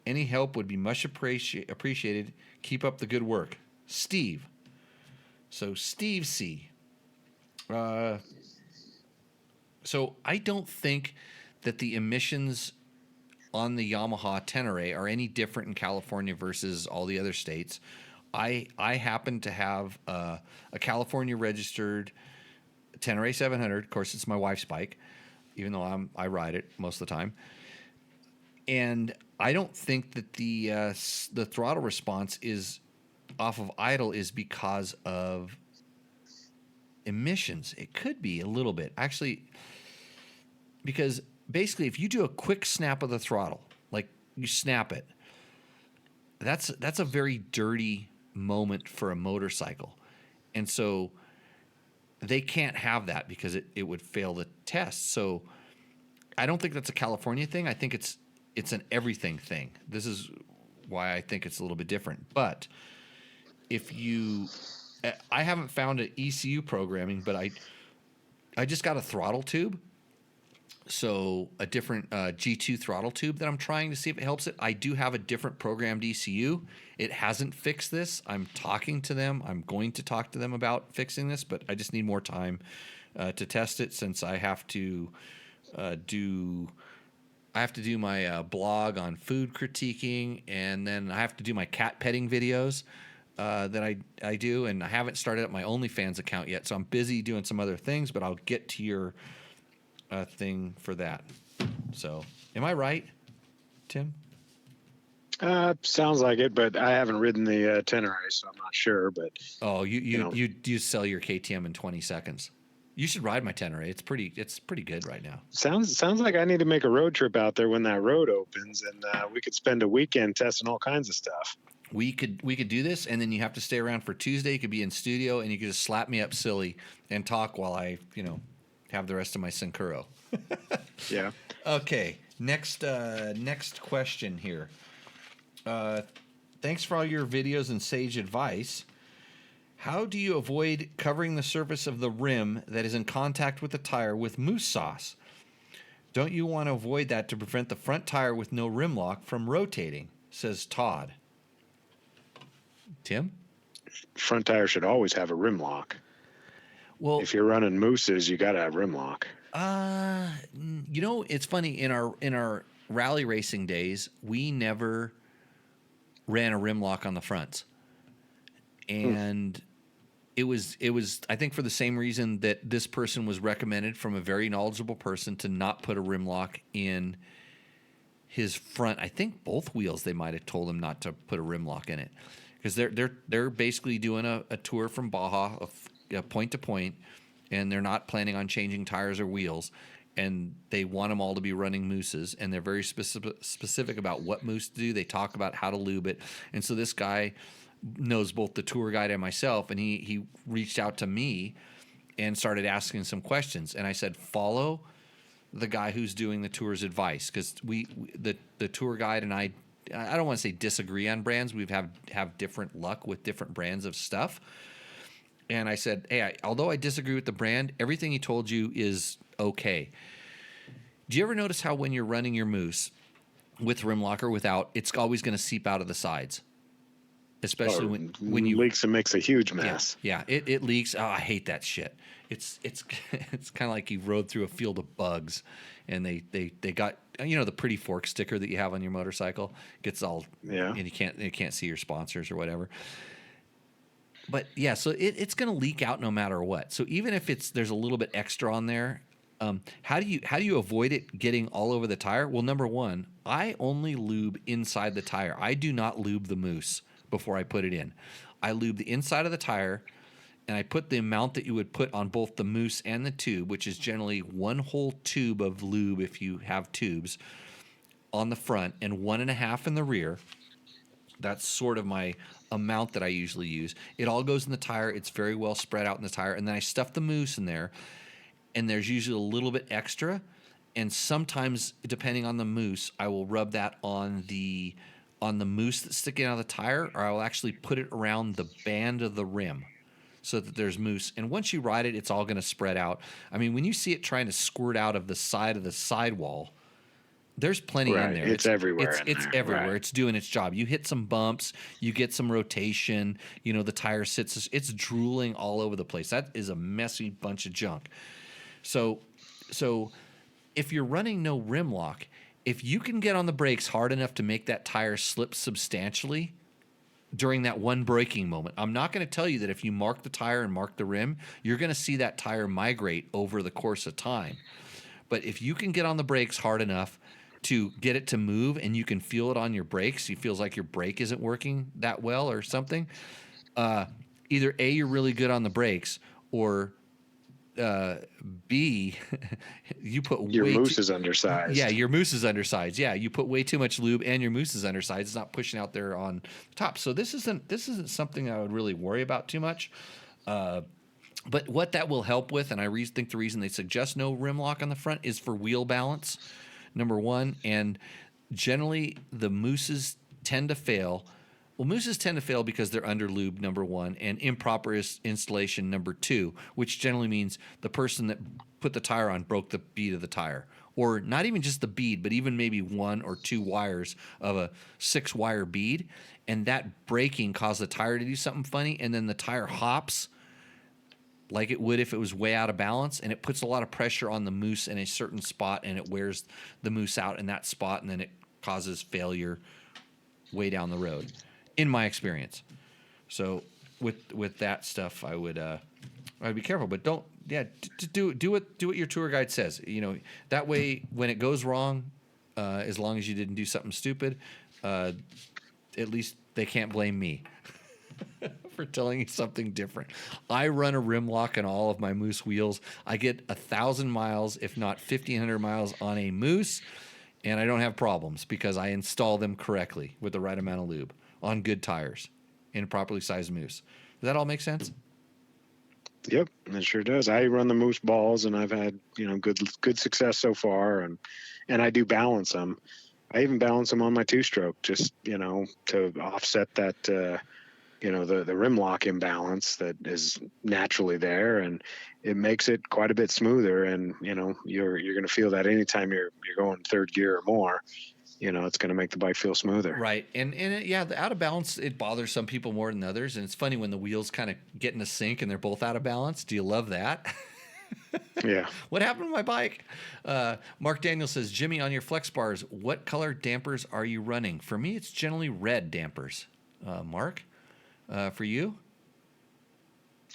Any help would be much appreciated. Keep up the good work. Steve. So Steve C. So I don't think that the emissions on the Yamaha Tenere are any different in California versus all the other states. I happen to have a California registered Tenere 700. Of course, it's my wife's bike, even though I ride it most of the time. And I don't think that the throttle response is off of idle is because of emissions. It could be a little bit, actually, because basically, if you do a quick snap of the throttle, like you snap it, that's a very dirty moment for a motorcycle. And so they can't have that because it would fail the test. So I don't think that's a California thing. I think it's an everything thing. This is why I think it's a little bit different. But if you, I haven't found an ECU programming, but I just got a throttle tube. So a different G2 throttle tube that I'm trying to see if it helps it. I do have a different programmed ECU. It hasn't fixed this. I'm talking to them. I'm going to talk to them about fixing this, but I just need more time to test it, since I have to do my blog on food critiquing, and then I have to do my cat petting videos that I do, and I haven't started up my OnlyFans account yet, so I'm busy doing some other things, but I'll get to your thing for that. So, am I right, Tim? Sounds like it, but I haven't ridden the Tenere, so I'm not sure. But you sell your KTM in 20 seconds. You should ride my Tenere. It's pretty good right now. Sounds like I need to make a road trip out there when that road opens, and we could spend a weekend testing all kinds of stuff. We could do this, and then you have to stay around for Tuesday. You could be in studio, and you could just slap me up silly and talk while I have the rest of my Syncuro. Yeah. Okay. Next question here. Thanks for all your videos and sage advice. How do you avoid covering the surface of the rim that is in contact with the tire with mousse sauce? Don't you want to avoid that to prevent the front tire with no rim lock from rotating? Says Todd. Tim? Front tire should always have a rim lock. Well, if you're running mousses, you got to have rim lock. It's funny, in our rally racing days, we never ran a rim lock on the fronts. And it was I think for the same reason that this person was recommended from a very knowledgeable person to not put a rim lock in his front. I think both wheels they might have told him not to put a rim lock in it, because they're basically doing a tour from Baja point to point, and they're not planning on changing tires or wheels, and they want them all to be running mousses, and they're very specific about what mousse to do. They talk about how to lube it, and so this guy knows both the tour guide and myself, and he reached out to me and started asking some questions, and I said, follow the guy who's doing the tour's advice, because the tour guide and I don't want to say disagree on brands. We have different luck with different brands of stuff. And I said, hey, although I disagree with the brand, everything he told you is okay. Do you ever notice how when you're running your mousse with rim lock or without, it's always going to seep out of the sides? Especially when you leaks, it makes a huge mess. Yeah, it leaks. Oh, I hate that shit. It's kind of like you rode through a field of bugs, and they got the pretty fork sticker that you have on your motorcycle gets all and you can't see your sponsors or whatever. But yeah, so it's going to leak out no matter what. So even if there's a little bit extra on there, how do you avoid it getting all over the tire? Well, number one, I only lube inside the tire. I do not lube the mousse before I put it in. I lube the inside of the tire, and I put the amount that you would put on both the mousse and the tube, which is generally one whole tube of lube if you have tubes, on the front, and 1.5 in the rear. That's sort of my amount that I usually use. It all goes in the tire. It's very well spread out in the tire. And then I stuff the mousse in there, and there's usually a little bit extra. And sometimes, depending on the mousse, I will rub that on the mousse that's sticking out of the tire, or I will actually put it around the band of the rim so that there's mousse. And once you ride it, it's all going to spread out. I mean, when you see it trying to squirt out of the sidewall, there's plenty in there. It's everywhere. It's everywhere. Right. It's doing its job. You hit some bumps, you get some rotation, the tire sits, it's drooling all over the place. That is a messy bunch of junk. So if you're running no rim lock, if you can get on the brakes hard enough to make that tire slip substantially during that one braking moment, I'm not going to tell you that if you mark the tire and mark the rim, you're going to see that tire migrate over the course of time. But if you can get on the brakes hard enough to get it to move, and you can feel it on your brakes, it feels like your brake isn't working that well or something, either A, you're really good on the brakes, or B, you put your mousse is undersized. Yeah, your mousse is undersized. Yeah, you put way too much lube, and your mousse is undersized. It's not pushing out there on top. So this isn't something I would really worry about too much. But what that will help with, and I think the reason they suggest no rim lock on the front is for wheel balance, number one, and generally the mooses tend to fail. Well, mooses tend to fail because they're under lube, number one, and improper installation, number two, which generally means the person that put the tire on broke the bead of the tire. Or not even just the bead, but even maybe one or two wires of a 6-wire bead. And that breaking caused the tire to do something funny, and then the tire hops like it would if it was way out of balance, and it puts a lot of pressure on the moose in a certain spot, and it wears the moose out in that spot, and then it causes failure way down the road, in my experience. So with that stuff, I'd be careful, but don't do what your tour guide says. You know, that way when it goes wrong, as long as you didn't do something stupid, at least they can't blame me for telling you something different. I run a rim lock on all of my moose wheels. I get 1,000 miles, if not 1,500 miles on a moose, and I don't have problems because I install them correctly with the right amount of lube on good tires in a properly sized moose. Does that all make sense? Yep, it sure does. I run the moose balls, and I've had good success so far, and I do balance them. I even balance them on my 2-stroke, just to offset that the rim lock imbalance that is naturally there, and it makes it quite a bit smoother. And you're going to feel that anytime you're going third gear or more. It's going to make the bike feel smoother. Right. And the out of balance, it bothers some people more than others. And it's funny when the wheels kind of get in a sync and they're both out of balance. Do you love that? Yeah. What happened to my bike? Mark Daniel says, Jimmy, on your flex bars, what color dampers are you running? For me, it's generally red dampers. Mark, for you?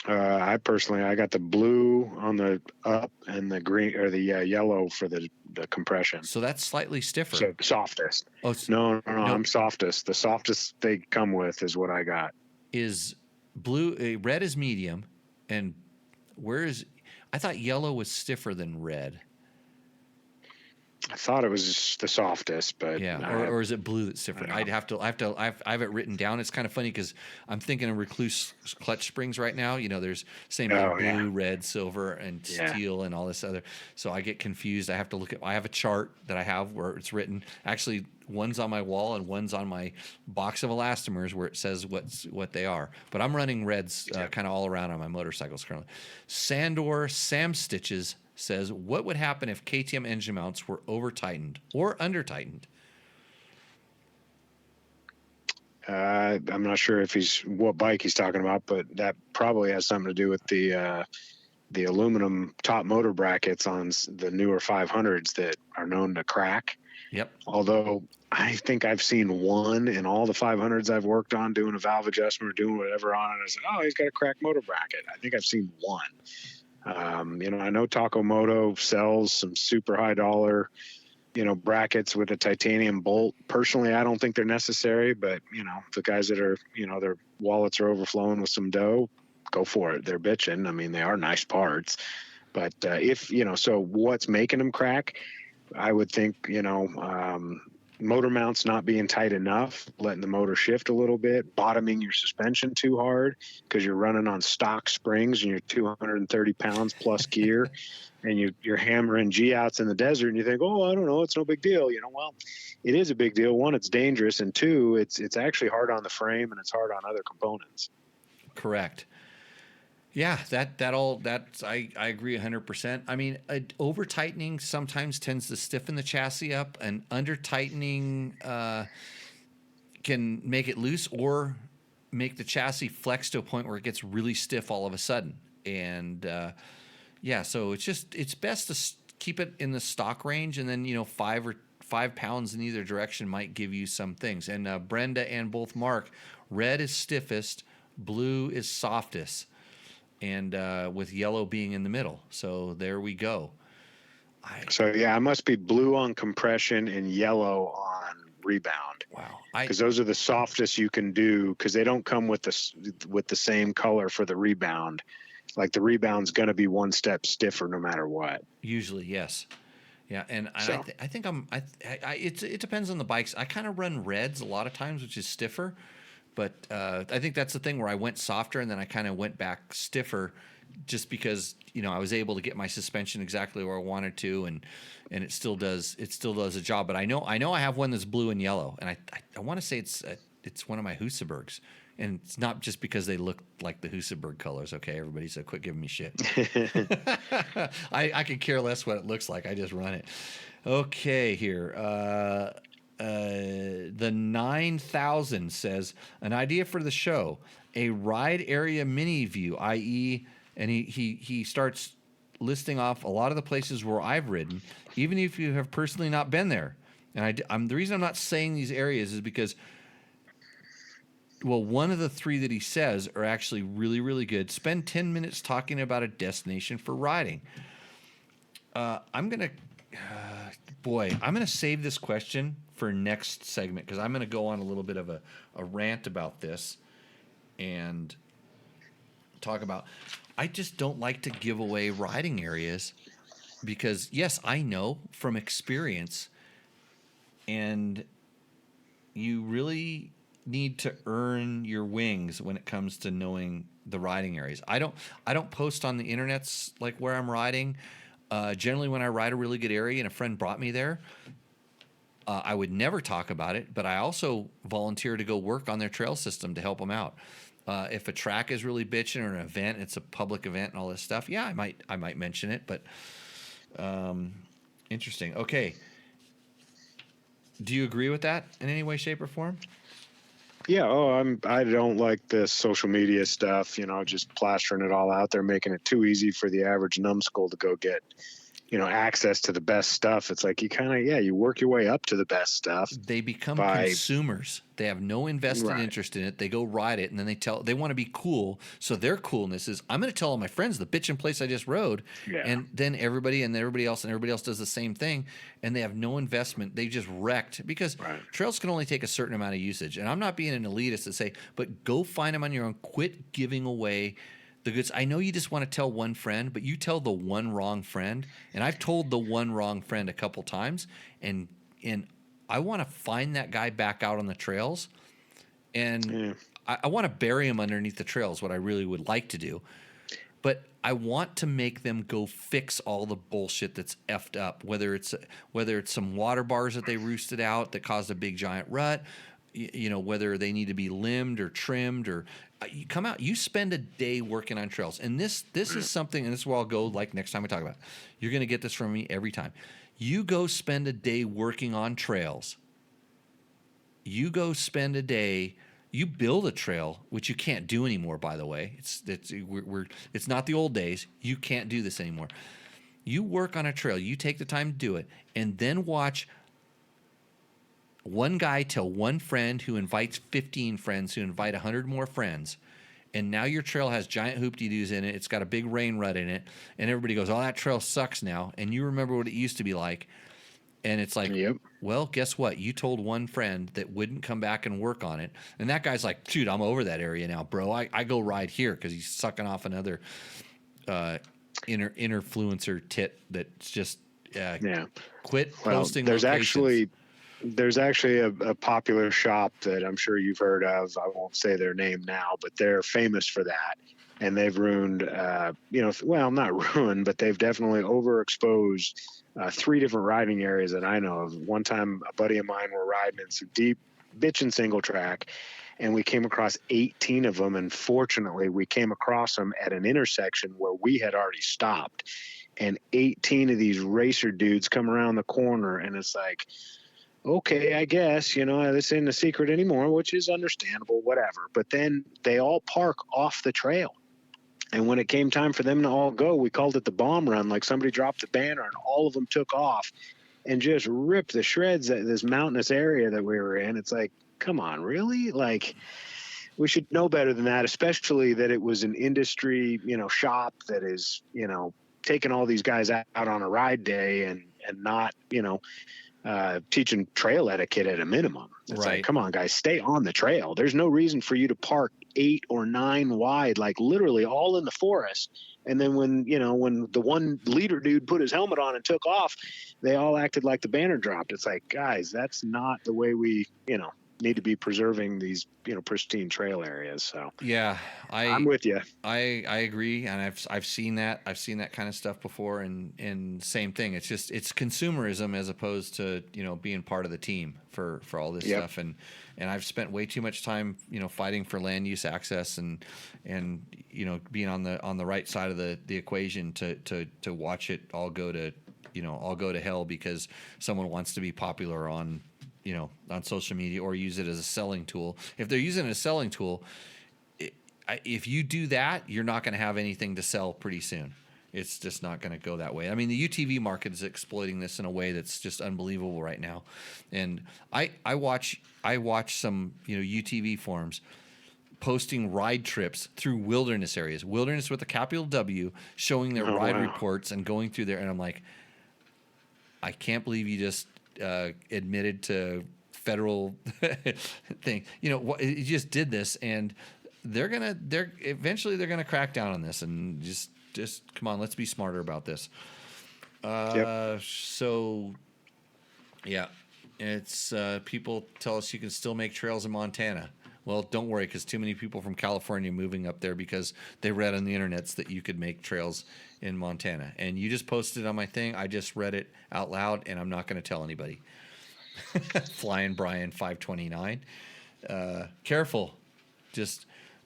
I got the blue on the up and the green or the yellow for the compression. So that's slightly stiffer. So softest. Oh, no, I'm softest. The softest they come with is what I got. Is blue? Red is medium, and I thought yellow was stiffer than red. I thought it was just the softest, but yeah, or is it blue that's different? I have it written down. It's kind of funny because I'm thinking of Recluse clutch springs right now. There's same thing, blue, red, silver, and steel, and all this other. So I get confused. I have to look at. I have a chart that I have where it's written. Actually, one's on my wall and one's on my box of elastomers where it says what they are. But I'm running reds kind of all around on my motorcycles currently. Sandor Sam Stitches says, what would happen if KTM engine mounts were over-tightened or under-tightened? I'm not sure what bike he's talking about, but that probably has something to do with the aluminum top motor brackets on the newer 500s that are known to crack. Yep. Although I think I've seen one in all the 500s I've worked on doing a valve adjustment or doing whatever on it. I said, he's got a cracked motor bracket. I think I've seen one. I know Moto sells some super high dollar, brackets with a titanium bolt. Personally, I don't think they're necessary, but, the guys that are, their wallets are overflowing with some dough, go for it. They're bitching. I mean, they are nice parts, but so what's making them crack? I would think, motor mounts not being tight enough, letting the motor shift a little bit, bottoming your suspension too hard because you're running on stock springs and you're 230 pounds plus gear and you're hammering G-outs in the desert and you think, I don't know, it's no big deal. Well, it is a big deal. One, it's dangerous, and two, it's actually hard on the frame and it's hard on other components. Correct. Yeah, I agree 100%. I mean, over tightening sometimes tends to stiffen the chassis up, and under tightening can make it loose or make the chassis flex to a point where it gets really stiff all of a sudden. And so it's best to keep it in the stock range, and then 5 pounds in either direction might give you some things. And Brenda and both Mark, red is stiffest, blue is softest. And with yellow being in the middle. So there we go. I must be blue on compression and yellow on rebound. Wow. Because those are the softest you can do, because they don't come with the same color for the rebound. Like the rebound's going to be one step stiffer no matter what. Usually, yes. Yeah, and so. I think it depends on the bikes. I kind of run reds a lot of times, which is stiffer. But I think that's the thing where I went softer and then I kind of went back stiffer just because, I was able to get my suspension exactly where I wanted to, and it still does a job. But I know I have one that's blue and yellow, and I want to say it's one of my Husabergs. And it's not just because they look like the Husaberg colors, okay, everybody, so quit giving me shit. I could care less what it looks like. I just run it. Okay, here. The 9000 says, an idea for the show, a ride area mini view, i.e., and he starts listing off a lot of the places where I've ridden, even if you have personally not been there. And the reason I'm not saying these areas is because, well, one of the three that he says are actually really, really good. Spend 10 minutes talking about a destination for riding. I'm going to save this question for next segment, because I'm going to go on a little bit of a rant about this and talk about, I just don't like to give away riding areas because, yes, I know from experience, and you really need to earn your wings when it comes to knowing the riding areas. I don't post on the internets like where I'm riding. Generally, when I ride a really good area and a friend brought me there, I would never talk about it, but I also volunteer to go work on their trail system to help them out. If a track is really bitching, or an event, it's a public event and all this stuff, yeah, I might mention it, but interesting. Okay. Do you agree with that in any way, shape, or form? Yeah. Oh, I don't like this social media stuff, just plastering it all out there, making it too easy for the average numbskull to go get, access to the best stuff. It's like you work your way up to the best stuff. They become consumers. They have no invested interest in it. They go ride it, and then they want to be cool. So their coolness is, I'm going to tell all my friends the bitchin' place I just rode. Yeah. And then everybody else does the same thing, and they have no investment. They just wrecked, because trails can only take a certain amount of usage. And I'm not being an elitist to say, but go find them on your own. Quit giving away the goods. I know you just want to tell one friend, but you tell the one wrong friend. And I've told the one wrong friend a couple times, and I want to find that guy back out on the trails, and I want to bury him underneath the trails, what I really would like to do. But I want to make them go fix all the bullshit that's effed up, whether it's some water bars that they roosted out that caused a big giant rut, whether they need to be limbed or trimmed, or you come out, you spend a day working on trails. And this is something, and this is where I'll go, like, next time I talk about it. You're going to get this from me every time. You go spend a day working on trails. You go spend a day, you build a trail, which you can't do anymore, by the way. It's not the old days. You can't do this anymore. You work on a trail, you take the time to do it, and then watch one guy tell one friend who invites 15 friends who invite 100 more friends, and now your trail has giant hoop-de-doos in it. It's got a big rain rut in it, and everybody goes, oh, that trail sucks now, and you remember what it used to be like, and it's like, well, guess what? You told one friend that wouldn't come back and work on it, and that guy's like, dude, I'm over that area now, bro. I go ride here because he's sucking off another interfluencer tit that's just quit posting locations. There's actually a popular shop that I'm sure you've heard of. I won't say their name now, but they're famous for that. And they've ruined, not ruined, but they've definitely overexposed 3 different riding areas that I know of. One time, a buddy of mine were riding in some deep bitchin' single track, and we came across 18 of them. And fortunately, we came across them at an intersection where we had already stopped. And 18 of these racer dudes come around the corner, and it's like, okay, I guess, this ain't a secret anymore, which is understandable, whatever. But then they all park off the trail. And when it came time for them to all go, we called it the bomb run. Like, somebody dropped the banner and all of them took off and just ripped the shreds at this mountainous area that we were in. It's like, come on, really? Like, we should know better than that, especially that it was an industry, shop that is, taking all these guys out on a ride day and not, teaching trail etiquette at a minimum. It's like, come on, guys, stay on the trail. There's no reason for you to park 8 or 9 wide, like literally all in the forest. And then when the one leader dude put his helmet on and took off, they all acted like the banner dropped. It's like, guys, that's not the way we need to be preserving these, pristine trail areas. So Yeah, I'm with you. I agree, and I've seen that. I've seen that kind of stuff before, and same thing. It's consumerism as opposed to being part of the team for all this stuff. And I've spent way too much time fighting for land use access and being on the right side of the equation to watch it all go to hell because someone wants to be popular on social media or use it as a selling tool. If they're using it as a selling tool, if you do that, you're not going to have anything to sell pretty soon. It's just not going to go that way. I mean, the UTV market is exploiting this in a way that's just unbelievable right now. And I watch some UTV forums posting ride trips through wilderness areas, wilderness with a capital W, showing their ride reports and going through there. And I'm like, I can't believe you just admitted to federal thing. You just did this, and eventually they're gonna crack down on this, and just come on, let's be smarter about this. So yeah, it's people tell us you can still make trails in Montana. Well, don't worry, because too many people from California are moving up there because they read on the internets that you could make trails in Montana. And you just posted on my thing. I just read it out loud, and I'm not going to tell anybody. Flying Brian 529. Careful.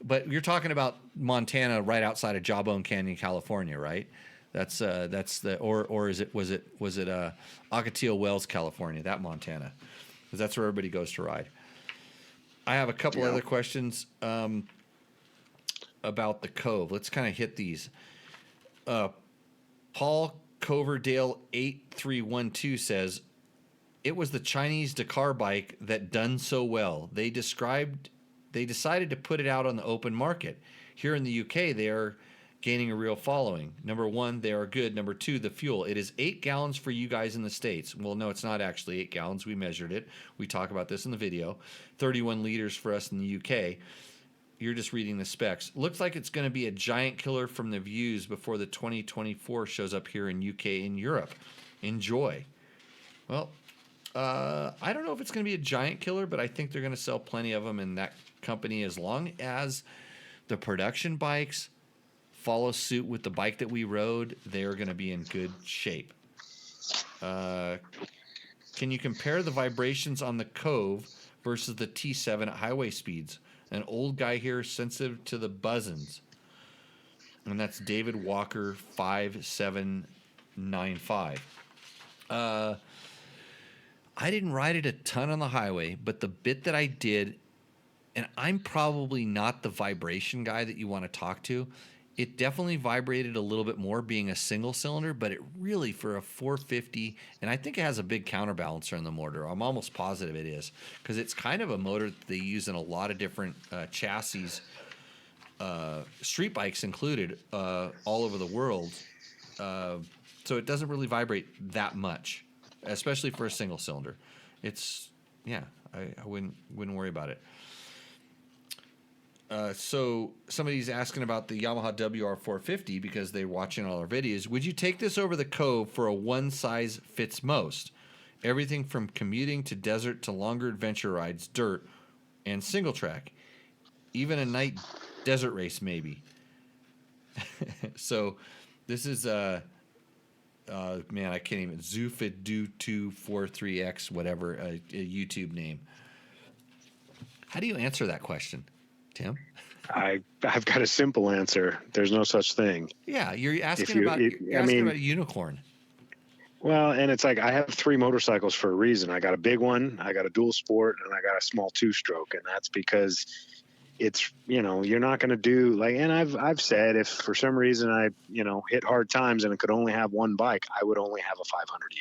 But you're talking about Montana right outside of Jawbone Canyon, California, right? That's or is it was it Ocotillo Wells, California, that Montana? Because that's where everybody goes to ride. I have a couple other questions about the Cove. Let's kind of hit these. Paul Coverdale 8312 says, it was the Chinese Dakar bike that done so well. They decided to put it out on the open market. Here in the UK, they are gaining a real following. Number one, they are good. Number two, the fuel. It is 8 gallons for you guys in the States. Well, no, it's not actually 8 gallons. We measured it. We talk about this in the video. 31 liters for us in the UK. You're just reading the specs. Looks like it's going to be a giant killer from the views before the 2024 shows up here in UK and Europe. Enjoy. Well, I don't know if it's going to be a giant killer, but I think they're going to sell plenty of them in that company as long as the production bikes follow suit with the bike that we rode. They're going to be in good shape. Can you compare the vibrations on the Cove versus the T7 at highway speeds? An old guy here sensitive to the buzzins. And that's David Walker 5795. I didn't ride it a ton on the highway, but the bit that I did, and I'm probably not the vibration guy that you want to talk to, it definitely vibrated a little bit more being a single cylinder, but it really, for a 450, and I think it has a big counterbalancer in the motor. I'm almost positive it is, because it's kind of a motor that they use in a lot of different chassis, street bikes included, all over the world. So it doesn't really vibrate that much, especially for a single cylinder. It's, I wouldn't worry about it. So somebody's asking about the Yamaha WR450 because they're watching all our videos. Would you take this over the Cove for a one size fits most? Everything from commuting to desert to longer adventure rides, dirt, and single track. Even a night desert race, maybe. So this is, man, I can't even, Zufid243X, whatever, a YouTube name. How do you answer that question, Tim? I've got a simple answer. There's no such thing. Yeah, you're asking about a unicorn. Well, and it's like I have 3 motorcycles for a reason. I got a big one, I got a dual sport, and I got a small 2-stroke, and that's because it's, you're not going to do like, and I've said if for some reason I, hit hard times and I could only have one bike, I would only have a 500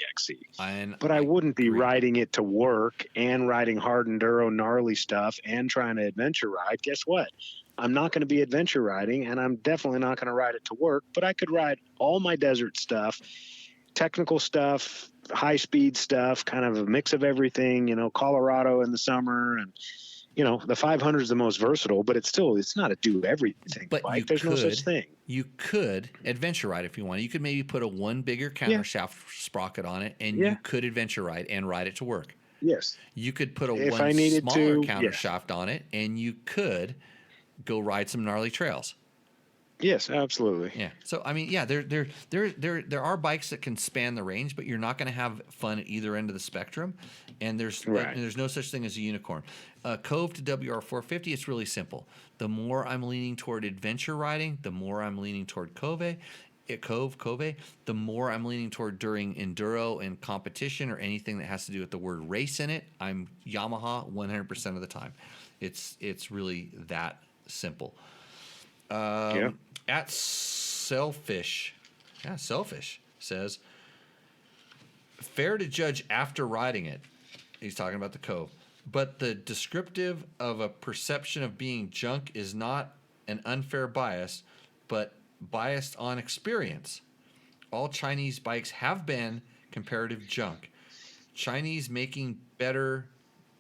EXC. But I wouldn't be riding it to work and riding hard enduro, gnarly stuff and trying to adventure ride. Guess what? I'm not going to be adventure riding, and I'm definitely not going to ride it to work, but I could ride all my desert stuff, technical stuff, high speed stuff, kind of a mix of everything, Colorado in the summer, and the 500 is the most versatile, but it's not a do everything bike. There's no such thing. You could adventure ride if you want. You could maybe put a one bigger counter shaft sprocket on it, and you could adventure ride and ride it to work. Yes. You could put a If one I needed smaller to, counter yes. shaft on it, and you could go ride some gnarly trails. Yes, absolutely. Yeah. So I mean, yeah, there are bikes that can span the range, but you're not going to have fun at either end of the spectrum. And there's no such thing as a unicorn. Cove to WR450, it's really simple. The more I'm leaning toward adventure riding, the more I'm leaning toward Cove. The more I'm leaning toward during enduro and competition or anything that has to do with the word race in it, I'm Yamaha 100% of the time. It's really that simple. Yeah. At Selfish says, fair to judge after riding it. He's talking about the Cove. But the descriptive of a perception of being junk is not an unfair bias, but biased on experience. All Chinese bikes have been comparative junk. Chinese making better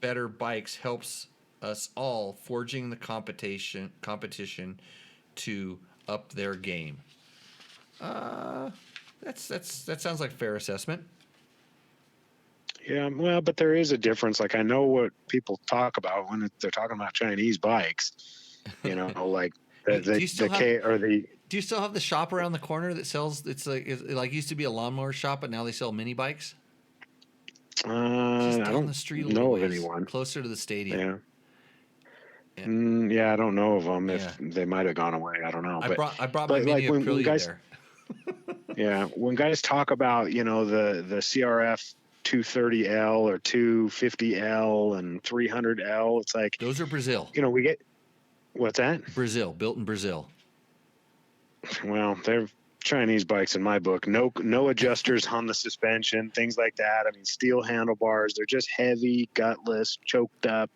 bikes helps us all forging the competition to up their game. That sounds like a fair assessment. Yeah, well, but there is a difference. Like, I know what people talk about when they're talking about Chinese bikes. You know, like Do you still have the shop around the corner that sells? It's like used to be a lawnmower shop, but now they sell mini bikes. Just I down don't the street a know little of ways, anyone. closer to the stadium. Yeah. Yeah, I don't know of them. Yeah. If they might have gone away, I don't know. I brought my mini Aprilia guys, there. yeah, when guys talk about the CRF 230L or 250L and 300L, it's like Those are Brazil. we get what's that? Brazil, built in Brazil. Well, they're Chinese bikes in my book. No adjusters on the suspension, things like that. I mean, steel handlebars. They're just heavy, gutless, choked up.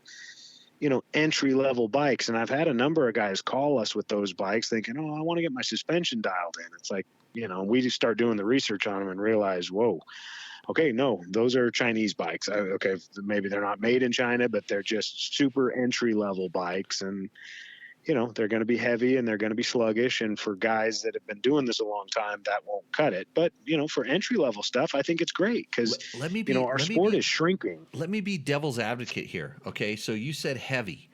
Entry level bikes. And I've had a number of guys call us with those bikes thinking, oh, I want to get my suspension dialed in. It's like, we just start doing the research on them and realize, whoa, okay, no, those are Chinese bikes. Okay, maybe they're not made in China, but they're just super entry level bikes. And, they're going to be heavy and they're going to be sluggish. And for guys that have been doing this a long time, that won't cut it. But, for entry level stuff, I think it's great because, our sport is shrinking. Let me be devil's advocate here. Okay. So you said heavy.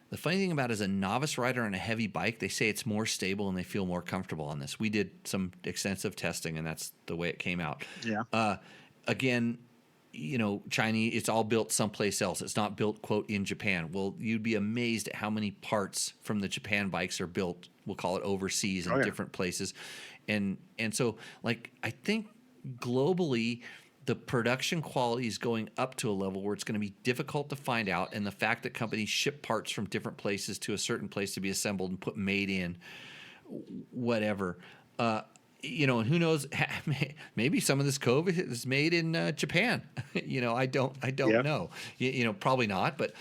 The funny thing about it is a novice rider on a heavy bike, they say it's more stable and they feel more comfortable on this. We did some extensive testing and that's the way it came out. Yeah. Again, Chinese, it's all built someplace else. It's not built, quote, in Japan. Well, you'd be amazed at how many parts from the Japan bikes are built, we'll call it overseas in different places. And so, like, I think globally, the production quality is going up to a level where it's going to be difficult to find out. And the fact that companies ship parts from different places to a certain place to be assembled and put made in, whatever, and who knows? Maybe some of this Cove is made in Japan. I don't know. Probably not. But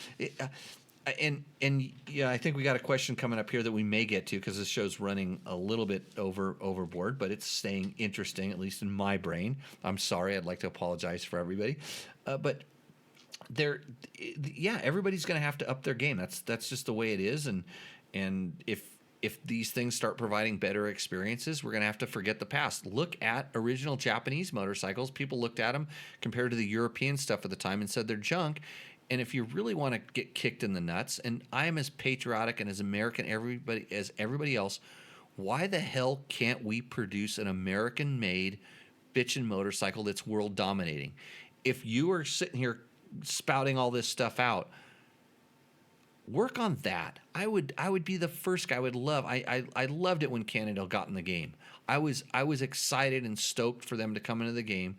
I think we got a question coming up here that we may get to because this show's running a little bit overboard, but it's staying interesting, at least in my brain. I'm sorry. I'd like to apologize for everybody, but everybody's going to have to up their game. That's just the way it is, and if these things start providing better experiences, we're going to have to forget the past. Look at original Japanese motorcycles. People looked at them compared to the European stuff at the time and said they're junk. And if you really want to get kicked in the nuts, and I am as patriotic and as American as everybody else, why the hell can't we produce an American-made bitchin' motorcycle that's world dominating? If you are sitting here spouting all this stuff out, work on that. I would be the first guy. I would love. I loved it when Cannondale got in the game. I was excited and stoked for them to come into the game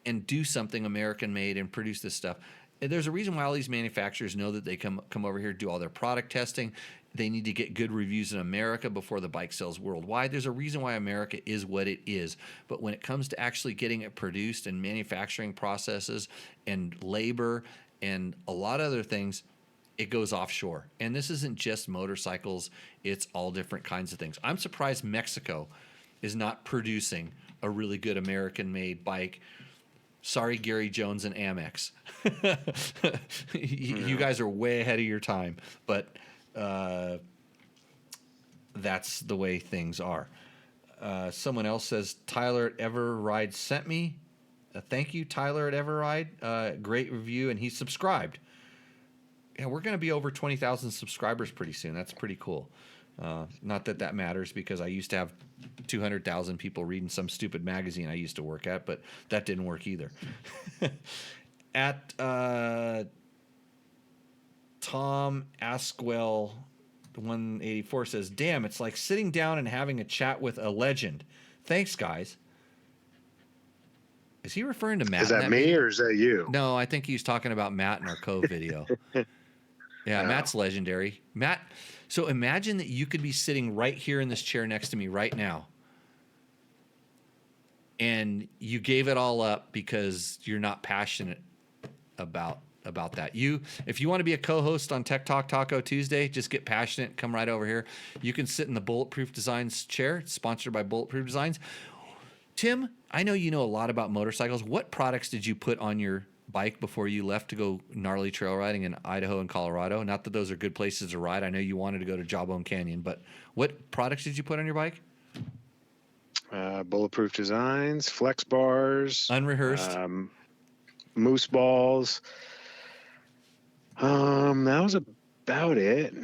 and do something American made and produce this stuff. And there's a reason why all these manufacturers know that they come over here, do all their product testing. They need to get good reviews in America before the bike sells worldwide. There's a reason why America is what it is. But when it comes to actually getting it produced and manufacturing processes and labor and a lot of other things, it goes offshore. And this isn't just motorcycles. It's all different kinds of things. I'm surprised Mexico is not producing a really good American-made bike. Sorry, Gary Jones and Amex. You guys are way ahead of your time. But that's the way things are. Someone else says, Tyler at Ever Ride sent me Thank you, Tyler at Everride. Great review, and he's subscribed. Yeah, we're going to be over 20,000 subscribers pretty soon. That's pretty cool. Not that that matters, because I used to have 200,000 people reading some stupid magazine I used to work at, but that didn't work either. At Tom Askwell 184 says, "Damn, it's like sitting down and having a chat with a legend. Thanks, guys." Is he referring to Matt? Is that me video? or is that you? No, I think he's talking about Matt in our Cove video. Yeah, Oh. Matt's legendary. Matt, so imagine that you could be sitting right here in this chair next to me right now, and you gave it all up because you're not passionate about that. If you want to be a co-host on Tech Talk Taco Tuesday, just get passionate, come right over here. You can sit in the Bulletproof Designs chair. It's sponsored by Bulletproof Designs. Tim, I know you know a lot about motorcycles. What products did you put on your bike before you left to go gnarly trail riding in Idaho and Colorado? Not that those are good places to ride. I know you wanted to go to Jawbone Canyon, but what products did you put on your bike? Bulletproof Designs, flex bars, Unrehearsed. moose balls. That was about it.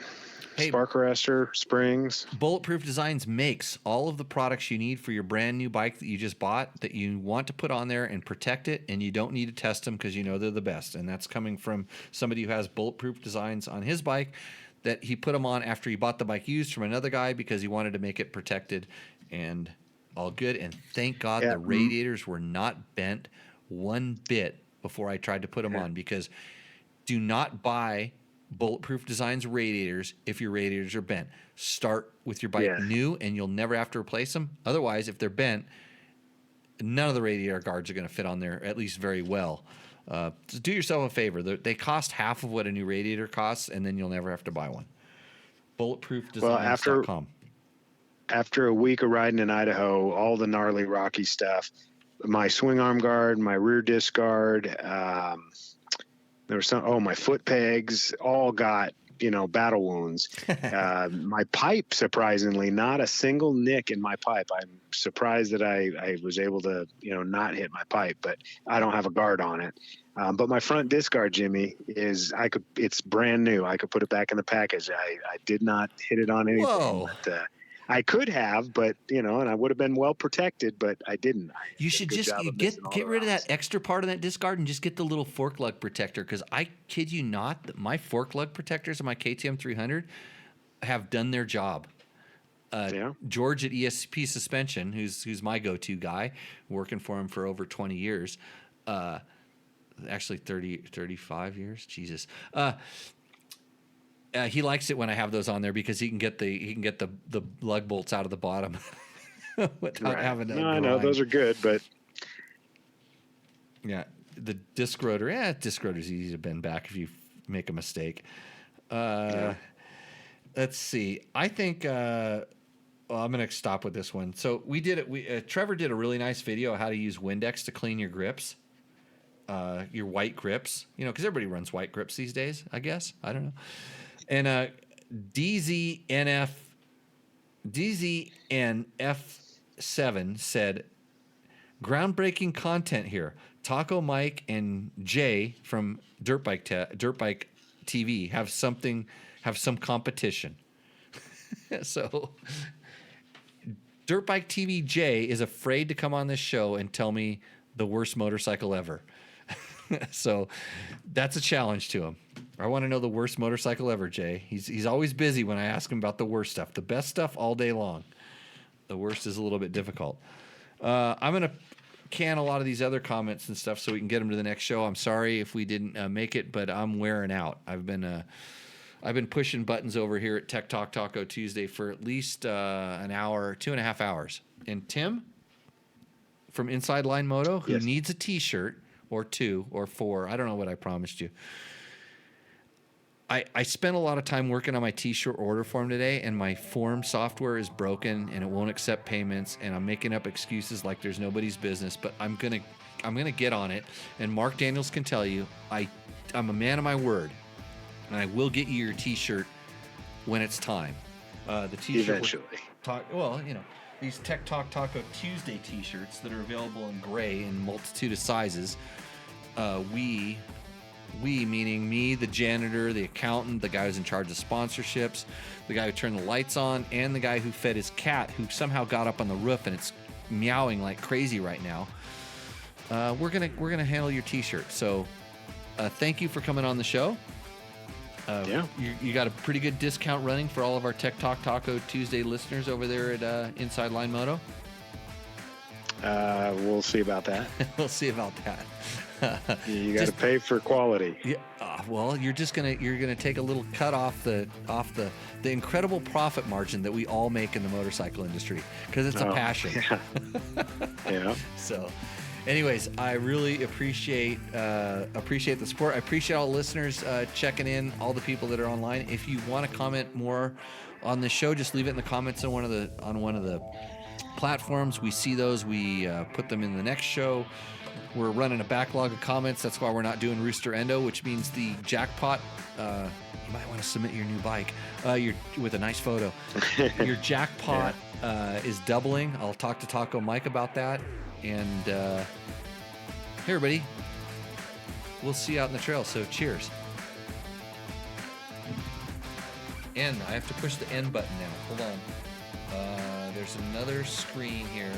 Hey, Spark arrestor, springs. Bulletproof Designs makes all of the products you need for your brand new bike that you just bought, that you want to put on there and protect it, and you don't need to test them because you know they're the best. And that's coming from somebody who has Bulletproof Designs on his bike, that he put them on after he bought the bike used from another guy because he wanted to make it protected and all good. And thank God the radiators were not bent one bit before I tried to put them on, because do not buy Bulletproof Designs radiators if your radiators are bent. Start with your bike new, and you'll never have to replace them. Otherwise, if they're bent, none of the radiator guards are going to fit on there, at least very well. Just do yourself a favor. They cost half of what a new radiator costs, and then you'll never have to buy one. BulletproofDesigns.com. After a week of riding in Idaho, all the gnarly rocky stuff, my swing arm guard, my rear disc guard, there was my foot pegs all got, battle wounds. My pipe, surprisingly, not a single nick in my pipe. I'm surprised that I was able to, not hit my pipe, but I don't have a guard on it. But my front disc guard, Jimmy, it's brand new. I could put it back in the package. I did not hit it on anything. Whoa. But, I could have, but and I would have been well protected, but I didn't. You should just get rid of that extra part of that disc guard and just get the little fork lug protector. Because I kid you not, that my fork lug protectors on my KTM 300 have done their job. George at ESP Suspension, who's my go-to guy, working for him for over 20 years, actually 35 years. Jesus. He likes it when I have those on there because he can get the lug bolts out of the bottom without having to. No, I know those are good, but yeah, the disc rotor. Disc rotor's easy to bend back if you make a mistake. Let's see. I think. I'm going to stop with this one. So we did it. Trevor did a really nice video of how to use Windex to clean your grips, your white grips. Because everybody runs white grips these days. I guess I don't know. And DZNF7 said, "Groundbreaking content here. Taco Mike and Jay from Dirt Bike TV have some competition." So Dirt Bike TV Jay is afraid to come on this show and tell me the worst motorcycle ever. So that's a challenge to him. I want to know the worst motorcycle ever, Jay. He's always busy when I ask him about the worst stuff. The best stuff all day long. The worst is a little bit difficult. I'm going to can a lot of these other comments and stuff so we can get them to the next show. I'm sorry if we didn't make it, but I'm wearing out. I've been pushing buttons over here at Tech Talk Taco Tuesday for at least an hour, 2.5 hours. And Tim from Inside Line Moto, who needs a T-shirt or 2 or 4, I don't know what I promised you. I spent a lot of time working on my T-shirt order form today, and my form software is broken and it won't accept payments, and I'm making up excuses like there's nobody's business, but I'm gonna get on it. And Mark Daniels can tell you I'm a man of my word, and I will get you your T-shirt when it's time. The T-shirt eventually. these Tech Talk Taco Tuesday t-shirts that are available in gray in multitude of sizes. We meaning me, the janitor, the accountant, the guy who's in charge of sponsorships, the guy who turned the lights on, and the guy who fed his cat, who somehow got up on the roof and it's meowing like crazy right now. We're gonna handle your t-shirt. So thank you for coming on the show. You got a pretty good discount running for all of our Tech Talk Taco Tuesday listeners over there at Inside Line Moto. We'll see about that. We'll see about that. You got to pay for quality. Yeah. Well, you're gonna take a little cut off the incredible profit margin that we all make in the motorcycle industry because it's a passion. Yeah. Yeah. So, anyways, I really appreciate the support. I appreciate all the listeners checking in, all the people that are online. If you want to comment more on the show, just leave it in the comments on one of the platforms. We see those. We put them in the next show. We're running a backlog of comments. That's why we're not doing Rooster Endo, which means the jackpot. You might want to submit your new bike with a nice photo. Your jackpot is doubling. I'll talk to Taco Mike about that. And hey, everybody, we'll see you out in the trail. So cheers. End. I have to push the end button now. Hold on. There's another screen here.